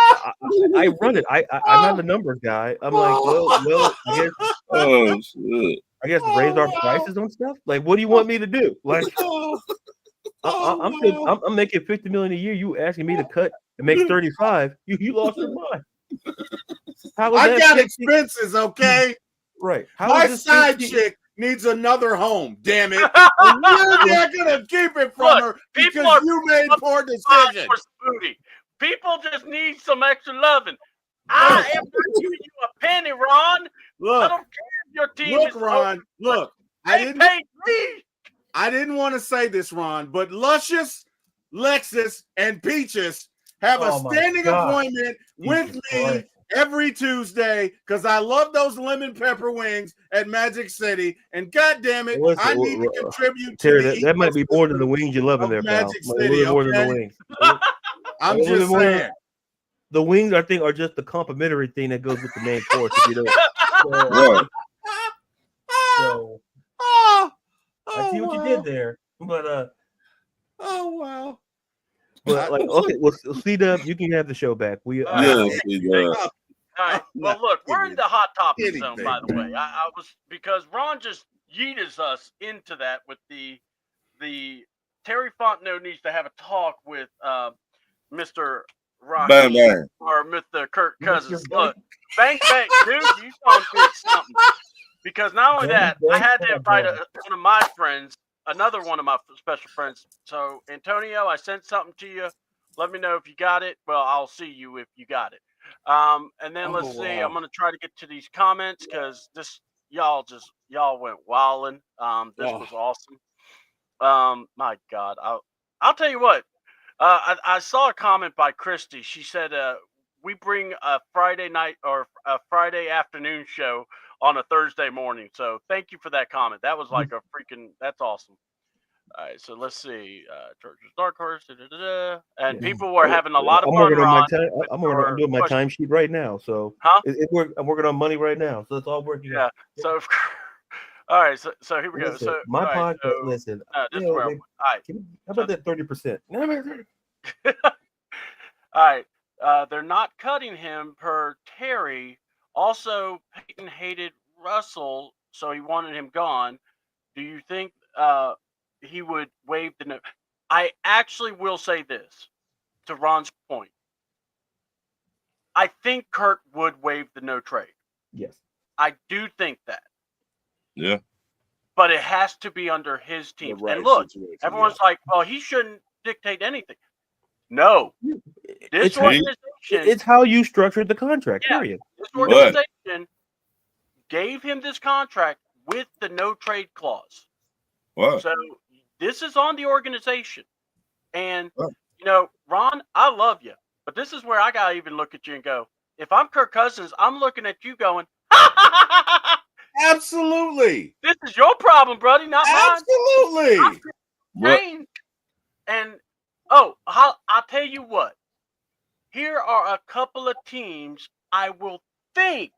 I run it. I'm not the numbers guy. I'm like, well, I guess raise our prices on stuff. Like, what do you want me to do? Like, I'm making $50 million a year. You asking me to cut and make 35? You lost your mind. I got expenses, okay? Right. My side chick needs another home. Damn it! And you're not gonna keep it from her because you made poor decisions. People just need some extra loving. I am not giving you a penny, Ron. Look, I don't care if your team is Ron. Look, they paid me. I didn't want to say this, Ron, but Luscious, Lexus, and Peaches have a standing appointment with me every Tuesday because I love those lemon pepper wings at Magic City. And God damn it, I need to contribute Terry, to that might be more than the wings you love in there, pal. Magic City, more than the wings. I'm just saying. The wings, I think, are just the complimentary thing that goes with the main course. If you know. So I see what you did there, but oh wow. But like, okay, well, C-Dub, you can have the show back. We all right. Well, look, we're in the hot topic zone, by the way. I was because Ron just yeeted us into that with the Terry Fontenot needs to have a talk with Mr. Rocky or Mr. Kirk Cousins. Look, bang, dude, you gonna do something. Because not only that, I had to invite one of my friends, another one of my special friends. So, Antonio, I sent something to you. Let me know if you got it. Well, I'll see you if you got it. And then let's see. I'm going to try to get to these comments because this y'all went wilding. This was awesome. My God, I'll tell you what. I saw a comment by Christy. She said, "We bring a Friday night or a Friday afternoon show on a Thursday morning." So thank you for that comment. That was like a freaking. That's awesome. All right, so let's see. Church's Dark Horse, and people were having a lot of fun. I'm doing my timesheet right now. So I'm working on money right now. So it's all working. Yeah. So, all right. So here we go. So my podcast. Listen. This is where. All right. How about that 30%? All right. They're not cutting him per Terry. Also, Peyton hated Russell, so he wanted him gone. Do you think he would waive the no? I actually will say this to Ron's point. I think Kurt would waive the no trade. Yes. I do think that. Yeah. But it has to be under his team. Right and look, everyone's like, well, he shouldn't dictate anything. No. This organization. It's how you structured the contract, period. This organization gave him this contract with the no trade clause. What? So this is on the organization. And, you know, Ron, I love you. But this is where I got to even look at you and go, if I'm Kirk Cousins, I'm looking at you going, absolutely. This is your problem, buddy, not mine. Absolutely. And, I'll tell you what. Here are a couple of teams I will think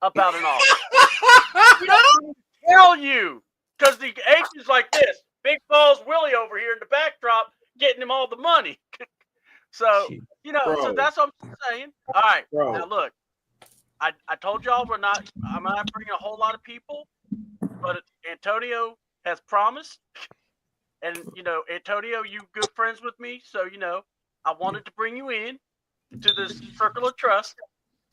about an offer. Tell you. Because the agent's like this. Big Balls Willie over here in the backdrop getting him all the money. So, so that's what I'm saying. All right. Now, look. I told y'all I'm not bringing a whole lot of people, but Antonio has promised. And, Antonio, you good friends with me. So, I wanted to bring you in to this circle of trust.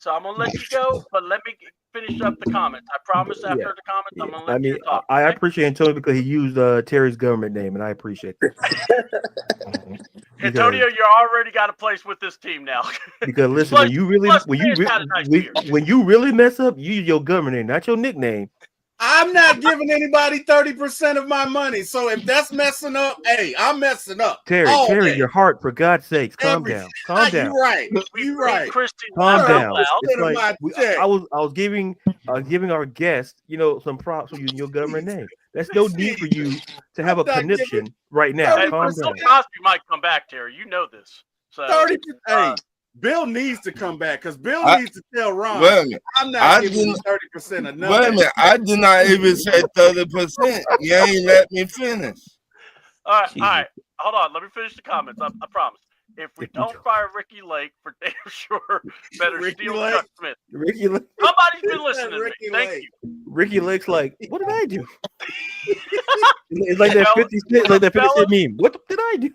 So I'm going to let you go, but let me finish up the comments. I promise after the comments, I'm going to let you talk. I appreciate Antonio because he used Terry's government name, and I appreciate that. Antonio, you already got a place with this team now. Because listen, when you really mess up, you use your government name, not your nickname. I'm not giving anybody 30% of my money. So if that's messing up, hey, I'm messing up. Terry, your heart, for God's sakes, calm down. Calm down. You're right. You're right. Calm down. Like, I was giving our guest, some props for using your government name. There's no need for you to have a conniption right now. Calm down. Cosby might come back, Terry. You know this. So 30%. Hey, Bill needs to come back because Bill needs to tell Ron, I'm not giving you 30% of nothing. Wait a minute. I did not even say 30%. You ain't let me finish. All right. Hold on. Let me finish the comments. I promise. If we don't fire Ricky Lake, for damn sure, better steal Chuck Smith. Ricky Lake. Somebody's been listening to me. Thank you. Ricky Lake's like, what did I do? It's like that 50 Cent meme. What did I do?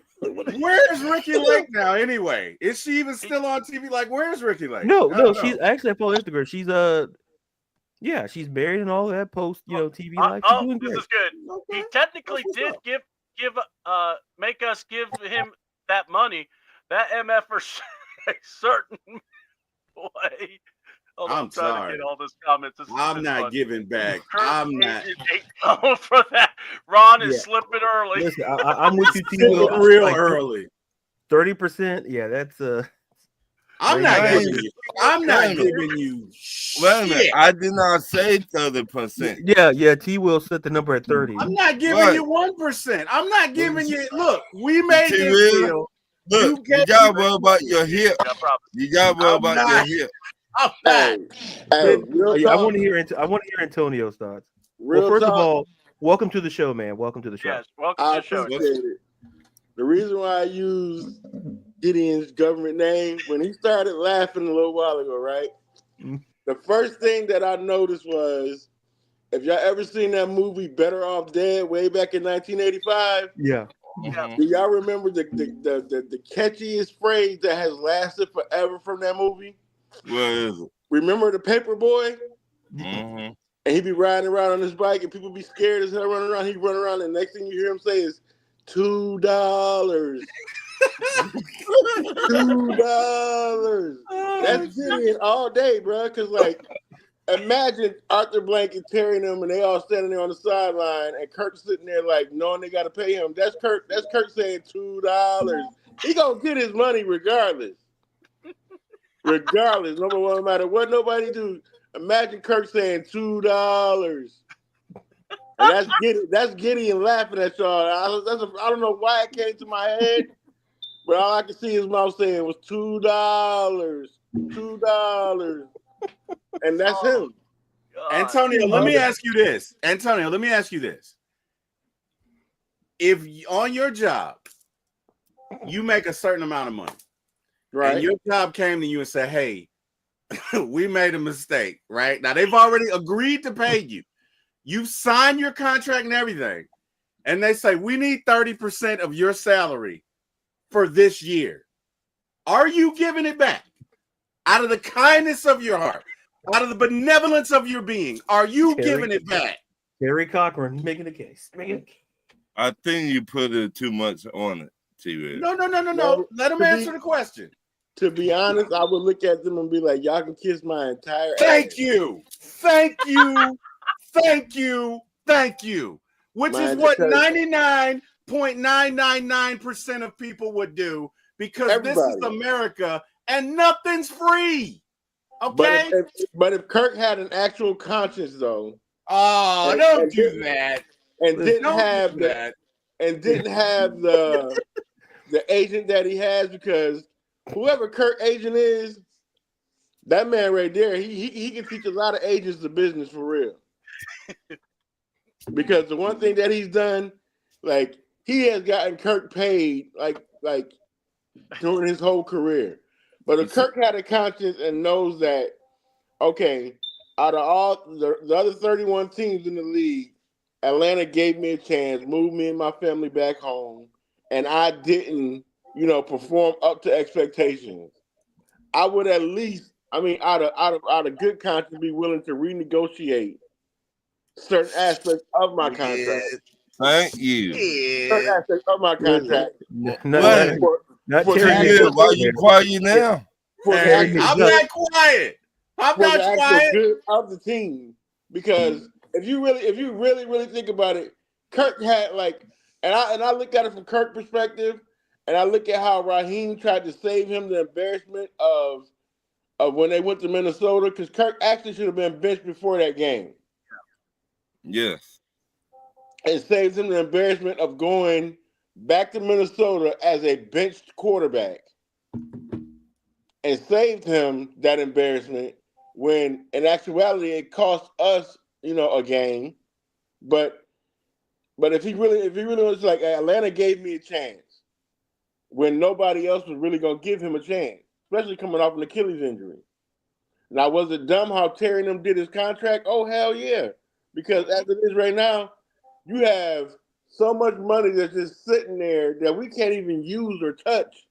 Where's Ricky Lake now anyway? Is she even still on TV? Like, where's Ricky Lake? No, she's actually on Instagram. She's she's married and all that post, TV life. This is good. Okay. He technically did make us give him that money. That MFer a certain way. I'm sorry. To get all those comments. I'm not giving back. I'm not for that. Ron is slipping early. Listen, I'm with you, T. Real early. 30%. Yeah, that's I'm not giving you. Wait a minute. I did not say 30%. Yeah. T will set the number at 30. I'm not giving you 1%. I'm not giving you. Look, we made this deal. Look, you gotta worry about your hip. You gotta worry about your hip. I'm not. I want to hear Antonio's thoughts. First of all, welcome to the show, man. Welcome to the show. Yes, welcome to the show. The reason why I used Gideon's government name, when he started laughing a little while ago, right? The first thing that I noticed was, if y'all ever seen that movie Better Off Dead way back in 1985? Yeah. Mm-hmm. Do y'all remember the catchiest phrase that has lasted forever from that movie? What is it? Remember the paper boy? Mm-hmm. And he be riding around on his bike and people be scared as hell running around. He run around and the next thing you hear him say is $2. $2. That's Gideon all day, bro. Because imagine Arthur Blank and Terry and them, and they all standing there on the sideline, and Kirk sitting there like knowing they got to pay him. That's Kirk. That's Kirk saying $2. He gonna get his money regardless. Regardless, no matter what nobody do. Imagine Kirk saying $2, and that's Gideon laughing at y'all. I don't know why it came to my head, but all I could see his mouth saying was $2, $2. And that's him. God. Antonio, let me ask you this. If on your job, you make a certain amount of money, Right. and your job came to you and said, hey, we made a mistake, right? Now, they've already agreed to pay you. You've signed your contract and everything. And they say, we need 30% of your salary for this year. Are you giving it back? Out of the kindness of your heart, out of the benevolence of your being, are you giving it back? Terry Cochran making a case. I think you put it too much on it, T-Red. No. Let him answer the question. To be honest, I would look at them and be like, y'all can kiss my entire ass. Thank you. Which is what 99.999% of people would do, because this is America and nothing's free. Okay? But if Kirk had an actual conscience, though. Oh, don't do that. And didn't have the agent that he has, because whoever Kirk agent is, that man right there, he can teach a lot of agents the business for real. Because the one thing that he's done, like, he has gotten Kirk paid like during his whole career. But if Kirk had a conscience and knows that, okay, out of all the other 31 teams in the league, Atlanta gave me a chance, moved me and my family back home, and I didn't, perform up to expectations. I would at least, out of good conscience, be willing to renegotiate certain aspects of my contract. Thank you. Certain aspects of my contract. Why you quiet now? I'm not quiet. I'm not quiet. Good of the team, because if you really think about it, Kirk had and I look at it from Kirk's perspective, and I look at how Raheem tried to save him the embarrassment of when they went to Minnesota, because Kirk actually should have been benched before that game. Yes. It saves him the embarrassment of going back to Minnesota as a benched quarterback, and saved him that embarrassment when in actuality it cost us, a game. But if he really was like, Atlanta gave me a chance when nobody else was really gonna give him a chance, especially coming off an Achilles injury. Now, was it dumb how Terry and them did his contract? Oh, hell yeah. Because as it is right now, you have so much money that's just sitting there that we can't even use or touch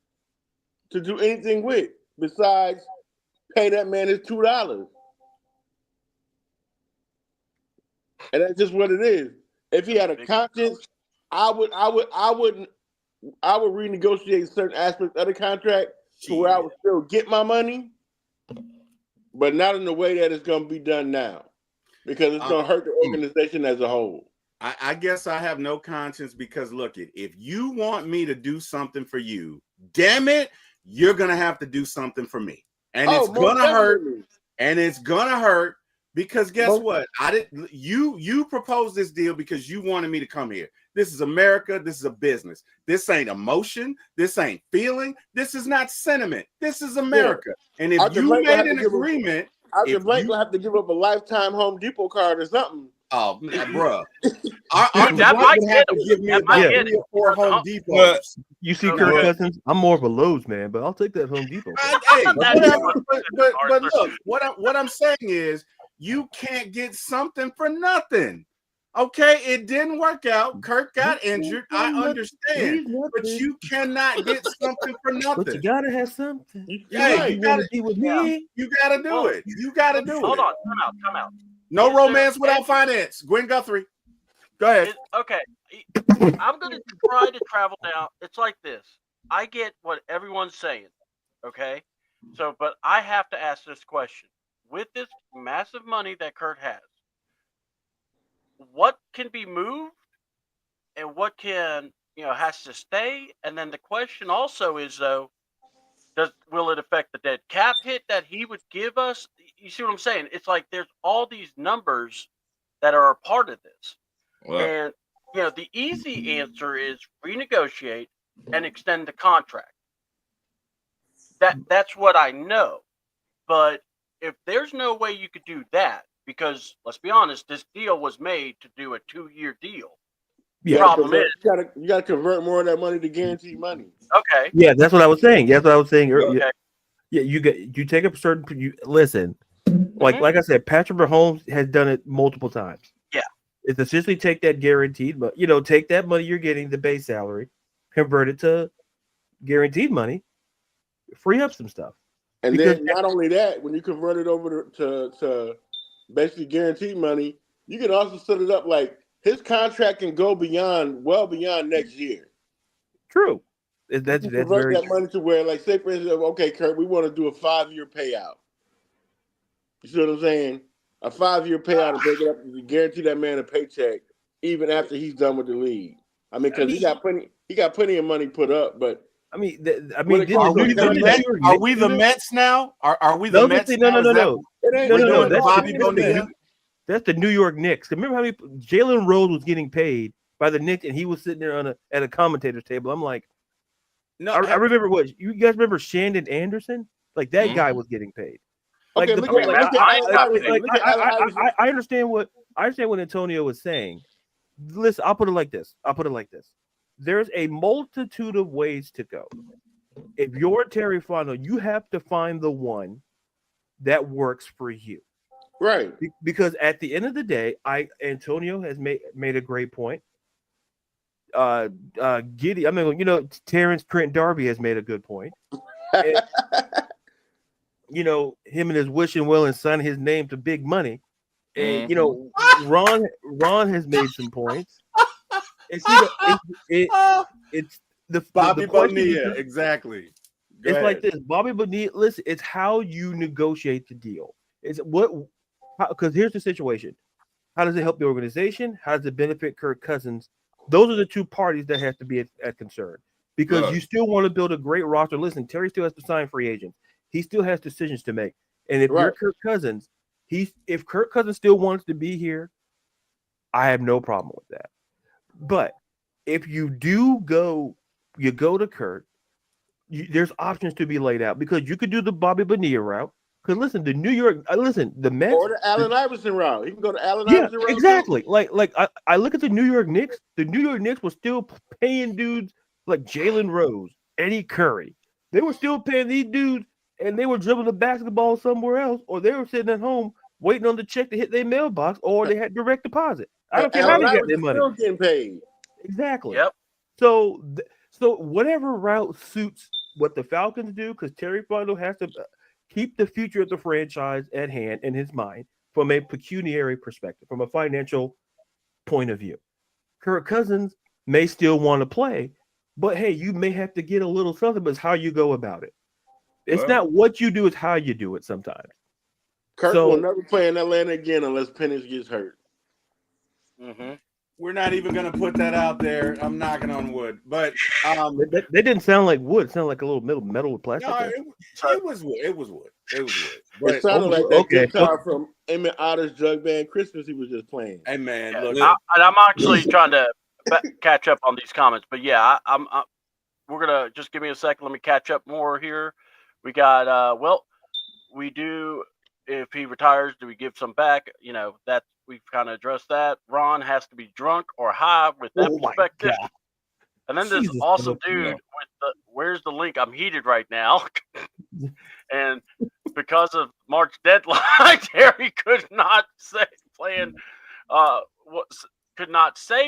to do anything with besides pay that man his $2. And that's just what it is. If he had a conscience, I would renegotiate certain aspects of the contract to where I would still get my money, but not in the way that it's going to be done now, because it's going to hurt the organization as a whole. I guess I have no conscience, because look, if you want me to do something for you, damn it, you're going to have to do something for me. And it's going to hurt. And it's going to hurt, because guess what? You proposed this deal because you wanted me to come here. This is America. This is a business. This ain't emotion. This ain't feeling. This is not sentiment. This is America. Yeah. And if you made an agreement, Arthur Blank will have to give up a lifetime Home Depot card or something. Oh, bro. That might get him. Give me about 3 or 4 Home Depots. You see Kirk Cousins? I'm more of a Lowe's man, but I'll take that Home Depot. But look, what I'm saying is, you can't get something for nothing. Okay, it didn't work out. Kirk got injured. I understand, but you cannot get something for nothing. But you gotta have something. You gotta be with me. You gotta do it. You gotta do it. Hold on, come out. No romance without finance. Gwen Guthrie, go ahead. Okay, I'm gonna try to travel now. It's like this. I get what everyone's saying. Okay, but I have to ask this question. with this massive money that Kurt has, what can be moved and what can has to stay? And then the question also is though, will it affect the dead cap hit that he would give us? You see what I'm saying? It's like there's all these numbers that are a part of this. Right. And the easy answer is renegotiate and extend the contract. That's what I know. But if there's no way you could do that, because let's be honest, this deal was made to do a 2-year deal. Yeah. Problem is, you gotta convert more of that money to guaranteed money. Okay. Yeah, that's what I was saying. That's what I was saying earlier. Okay. Yeah, you take a certain listen. Like I said, Patrick Mahomes has done it multiple times. Yeah. It's essentially take that guaranteed, but take that money you're getting, the base salary, convert it to guaranteed money, free up some stuff. And then not only that, when you convert it over to basically guaranteed money, you can also set it up like his contract can go well beyond next year. True. That's convert very that money to where, like, say for instance, okay, Kurt, we want to do a 5-year payout. You see what I'm saying? A 5-year payout and break it up to guarantee that man a paycheck even after he's done with the league. I mean, because he got plenty of money put up, but are we the Mets now? Are we the Mets? No. Bobby Bonilla. That's the New York Knicks. Remember how Jalen Rose was getting paid by the Knicks, and he was sitting there at a commentator's table. I'm like, no, I remember what you guys remember. Shandon Anderson, like that guy was getting paid. Like I understand what Antonio was saying. Listen, I'll put it like this. There's a multitude of ways to go. If you're Terry Fontenot, you have to find the one that works for you. Right. Because at the end of the day, Antonio has made a great point. Giddy, Terrence Trent D'Arby has made a good point. And, him and his wishing well and signing his name to big money. And Ron has made some points. And it's the Bobby the Bonilla, exactly. It's like this, Bobby Bonilla. Listen, it's how you negotiate the deal. Because here's the situation. How does it help the organization? How does it benefit Kirk Cousins? Those are the two parties that have to be at concern. Because you still want to build a great roster. Listen, Terry still has to sign free agents. He still has decisions to make. And if you're Kirk Cousins, if Kirk Cousins still wants to be here, I have no problem with that. But if you go to Kirk, there's options to be laid out because you could do the Bobby Bonilla route. Because listen, the Mets or the Allen Iverson route. You can go to Allen Iverson route. Exactly. Too. Like I look at the New York Knicks. The New York Knicks were still paying dudes like Jalen Rose, Eddie Curry. They were still paying these dudes, and they were dribbling the basketball somewhere else, or they were sitting at home waiting on the check to hit their mailbox, or they had direct deposit. I don't care how they got their money. Still getting paid. Exactly. Yep. So whatever route suits what the Falcons do, because Terry Fontenot has to keep the future of the franchise at hand in his mind from a pecuniary perspective, from a financial point of view. Kirk Cousins may still want to play, but hey, you may have to get a little something, but it's how you go about it. It's not what you do, it's how you do it sometimes. Kirk will never play in Atlanta again unless Penix gets hurt. Mm-hmm. We're not even going to put that out there. I'm knocking on wood. But they didn't sound like wood. It sounded like a little metal with plastic. No, it was wood. It was wood. But, it sounded like that guitar from Emmett Otter's Jug Band Christmas he was just playing. Hey, man. Yeah, look, I'm actually trying to catch up on these comments. But, yeah, we're going to just give me a second. Let me catch up more here. We got, we do, if he retires, do we give some back? That we've kind of addressed that. Ron has to be drunk or high with that perspective. And then this awesome dude with where's the link? I'm heated right now. And because of March deadline, Terry could not say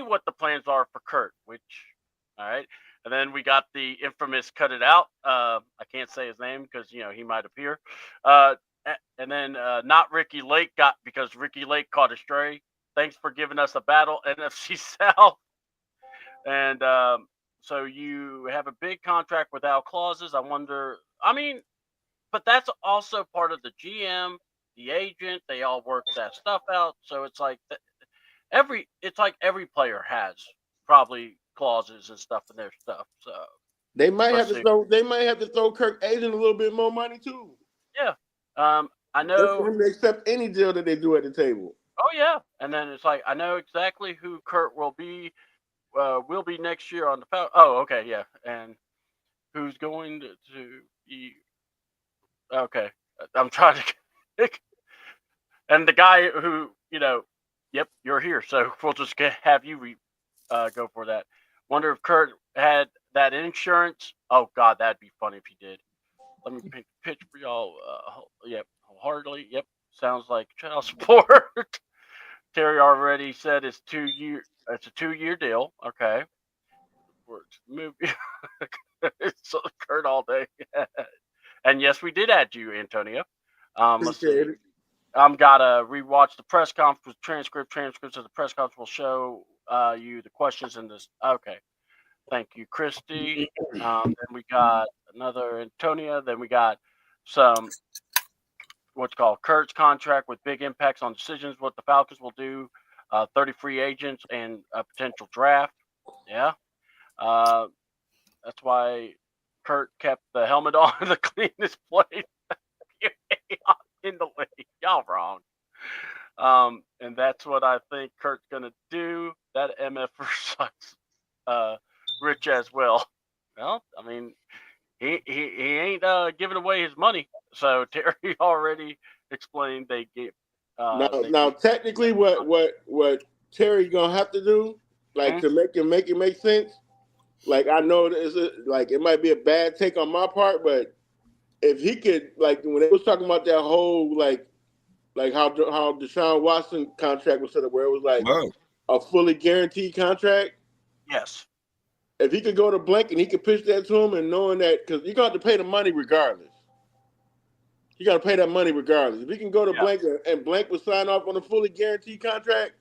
what the plans are for Kurt, which, all right. And then we got the infamous cut it out. I can't say his name because, he might appear. And then not Ricky Lake because Ricky Lake caught a stray. Thanks for giving us a battle, NFC South. And so you have a big contract without clauses. I wonder, but that's also part of the GM the agent. They all work that stuff out. So it's like every player has probably clauses and stuff in their stuff. So they might have to throw Kirk agent a little bit more money too. Yeah. I know. For him to accept any deal that they do at the table. Oh yeah, and then it's like I know exactly who Kurt will be next year on the Falcons. Oh, okay, yeah, and who's going to be? Okay, I'm trying to. And the guy who yep, you're here, so we'll just have you go for that. Wonder if Kurt had that insurance. Oh God, that'd be funny if he did. Let me pitch for y'all. Yep, wholeheartedly. Yep, sounds like child support. Terry already said it's 2 year. It's a 2-year deal. Okay. Movie. It's Kurt all day. And yes, we did add you, Antonio. Let's see. Gotta rewatch the press conference transcripts of the press conference will show you the questions in this. Okay. Thank you, Christy. Then we got another Antonia. Then we got some what's called Kurt's contract with big impacts on decisions, what the Falcons will do, 30 free agents, and a potential draft. Yeah. That's why Kurt kept the helmet on, the cleanest place in the league. Y'all wrong. And that's what I think Kurt's going to do. That MFer sucks. Rich as well. Well, I mean, he ain't giving away his money. So Terry already explained they give. Now, technically, what Terry gonna have to do, like to make it make sense. Like I know it might be a bad take on my part, but if he could, like when they was talking about that whole like how Deshaun Watson contract was set up, where it was like a fully guaranteed contract. Yes. If he could go to Blank and he could pitch that to him, and knowing that, because you got to pay the money regardless. You got to pay that money regardless. If he can go to Blank and Blank would sign off on a fully guaranteed contract,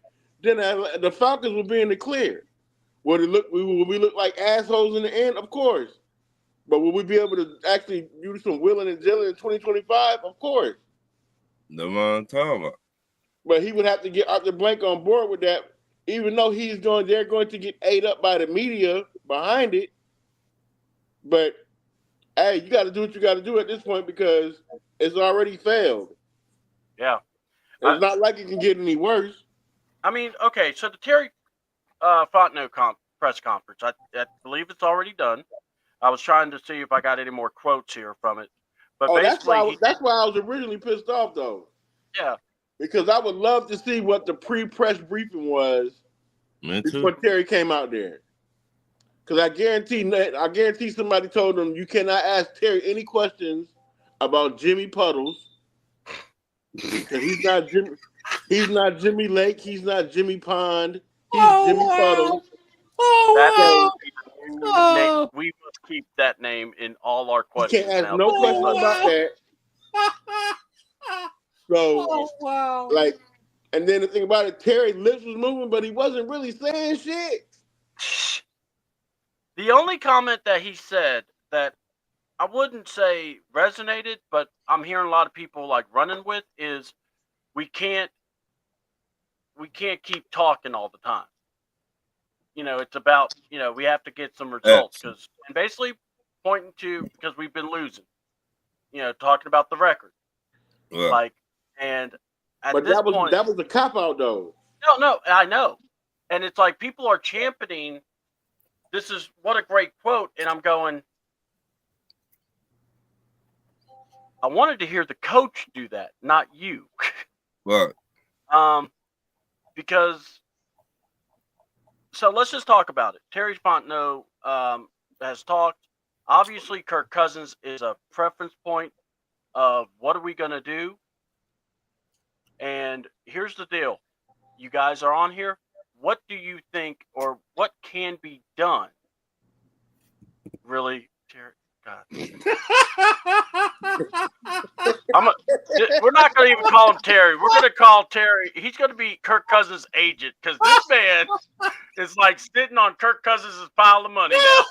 then the Falcons will be in the clear. Will we look like assholes in the end? Of course. But will we be able to actually do some willing and dealing in 2025? Of course. No one talking about. But he would have to get Arthur Blank on board with that. Even though they're going to get ate up by the media behind it. But, hey, you got to do what you got to do at this point because it's already failed. Yeah. It's not like it can get any worse. I mean, okay, so the Terry Fontenot press conference, I believe it's already done. I was trying to see if I got any more quotes here from it. But basically, that's why I was originally pissed off, though. Yeah. Because I would love to see what the pre-press briefing was before Terry came out there. Because I guarantee somebody told him you cannot ask Terry any questions about Jimmy Puddles. Because he's not Jimmy Lake. He's not Jimmy Pond. He's Jimmy Puddles. We must keep that name in all our questions. You can't ask no questions about that. So, like, and then the thing about it, Terry's lips was moving, but he wasn't really saying shit. The only comment that he said that I wouldn't say resonated, but I'm hearing a lot of people like running with is we can't keep talking all the time. It's about, we have to get some results and basically pointing to, because we've been losing, talking about the record. Yeah. But that was a cop out though. No, I know. And it's like people are championing. This is what a great quote. And I'm going, I wanted to hear the coach do that, not you. Right. Because, so let's just talk about it. Terry Fontenot has talked. Obviously, Kirk Cousins is a preference point of what are we going to do? And here's the deal. You guys are on here. What do you think or what can be done? Really, Terry? God. We're not going to even call him Terry. We're going to call Terry. He's going to be Kirk Cousins' agent because this man is like sitting on Kirk Cousins' pile of money now.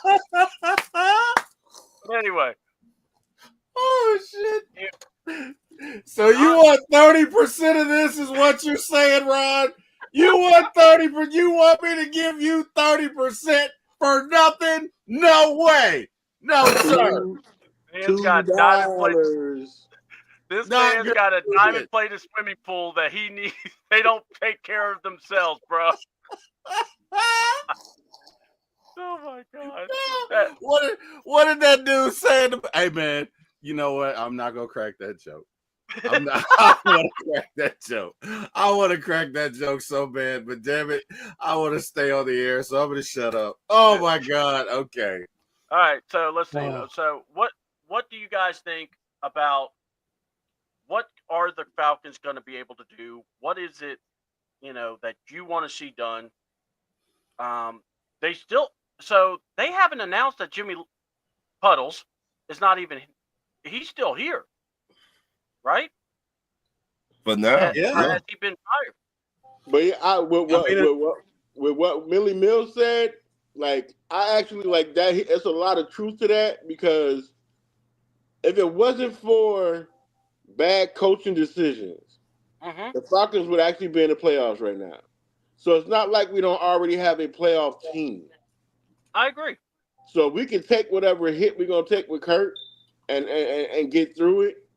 Anyway. Oh, shit. So you want 30% of this is what you're saying, Ron? You want 30%? You want me to give you 30% for nothing? No way. No, sir. Man's got diamond plate. $2. This Not man's good. got a diamond plated swimming pool that he needs. They don't take care of themselves, bro. Oh my God. What did that dude say? Hey man, you know what? I'm not gonna crack that joke. I'm not. I want to crack that joke. I want to crack that joke so bad, but damn it, I want to stay on the air, so I'm gonna shut up. Oh my God. Okay. All right. So let's see. So what do you guys think about what are the Falcons going to be able to do? What is it, that you want to see done? They haven't announced that Jimmy Puddles is not even. He's still here, right? But now, has he been fired? But with what Millie Mills said, like I actually like that. It's a lot of truth to that because if it wasn't for bad coaching decisions, the Falcons would actually be in the playoffs right now. So it's not like we don't already have a playoff team. I agree. So we can take whatever hit we're gonna take with Kurt and get through it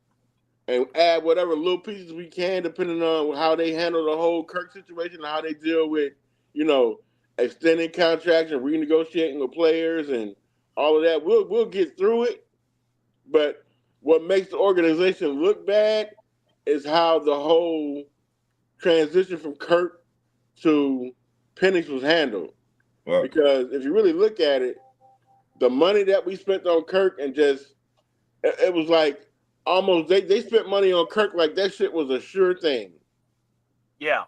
and add whatever little pieces we can depending on how they handle the whole Kirk situation and how they deal with, extending contracts and renegotiating with players and all of that. We'll get through it. But what makes the organization look bad is how the whole transition from Kurt to Penix was handled. Right. Because if you really look at it, the money that we spent on Kirk and it was like almost they spent money on Kirk like that shit was a sure thing. Yeah.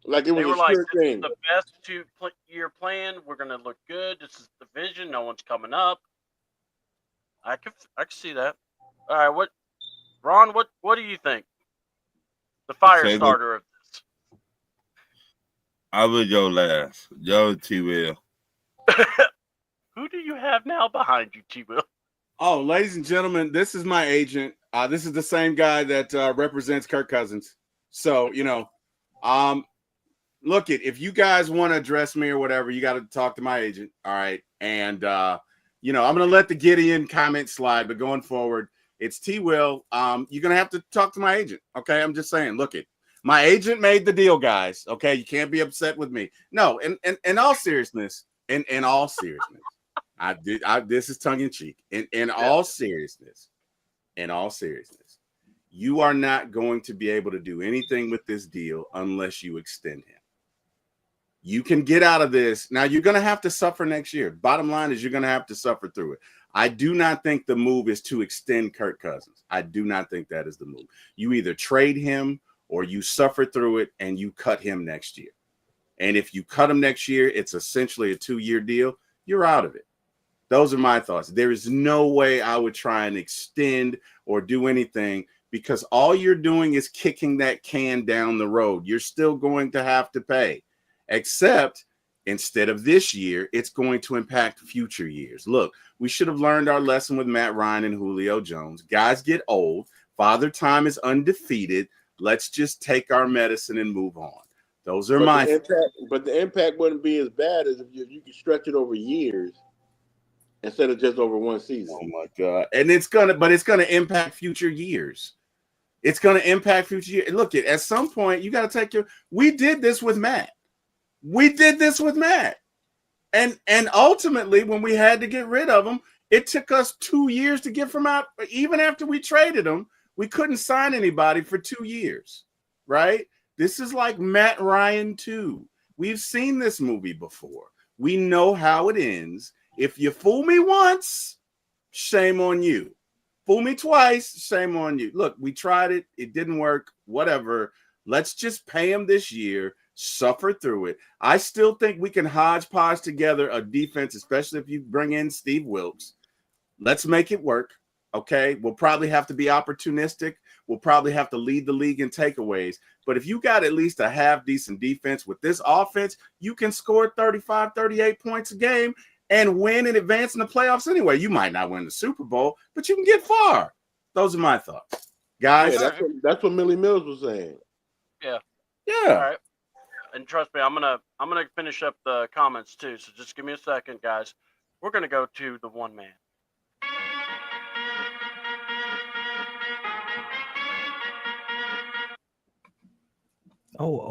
Like it was they were a sure thing. The best 2-year plan. We're going to look good. This is the vision. No one's coming up. I can see that. All right, Ron, what do you think? The fire starter of this. I would go last. Yo, T-Will. Who do you have now behind you, T-Will? Oh, ladies and gentlemen, this is my agent. This is the same guy that represents Kirk Cousins. So, look, if you guys want to address me or whatever, you got to talk to my agent. All right. And, I'm going to let the Gideon comment slide, but going forward, it's T-Will. You're going to have to talk to my agent. Okay. I'm just saying, look, my agent made the deal, guys. Okay. You can't be upset with me. No. In all seriousness, this is tongue in cheek. In all seriousness, you are not going to be able to do anything with this deal unless you extend him. You can get out of this. Now, you're going to have to suffer next year. Bottom line is you're going to have to suffer through it. I do not think the move is to extend Kirk Cousins. I do not think that is the move. You either trade him or you suffer through it and you cut him next year. And if you cut him next year, it's essentially a 2-year deal. You're out of it. Those are my thoughts. There is no way I would try and extend or do anything because all you're doing is kicking that can down the road. You're still going to have to pay. Except instead of this year, it's going to impact future years. Look, we should have learned our lesson with Matt Ryan and Julio Jones. Guys get old. Father Time is undefeated. Let's just take our medicine and move on. Those are but the impact wouldn't be as bad as if you could stretch it over years instead of just over one season. Oh my God. And it's gonna impact future years. It's gonna impact future years. Look, at some point, you got to we did this with Matt. And ultimately, when we had to get rid of him, it took us 2 years to get from out. Even after we traded him, we couldn't sign anybody for 2 years, right? This is like Matt Ryan 2. We've seen this movie before. We know how it ends. If you fool me once, shame on you. Fool me twice, shame on you. Look, we tried it. It didn't work. Whatever. Let's just pay him this year. Suffer through it. I still think we can hodgepodge together a defense, especially if you bring in Steve Wilkes. Let's make it work. Okay. We'll probably have to be opportunistic. We'll probably have to lead the league in takeaways. But if you got at least a half decent defense with this offense, you can score 35, 38 points a game and win and advance in the playoffs anyway. You might not win the Super Bowl, but you can get far. Those are my thoughts. guys. Yeah, that's what Millie Mills was saying. Yeah. Yeah. All right. And trust me, I'm gonna finish up the comments too. So just give me a second, guys. We're gonna go to the one man. Oh,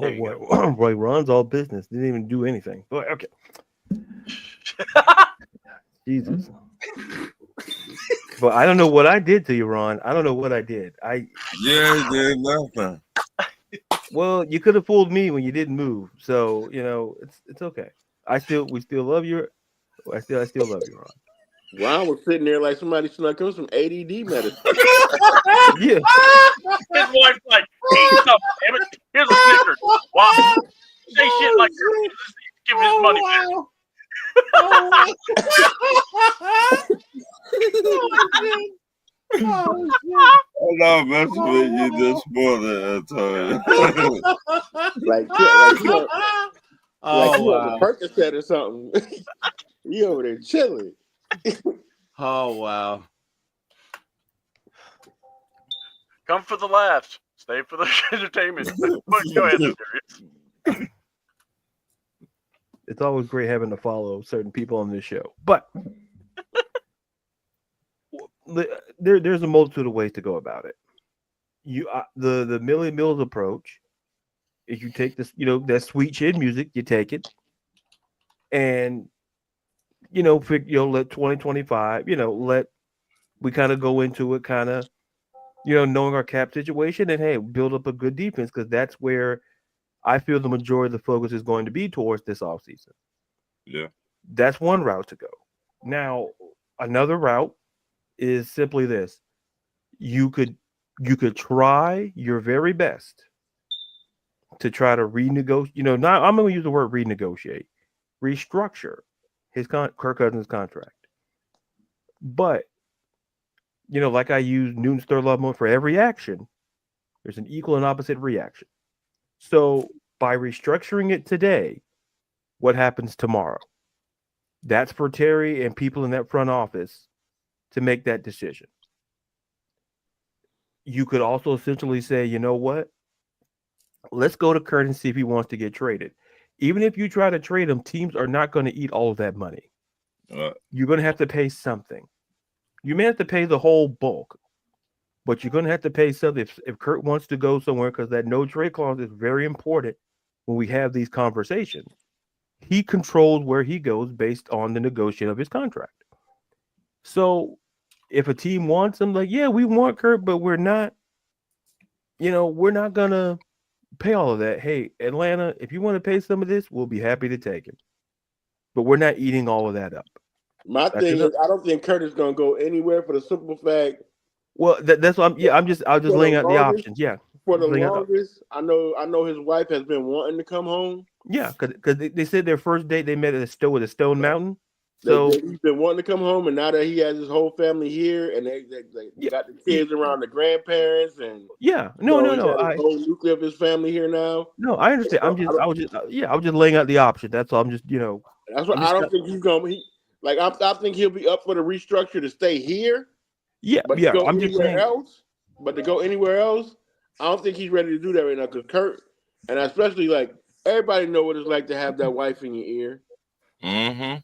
Roy runs all business. Didn't even do anything. But okay. Jesus. But I don't know what I did to you, Ron. I don't know what I did. Did nothing. Well, you could have fooled me when you didn't move. So, it's okay. We still love you. I still love you, Ron. Ron was sitting there like somebody snuck him some ADD medicine. Yeah. His wife's like, eat something, damn it. Here's a Snickers. Wow. Say shit like that. Give his money back. I'm not messing with you this morning, Antonio. like you on a Percocet or something. You over there chilling. Oh wow. Come for the laughs. Stay for the entertainment. Go ahead, Darius. It's always great having to follow certain people on this show. But there's a multitude of ways to go about it. The Millie Mills approach is you take this, that sweet chin music, you take it, and let 2025, we kind of go into it, kind of, knowing our cap situation, and hey, build up a good defense, because that's where I feel the majority of the focus is going to be towards this offseason. Yeah, that's one route to go. Now, another route is simply this: you could try your very best to try to renegotiate. Not I'm going to use the word renegotiate, restructure his Kirk Cousins' contract. But like I use Newton's third law for every action, there's an equal and opposite reaction. So by restructuring it today, what happens tomorrow? That's for Terry and people in that front office to make that decision. You could also essentially say, you know what? Let's go to Kurt and see if he wants to get traded. Even if you try to trade him, teams are not going to eat all of that money. You're going to have to pay something. You may have to pay the whole bulk, but you're going to have to pay something if Kurt wants to go somewhere, because that no trade clause is very important when we have these conversations. He controls where he goes based on the negotiation of his contract. So if a team wants him, like, yeah, we want Kurt, but we're not going to pay all of that. Hey, Atlanta, if you want to pay some of this, we'll be happy to take it. But we're not eating all of that up. My thing is, I don't think Kurt is going to go anywhere, for the simple fact. Well, that's what I was just laying out the options. Yeah. For the longest, I know his wife has been wanting to come home. Yeah, because they said their first date they met at a Stone Mountain. So he's been wanting to come home, and now that he has his whole family here, and they got the kids around the grandparents, and no, the whole nucleus of his family here now. No, I understand. I was just laying out the option. That's all. I'm just That's what I don't think he's gonna be. Like I think he'll be up for the restructure to stay here. Yeah, but to go anywhere else, I don't think he's ready to do that right now, because Kurt, and especially like everybody know what it's like to have that wife in your ear. Mm-hmm.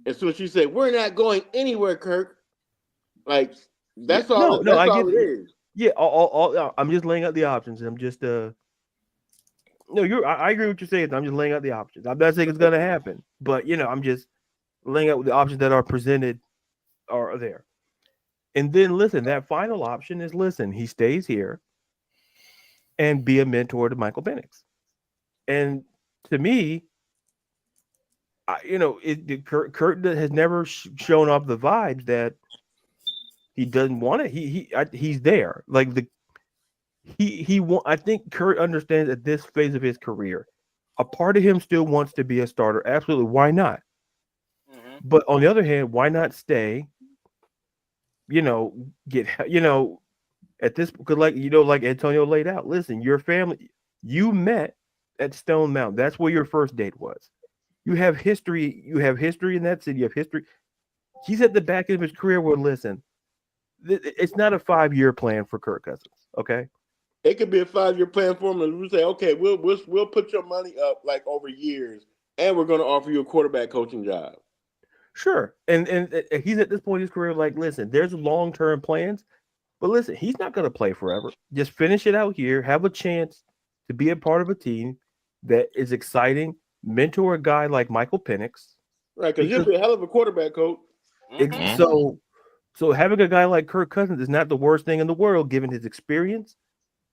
And so she said, "We're not going anywhere, Kirk." Like that's all. That's all it is. Yeah, I'm just laying out the options, and I'm just I agree with what you're saying. I'm just laying out the options. I'm not saying it's gonna happen, but I'm just laying out the options that are presented are there. And then listen, that final option is he stays here and be a mentor to Michael Penix. And to me, Kurt has never shown off the vibes that he doesn't want it. He's there. Like I think Kurt understands at this phase of his career, a part of him still wants to be a starter. Absolutely, why not? Mm-hmm. But on the other hand, why not stay? Get at this, because like Antonio laid out. Listen, your family, you met at Stone Mountain. That's where your first date was. You have history. You have history in that city. You have history. He's at the back end of his career where, listen, it's not a 5-year plan for Kirk Cousins. Okay, it could be a 5-year plan for him, and we say, okay, we'll put your money up like over years, and we're going to offer you a quarterback coaching job. Sure, and he's at this point in his career. Like, listen, there's long-term plans, but listen, he's not going to play forever. Just finish it out here. Have a chance to be a part of a team that is exciting. Mentor a guy like Michael Penix, right? Because he'll be a hell of a quarterback coach. So having a guy like Kirk Cousins is not the worst thing in the world, given his experience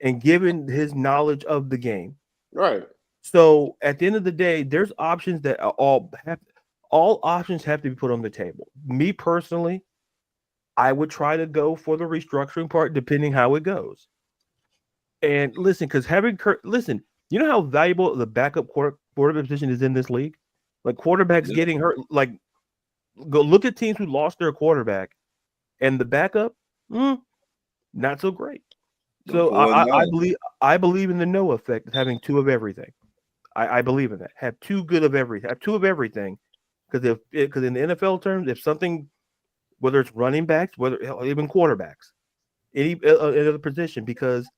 and given his knowledge of the game. Right. So at the end of the day, there's options that are all options have to be put on the table. Me personally, I would try to go for the restructuring part, depending how it goes. And listen, because having Kirk, listen, you know how valuable the backup quarterback position is in this league? Like quarterbacks getting hurt. Like, go look at teams who lost their quarterback, and the backup, not so great. So I believe in the Noah effect of having two of everything. I believe in that. Have two of everything. Because in the NFL terms, if something, whether it's running backs, whether even quarterbacks, any other position, because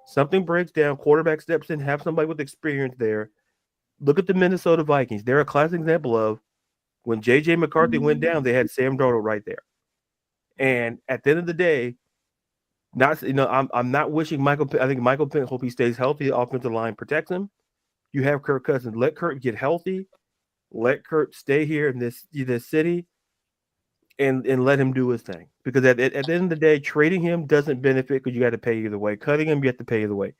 something breaks down, quarterback steps in, have somebody with experience there. Look at the Minnesota Vikings. They're a classic example of when J.J. McCarthy went down, they had Sam Darnold right there. And at the end of the day, I'm not wishing Michael. I think Michael Penix, hope he stays healthy. The offensive line protects him. You have Kirk Cousins. Let Kirk get healthy. Let Kirk stay here in this city, and let him do his thing. Because at the end of the day, trading him doesn't benefit because you got to pay either way. Cutting him, you have to pay either way.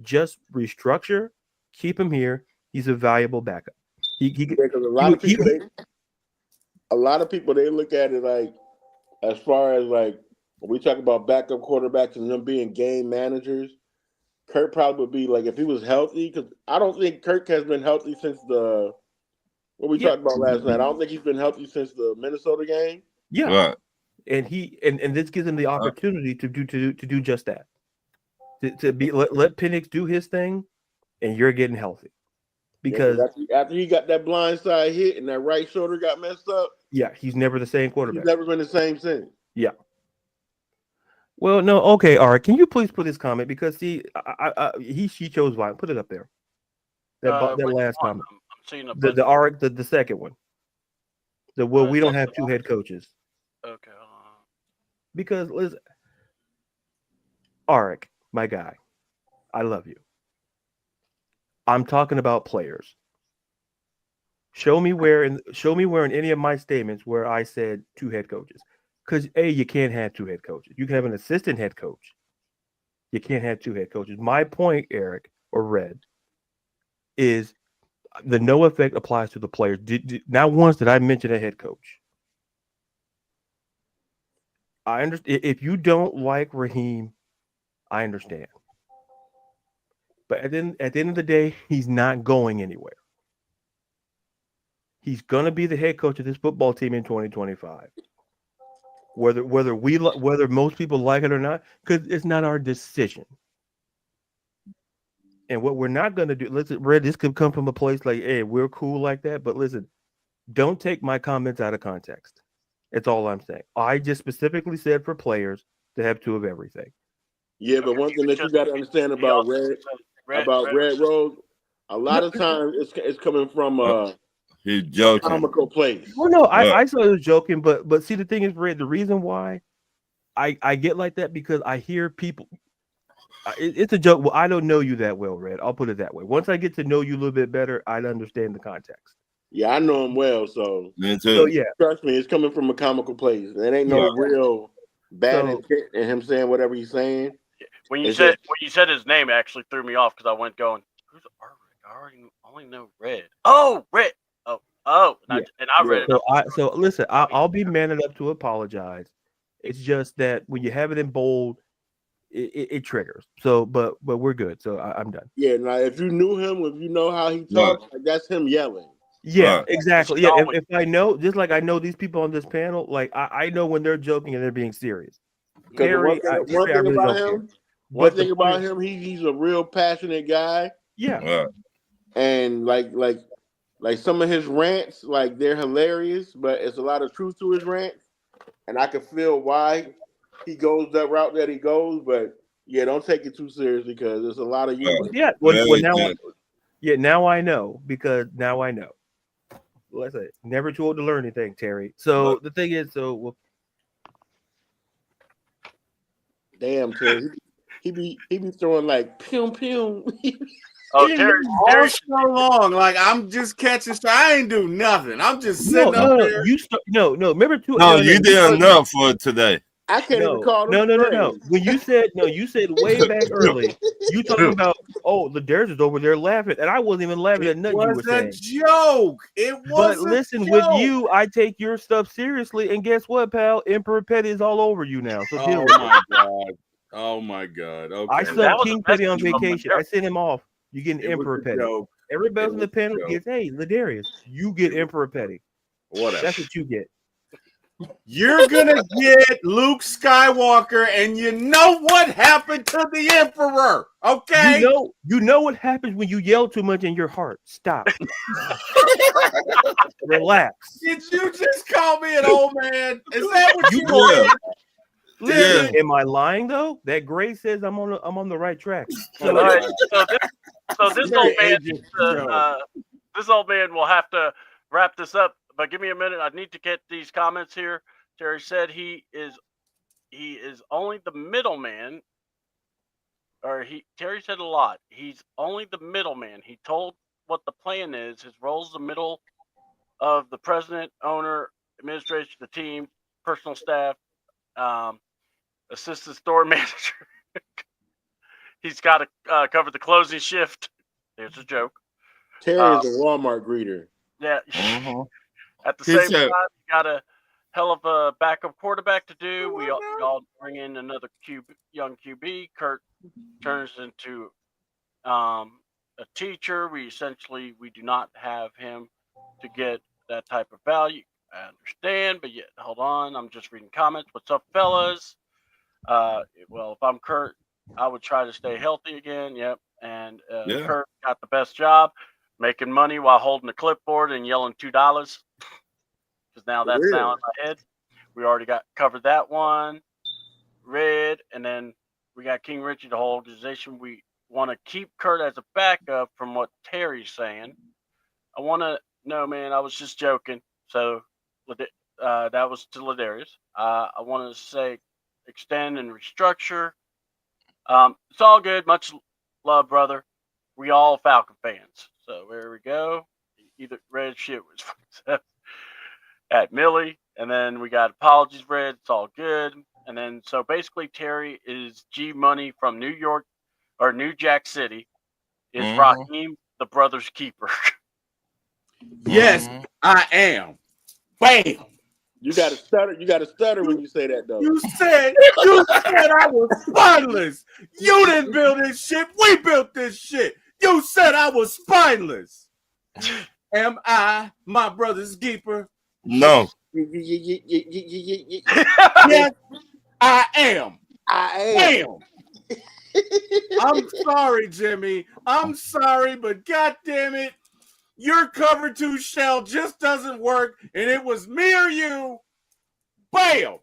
Just restructure, keep him here. He's a valuable backup. Because a lot of people they look at it like, as far as like when we talk about backup quarterbacks and them being game managers, Kirk probably would be like if he was healthy. Because I don't think Kirk has been healthy since what we talked about last night. I don't think he's been healthy since the Minnesota game. Yeah, right. And this gives him the opportunity to do just that. To be let Penix do his thing, and you're getting healthy. Because after he got that blind side hit and that right shoulder got messed up, he's never the same quarterback. He's never been the same since. Yeah. Well, no, okay, all right. Can you please put his comment because she chose violence. Put it up there. That last comment. I'm seeing the second one. We don't have two head coaches. Okay. Because listen, Arik, my guy, I love you. I'm talking about players. Show me where in any of my statements where I said two head coaches. Because you can't have two head coaches. You can have an assistant head coach. You can't have two head coaches. My point, Eric or Red, is the no effect applies to the players. Not once did I mention a head coach. I understand if you don't like Raheem, I understand. But at the end of the day, he's not going anywhere. He's going to be the head coach of this football team in 2025. Whether most people like it or not, because it's not our decision. And what we're not going to do, listen, Red, this could come from a place like, hey, we're cool like that. But listen, don't take my comments out of context. That's all I'm saying. I just specifically said for players to have two of everything. Yeah, but one thing that you got to understand about Red Rose, a lot of times it's coming from he's joking. Comical place. Well, no, I saw he was joking, but see, the thing is, Red, the reason why I get like that because I hear people. It's a joke. Well, I don't know you that well, Red. I'll put it that way. Once I get to know you a little bit better, I understand the context. Yeah, I know him well, so yeah. Trust me, it's coming from a comical place. It ain't no real bad intent in him saying whatever he's saying. When you said his name, it actually threw me off because I went going, "Who's Arik? I only know Red. Oh, Red. Oh, and I read it. So listen, I'll be man enough to apologize. It's just that when you have it in bold, it triggers. So, but we're good. So I'm done. Yeah, now if you knew him, if you know how he talks, like, that's him yelling. Yeah, exactly. Yeah, if I know, just like I know these people on this panel, like I know when they're joking and they're being serious. One thing about him, he's a real passionate guy. Yeah. And like some of his rants, like they're hilarious, but it's a lot of truth to his rants, and I can feel why he goes that route that he goes, but yeah, don't take it too seriously because there's a lot of you. Yeah. Now I know because now I know. Let's say never too old to learn anything, Terry. So the thing is, Damn, Terry, he be throwing like pew pew. Oh, Terry, all so long. Like I'm just catching. So I ain't do nothing. I'm just sitting up there. No. Remember two. No, you did enough for today. I can't even call him. No. When you said way back early. You talking about Ladarius is over there laughing, and I wasn't even laughing at nothing you were saying. It was a joke. It was. But listen, with you, I take your stuff seriously, and guess what, pal? Emperor Petty is all over you now. So deal with it. Oh my god. Okay. I sent King Petty on vacation. I sent him off. You get an Emperor Petty. Everybody else in the panel gets, hey, Ladarius, you get Emperor Petty. Whatever. That's what you get. You're gonna get Luke Skywalker, and you know what happened to the Emperor, okay? You know what happens when you yell too much in your heart. Stop. Relax. Did you just call me an old man? Is that what you want? Listen, am I lying though? That Gray says I'm on the right track. So, this old man, this old man will have to wrap this up. But give me a minute. I need to get these comments here. Terry said he is only the middleman, Terry said a lot. He's only the middleman. He told what the plan is. His role is the middle of the president, owner, administration, the team, personal staff, assistant store manager. He's got to cover the closing shift. There's a joke. Terry is a Walmart greeter. Yeah. At the same time, you got a hell of a backup quarterback to do. We all bring in another young QB. Kurt turns into a teacher. We do not have him to get that type of value. I understand, but yet, hold on. I'm just reading comments. What's up, fellas? Well, if I'm Kurt, I would try to stay healthy again. Yep. And Kurt got the best job, making money while holding a clipboard and yelling $2. Because now that's now in my head. We already covered that one. Red, and then we got King Richie, the whole organization. We want to keep Kurt as a backup from what Terry's saying. I want to know, man, I was just joking. So that was to Ladarius. I want to say extend and restructure. It's all good. Much love, brother. We all Falcon fans. So there we go. Either red shit was at Millie, and then we got apologies, Red. It's all good. And then so basically, Terry is G Money from New York or New Jack City. Is Raheem the brother's keeper? Yes, I am. Bam. You got to stutter. You got to stutter when you say that, though. You said I was spineless. You didn't build this shit. We built this shit. You said I was spineless. Am I my brother's keeper? No. Yes, I am. I am. I'm sorry, Jimmy. I'm sorry, but God damn it, your cover 2 shell just doesn't work, and it was me or you. Bam.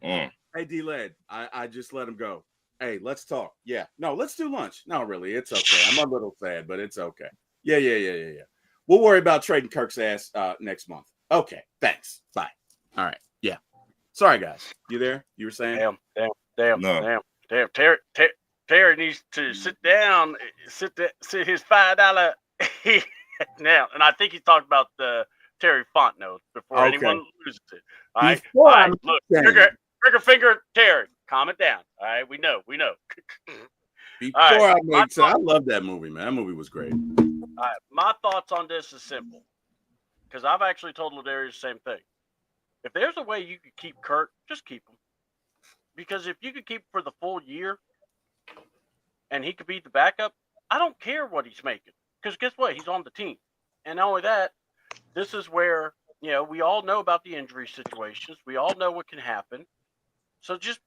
Hey, D-Led, I just let him go. Hey, let's talk. Yeah. No, let's do lunch. No, really, it's okay. I'm a little sad, but it's okay. Yeah. We'll worry about trading Kirk's ass next month. Okay, thanks. Bye. All right. Yeah. Sorry, guys. You there? You were saying? Damn. Terry needs to sit down, sit his $5 now. And I think he's talking about the Terry Fontenot before anyone loses it. All right. Look, trigger finger, Terry. Calm it down. All right. We know. I love that movie, man. That movie was great. All right, my thoughts on this is simple, because I've actually told Ladarius the same thing. If there's a way you could keep Kurt, just keep him. Because if you could keep him for the full year, and he could be the backup, I don't care what he's making. Because guess what? He's on the team. And not only that, this is where, we all know about the injury situations. We all know what can happen. So just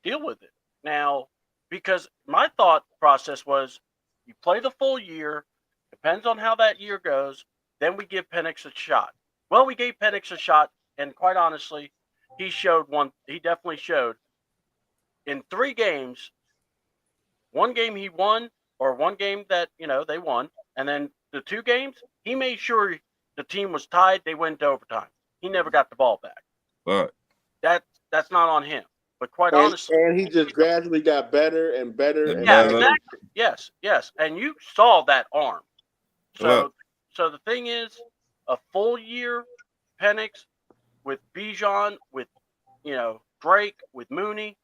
deal with it. Now, because my thought process was, you play the full year, depends on how that year goes. Then we give Penix a shot. Well, we gave Penix a shot, and quite honestly, he showed one. He definitely showed in 3 games. One game he won, or one game that they won, and then the 2 games he made sure the team was tied. They went to overtime. He never got the ball back. Right. That's not on him. But quite and, honestly, and he just gradually got better and better. And yeah, better. exactly. Yes, and you saw that arm. So, Right. so the thing is, a full year, Penix with Bijan, with Drake, with Mooney.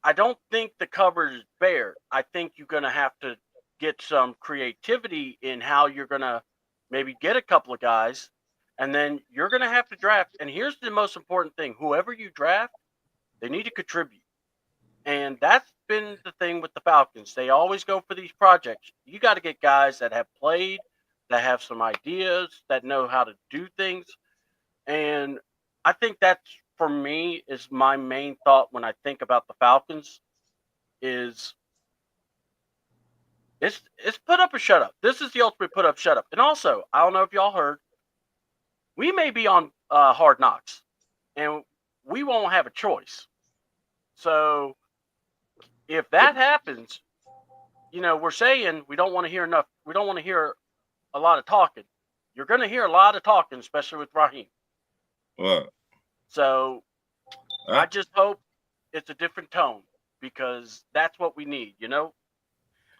I don't think the cover is bare. I think you're going to have to get some creativity in how you're going to maybe get a couple of guys, and then you're going to have to draft. And here's the most important thing: whoever you draft, they need to contribute. And that's been the thing with the Falcons. They always go for these projects. You got to get guys that have played, that have some ideas, that know how to do things. And I think that's, for me, is my main thought when I think about the Falcons is it's put up or shut up. This is the ultimate put up, shut up. And also, I don't know if y'all heard, we may be on Hard Knocks, and we won't have a choice. So if that happens, we're saying we don't want to hear enough. We don't want to hear a lot of talking. You're going to hear a lot of talking, especially with Raheem. Right. So I just hope it's a different tone, because that's what we need,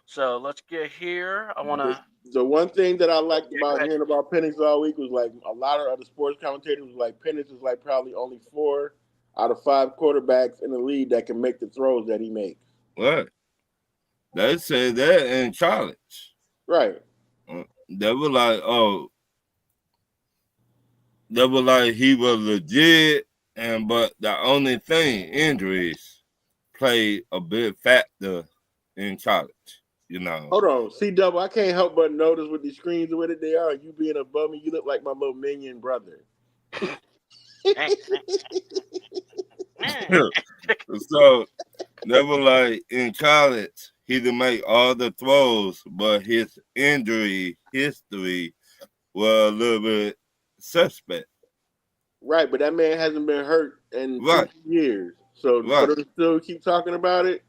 So let's get here. I want to. The one thing that I liked about hearing about Penix all week was like a lot of other sports commentators was like Penix is like probably only 4 out of 5 quarterbacks in the league that can make the throws that he makes. Right. They said that in college. Right. They were like, he was legit, but the only thing, injuries played a big factor in college. Hold on, C-Double. I can't help but notice with these screens the way that they are. You being above me, you look like my little minion brother. So they were like, in college, he could make all the throws, but his injury history was a little bit suspect. Right, but that man hasn't been hurt in 2 years. So for them to still keep talking about it,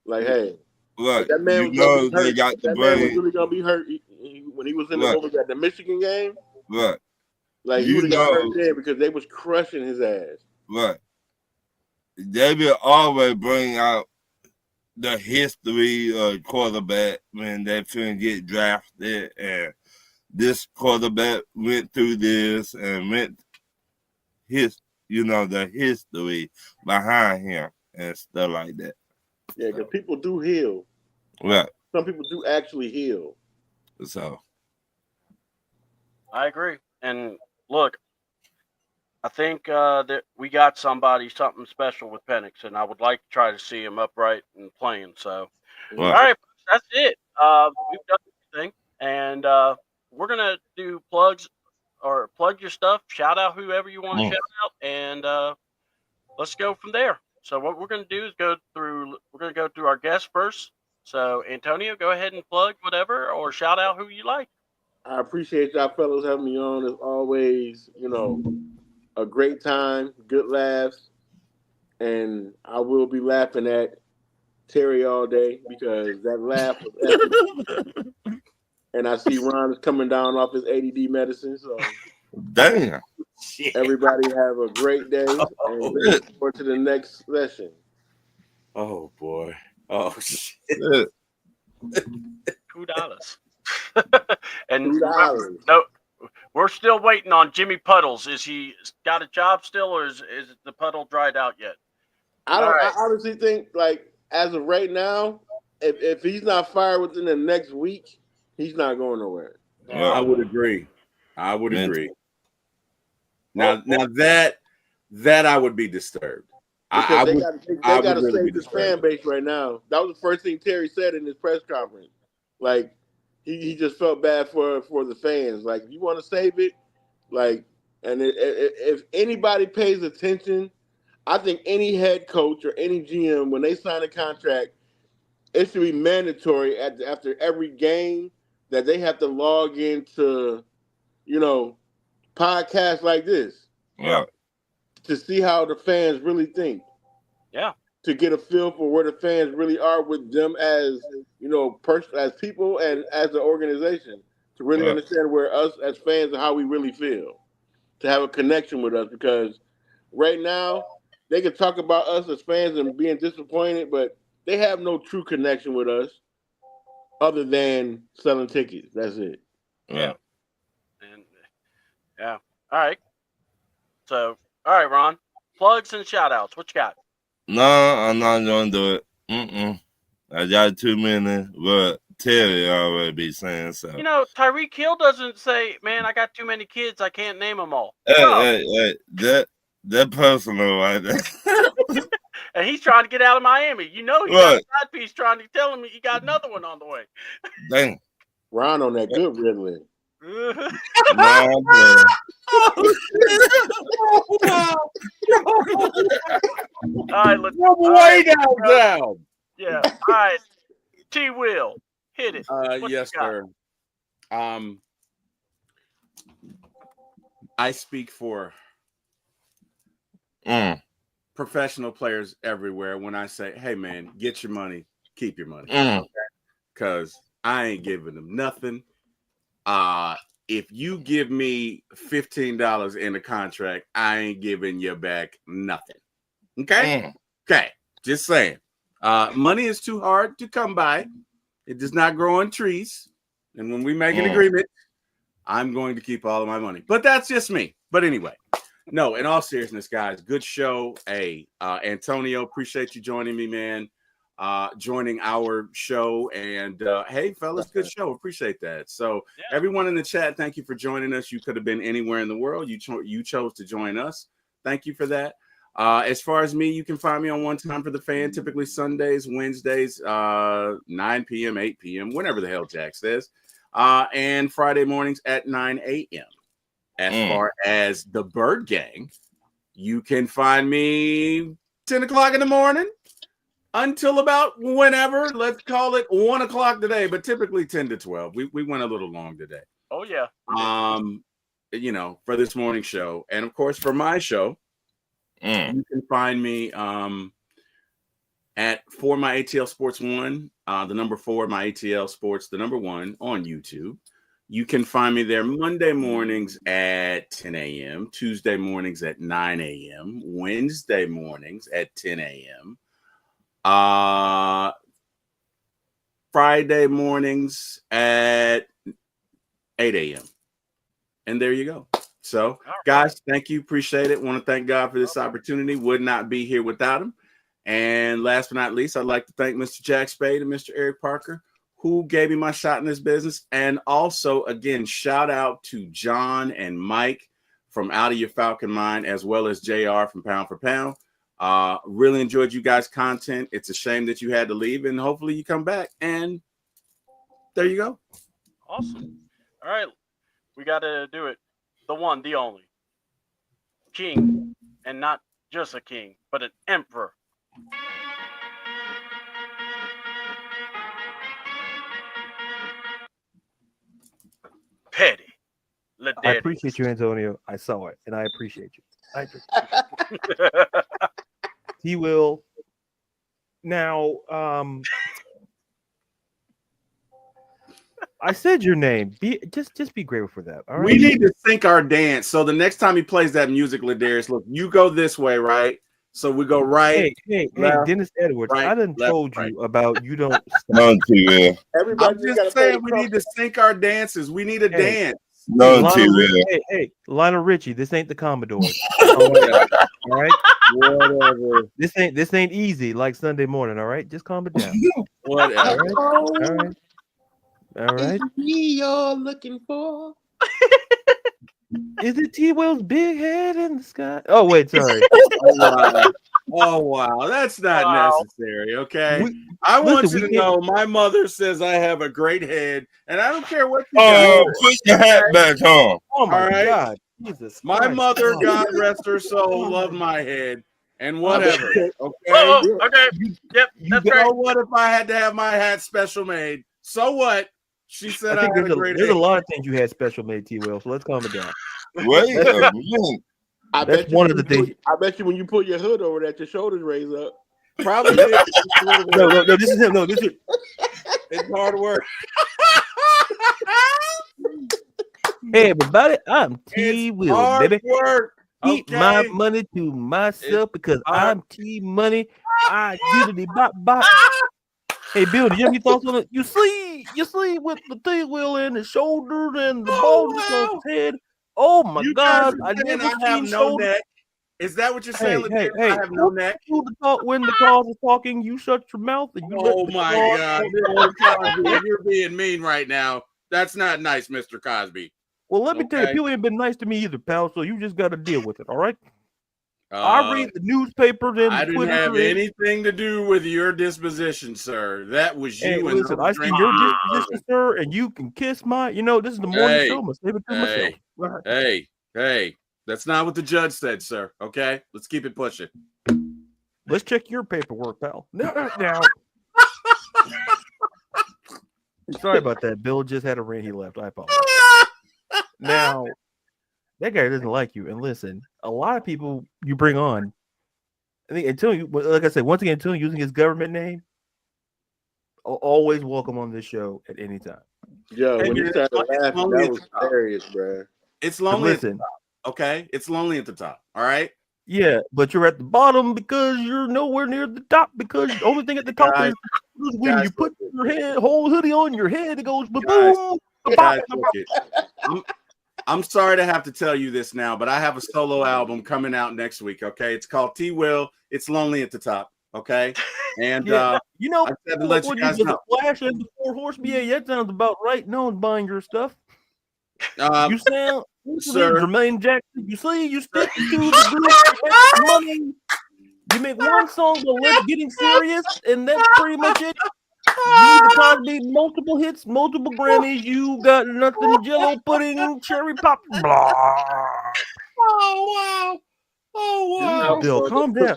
like, hey. Right. That man was they got the that man was really going to be hurt when he was in the Michigan game. Right. Like, he would have got hurt there because they was crushing his ass. Right. They will always bring out the history of quarterback when they finna get drafted, and this quarterback went through this and went the history behind him and stuff like that. Yeah, because people do heal. Right. Some people do actually heal. So I agree. And look, I think that we got something special with Penix, and I would like to try to see him upright and playing. So, all right, that's it. We've done everything, and we're gonna do plugs or plug your stuff. Shout out whoever you want to shout out, and let's go from there. So what we're gonna do is go through our guests first. So Antonio, go ahead and plug whatever or shout out who you like. I appreciate y'all fellows having me on. As always, a great time, good laughs, and I will be laughing at Terry all day because that laugh was epic. And I see Ron is coming down off his ADD medicine. So damn. Everybody have a great day and look forward to the next session. Oh boy. Oh shit. $2. And $2. No, we're still waiting on Jimmy Puddles. Is he got a job still, or is the puddle dried out yet? I honestly think, like, as of right now, if he's not fired within the next week, he's not going nowhere. I would agree. Agree. Now that I would be disturbed. Because they got to save this fan base right now. That was the first thing Terry said in his press conference. Like, he just felt bad for the fans. Like, if you want to save it, like, and if anybody pays attention, I think any head coach or any GM, when they sign a contract, it should be mandatory after every game that they have to log into, podcasts like this. Yeah. to see how the fans really think. Yeah. To get a feel for where the fans really are with them as, you know, as people and as an organization, to really understand where us as fans and how we really feel, to have a connection with us. Because right now they can talk about us as fans and being disappointed, but they have no true connection with us other than selling tickets. That's it. Yeah. And yeah. All right. So, all right, Ron. Plugs and shout outs. What you got? No, I'm not gonna do it. I got too many, but Terry already be saying so. You know, Tyreek Hill doesn't say, "Man, I got too many kids. I can't name them all." Hey, that personal right there. And he's trying to get out of Miami. You know, he got a side piece trying to tell him he got another one on the way. Dang. Ron on that good Ritalin. All right, let's way down. Yeah. All right. T. Will, hit it. Yes, sir. I speak for professional players everywhere when I say, hey, man, get your money, keep your money. Because I ain't giving them nothing. If you give me $15 in the contract, I ain't giving you back nothing. Okay? Okay. Just saying. Money is too hard to come by. It does not grow on trees. And when we make an agreement, I'm going to keep all of my money. But that's just me. But anyway, no, in all seriousness, guys, good show. Hey, Antonio, appreciate you joining me, man. Joining our show. And hey, fellas, good show. Appreciate that. So everyone in the chat, thank you for joining us. You could have been anywhere in the world. You chose to join us. Thank you for that. As far as me, you can find me on One Time for the Fan, typically Sundays, Wednesdays, 9 p.m., 8 p.m., whenever the hell Jack says, and Friday mornings at 9 a.m. As far as the Bird Gang, you can find me 10 o'clock in the morning until about whenever, let's call it 1 o'clock today, but typically 10 to 12. We went a little long today. Oh, yeah. You know, for this morning show. And of course, for my show, you can find me at For My ATL Sports 1, the number 4, My ATL Sports, the number 1 on YouTube. You can find me there Monday mornings at 10 a.m., Tuesday mornings at 9 a.m., Wednesday mornings at 10 a.m., Friday mornings at 8 a.m. And there you go. So, guys, thank you. Appreciate it. Want to thank God for this opportunity. Would not be here without him. And last but not least, I'd like to thank Mr. Jack Spade and Mr. Eric Parker, who gave me my shot in this business. And also, again, shout out to John and Mike from Out of Your Falcon Mind, as well as JR from Pound for Pound. Really enjoyed you guys' content. It's a shame that you had to leave, and hopefully you come back. And there you go. Awesome. All right. We got to do it. The one, the only. King. And not just a king, but an emperor. Petty. I appreciate you, Antonio. I saw it, and I appreciate you. I do. He will. Now, I said your name. Just be grateful for that. All right. We need to sync our dance. So the next time he plays that music, Ladarius, look, you go this way, right? So we go right. Hey, Dennis Edwards. right, I done left, told right. you about you don't. None too well. Everybody I'm just saying we need to sync our dances. We need a dance. None too well. Hey, Lionel Richie. This ain't the Commodores. All right. Whatever. This ain't easy like Sunday morning. All right. Just calm it down. Whatever. All right. Me you're looking for. Is it T-Will's big head in the sky? Oh, wait, sorry. Oh, wow. That's not necessary, okay? I want you to know my mother says I have a great head, and I don't care what you do. Put your hat back on. Oh, my God. Jesus my Christ. mother, God rest her soul, loved my head, and whatever, okay? Okay. Yep, that's great. So what if I had to have my hat special made? So what? She said I had a great head. There's a lot of things you had special made, T-Will, so let's calm it down. Wait a minute. That's one of the things. I bet you when you pull your hood over that, your shoulders raise up. Probably. No, this is him. No, this is. It's hard work. Hey, everybody, I'm T. Will, baby. Work. Keep my money to myself because I'm T Money. I diddly bop bop. Hey, Bill, do you have any thoughts on it? You see with the T wheel and the shoulders and the baldness on his head. Oh my God! I never seen no neck. Is that what you're saying? Hey, I have no neck. When the cause is talking, you shut your mouth and you. Oh my God, Mr. Cosby, you're being mean right now. That's not nice, Mr. Cosby. Well, let me tell you, people ain't been nice to me either, pal. So you just got to deal with it. All right. I read the newspapers and I the didn't Twitter have anything to do with your disposition, sir. That was you. Hey, listen, I see your disposition, sir, and you can kiss my. This is the morning show. I'm gonna save it to myself. Right. Hey, that's not what the judge said, sir. Okay, let's keep it pushing. Let's check your paperwork, pal. Now. Sorry about that. Bill just had a rant. He left. I apologize. Now, that guy doesn't like you. And listen, a lot of people you bring on, I think Antonio, like I said, once again, Antonio using his government name, always welcome on this show at any time. Yo, when you started laughing, that was hilarious, bro. It's lonely at the top, okay? It's lonely at the top, all right? Yeah, but you're at the bottom because you're nowhere near the top because the only thing at the top is when you put your whole hoodie on your head, it goes boom. I'm sorry to have to tell you this now, but I have a solo album coming out next week, okay? It's called T-Will. It's lonely at the top, okay? And I said to let you guys know. Flash and the Four Horsemen, yeah, that sounds about right. No one's buying your stuff. You sound, sir, Jermaine Jackson. You see, you stick to the money. You make one song, but let's getting serious, and that's pretty much it. You Cosby, multiple hits, multiple Grammys. You got nothing. Jello pudding, cherry pop. Blah. Oh wow! Bill, calm down.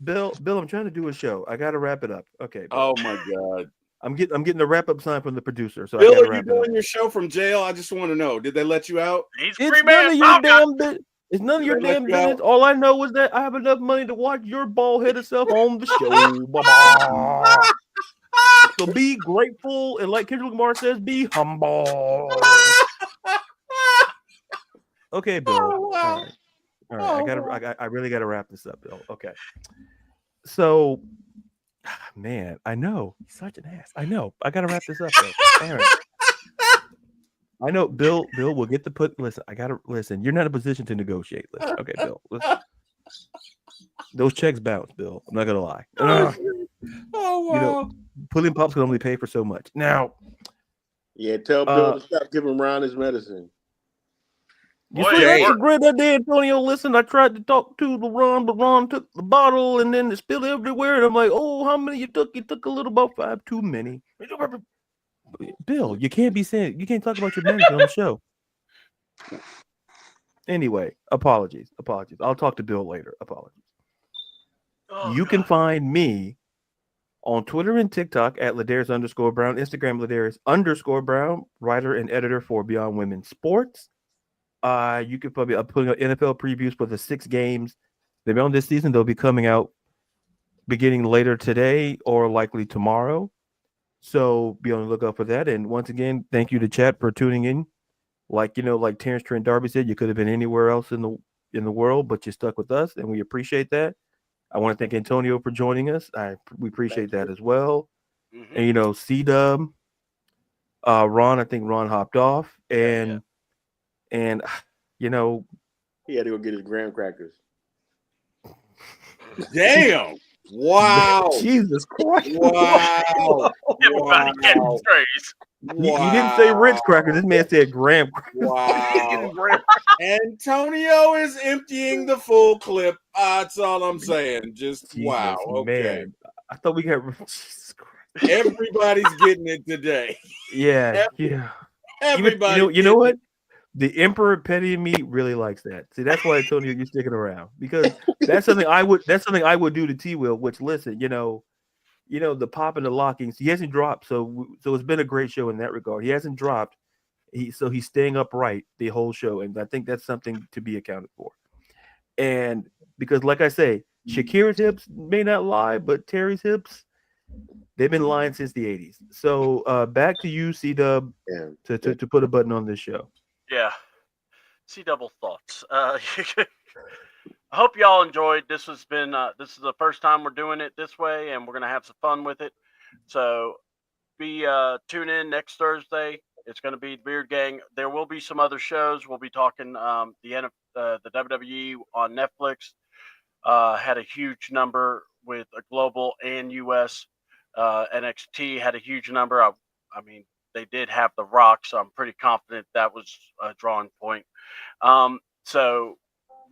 Bill, I'm trying to do a show. I got to wrap it up. Okay. Bill. Oh my God. I'm getting the wrap up sign from the producer. So Bill, are you doing your show from jail? I just want to know. Did they let you out? It's none of your damn business. It's none of your damn business. All I know is that I have enough money to watch your bald-headed self on the show. So be grateful, and like Kendrick Lamar says, be humble. Okay, Bill. Oh, wow. All right. I really gotta wrap this up, Bill. Okay. So, man, I know he's such an ass. I know. I gotta wrap this up, Bill. All right. I know, Bill will get the put. Listen, I gotta listen. You're not in a position to negotiate. Listen, okay, Bill. Listen. Those checks bounce, Bill. I'm not gonna lie. Oh wow! Pulling pops can only pay for so much. Now, yeah, tell Bill to stop giving Ron his medicine. You see, that's a great idea, Antonio. Listen, I tried to talk to Ron, but Ron took the bottle and then it spilled everywhere. And I'm like, oh, how many you took? You took a little, about 5 too many. Bill, you can't talk about your medicine on the show. Anyway, apologies. I'll talk to Bill later. Apologies. You can find me on Twitter and TikTok at Ladarius_Brown, Instagram Ladarius_Brown, writer and editor for Beyond Women's Sports. You can probably putting out NFL previews for the 6 games. They'll be on this season. They'll be coming out beginning later today or likely tomorrow. So be on the lookout for that. And once again, thank you to chat for tuning in. Like Terrence Trent D'Arby said, you could have been anywhere else in the world, but you stuck with us, and we appreciate that. I want to thank Antonio for joining us. We appreciate that as well. Mm-hmm. And C-Dub, Ron, I think Ron hopped off, and he had to go get his graham crackers. Damn. Wow. Jesus Christ. Wow. Everybody getting praise. He didn't say Ritz crackers. This man said graham crackers. Wow. Antonio is emptying the full clip. That's all I'm saying. Just Jesus, wow. Okay. Man. I thought we got Jesus Christ. Everybody's getting it today. Yeah. Everybody. You know what? The Emperor Petty and me really likes that. See, that's why Antonio, you're sticking around, because that's something I would do to T-Will. Which, listen, the pop and the lockings. He hasn't dropped, so it's been a great show in that regard. He hasn't dropped, he's staying upright the whole show, and I think that's something to be accounted for. And because, like I say, Shakira's hips may not lie, but Terry's hips, they've been lying since the 80s. So back to you, C-Dub, to put a button on this show. Yeah. C-Double thoughts. I hope y'all enjoyed. This is the first time we're doing it this way, and we're gonna have some fun with it. So tune in next Thursday. It's gonna be the Beard Gang. There will be some other shows. We'll be talking the WWE on Netflix. Had a huge number with a global and US. NXT had a huge number. I mean, they did have The Rock, so I'm pretty confident that was a drawing point. So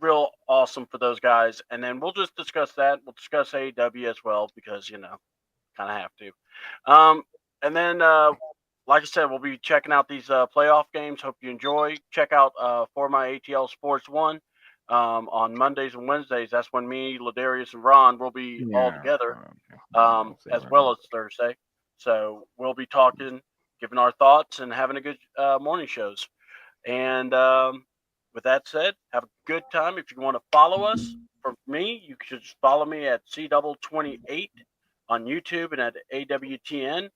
real awesome for those guys. And then we'll just discuss that. We'll discuss AEW as well because, kind of have to. And then, like I said, we'll be checking out these playoff games. Hope you enjoy. Check out For My ATL Sports 1 on Mondays and Wednesdays. That's when me, Ladarius, and Ron will be all together, as well as Thursday. So we'll be talking, giving our thoughts, and having a good morning shows. And with that said, have a good time. If you want to follow us, for me, you should just follow me at C28 on YouTube and at AWTN.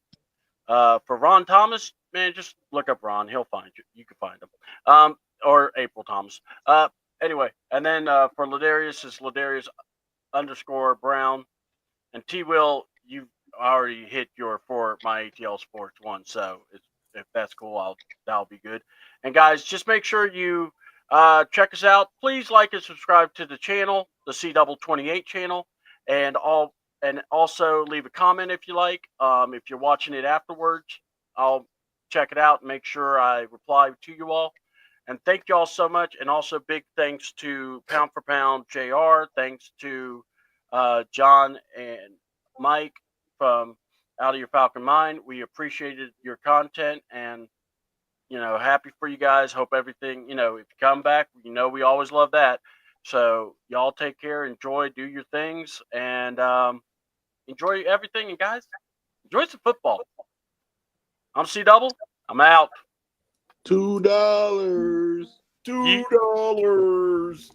For Ron Thomas, man, just look up Ron. He'll find you. You can find him. Or April Thomas. Anyway, and then for Ladarius is Ladarius_Brown. And T-Will, you already hit your For My ATL Sports 1. So if that's cool, that'll be good. And guys, just make sure you check us out. Please like and subscribe to the channel, the C28 channel, and also leave a comment if you like. If you're watching it afterwards, I'll check it out and make sure I reply to you all. And thank you all so much. And also big thanks to Pound for Pound JR. Thanks to John and Mike from Out of Your Falcon Mind. We appreciated your content and, happy for you guys. Hope everything, if you come back, we always love that. So y'all take care, enjoy, do your things, and enjoy everything. And guys, enjoy some football. I'm C-Double. I'm out. $2. $2.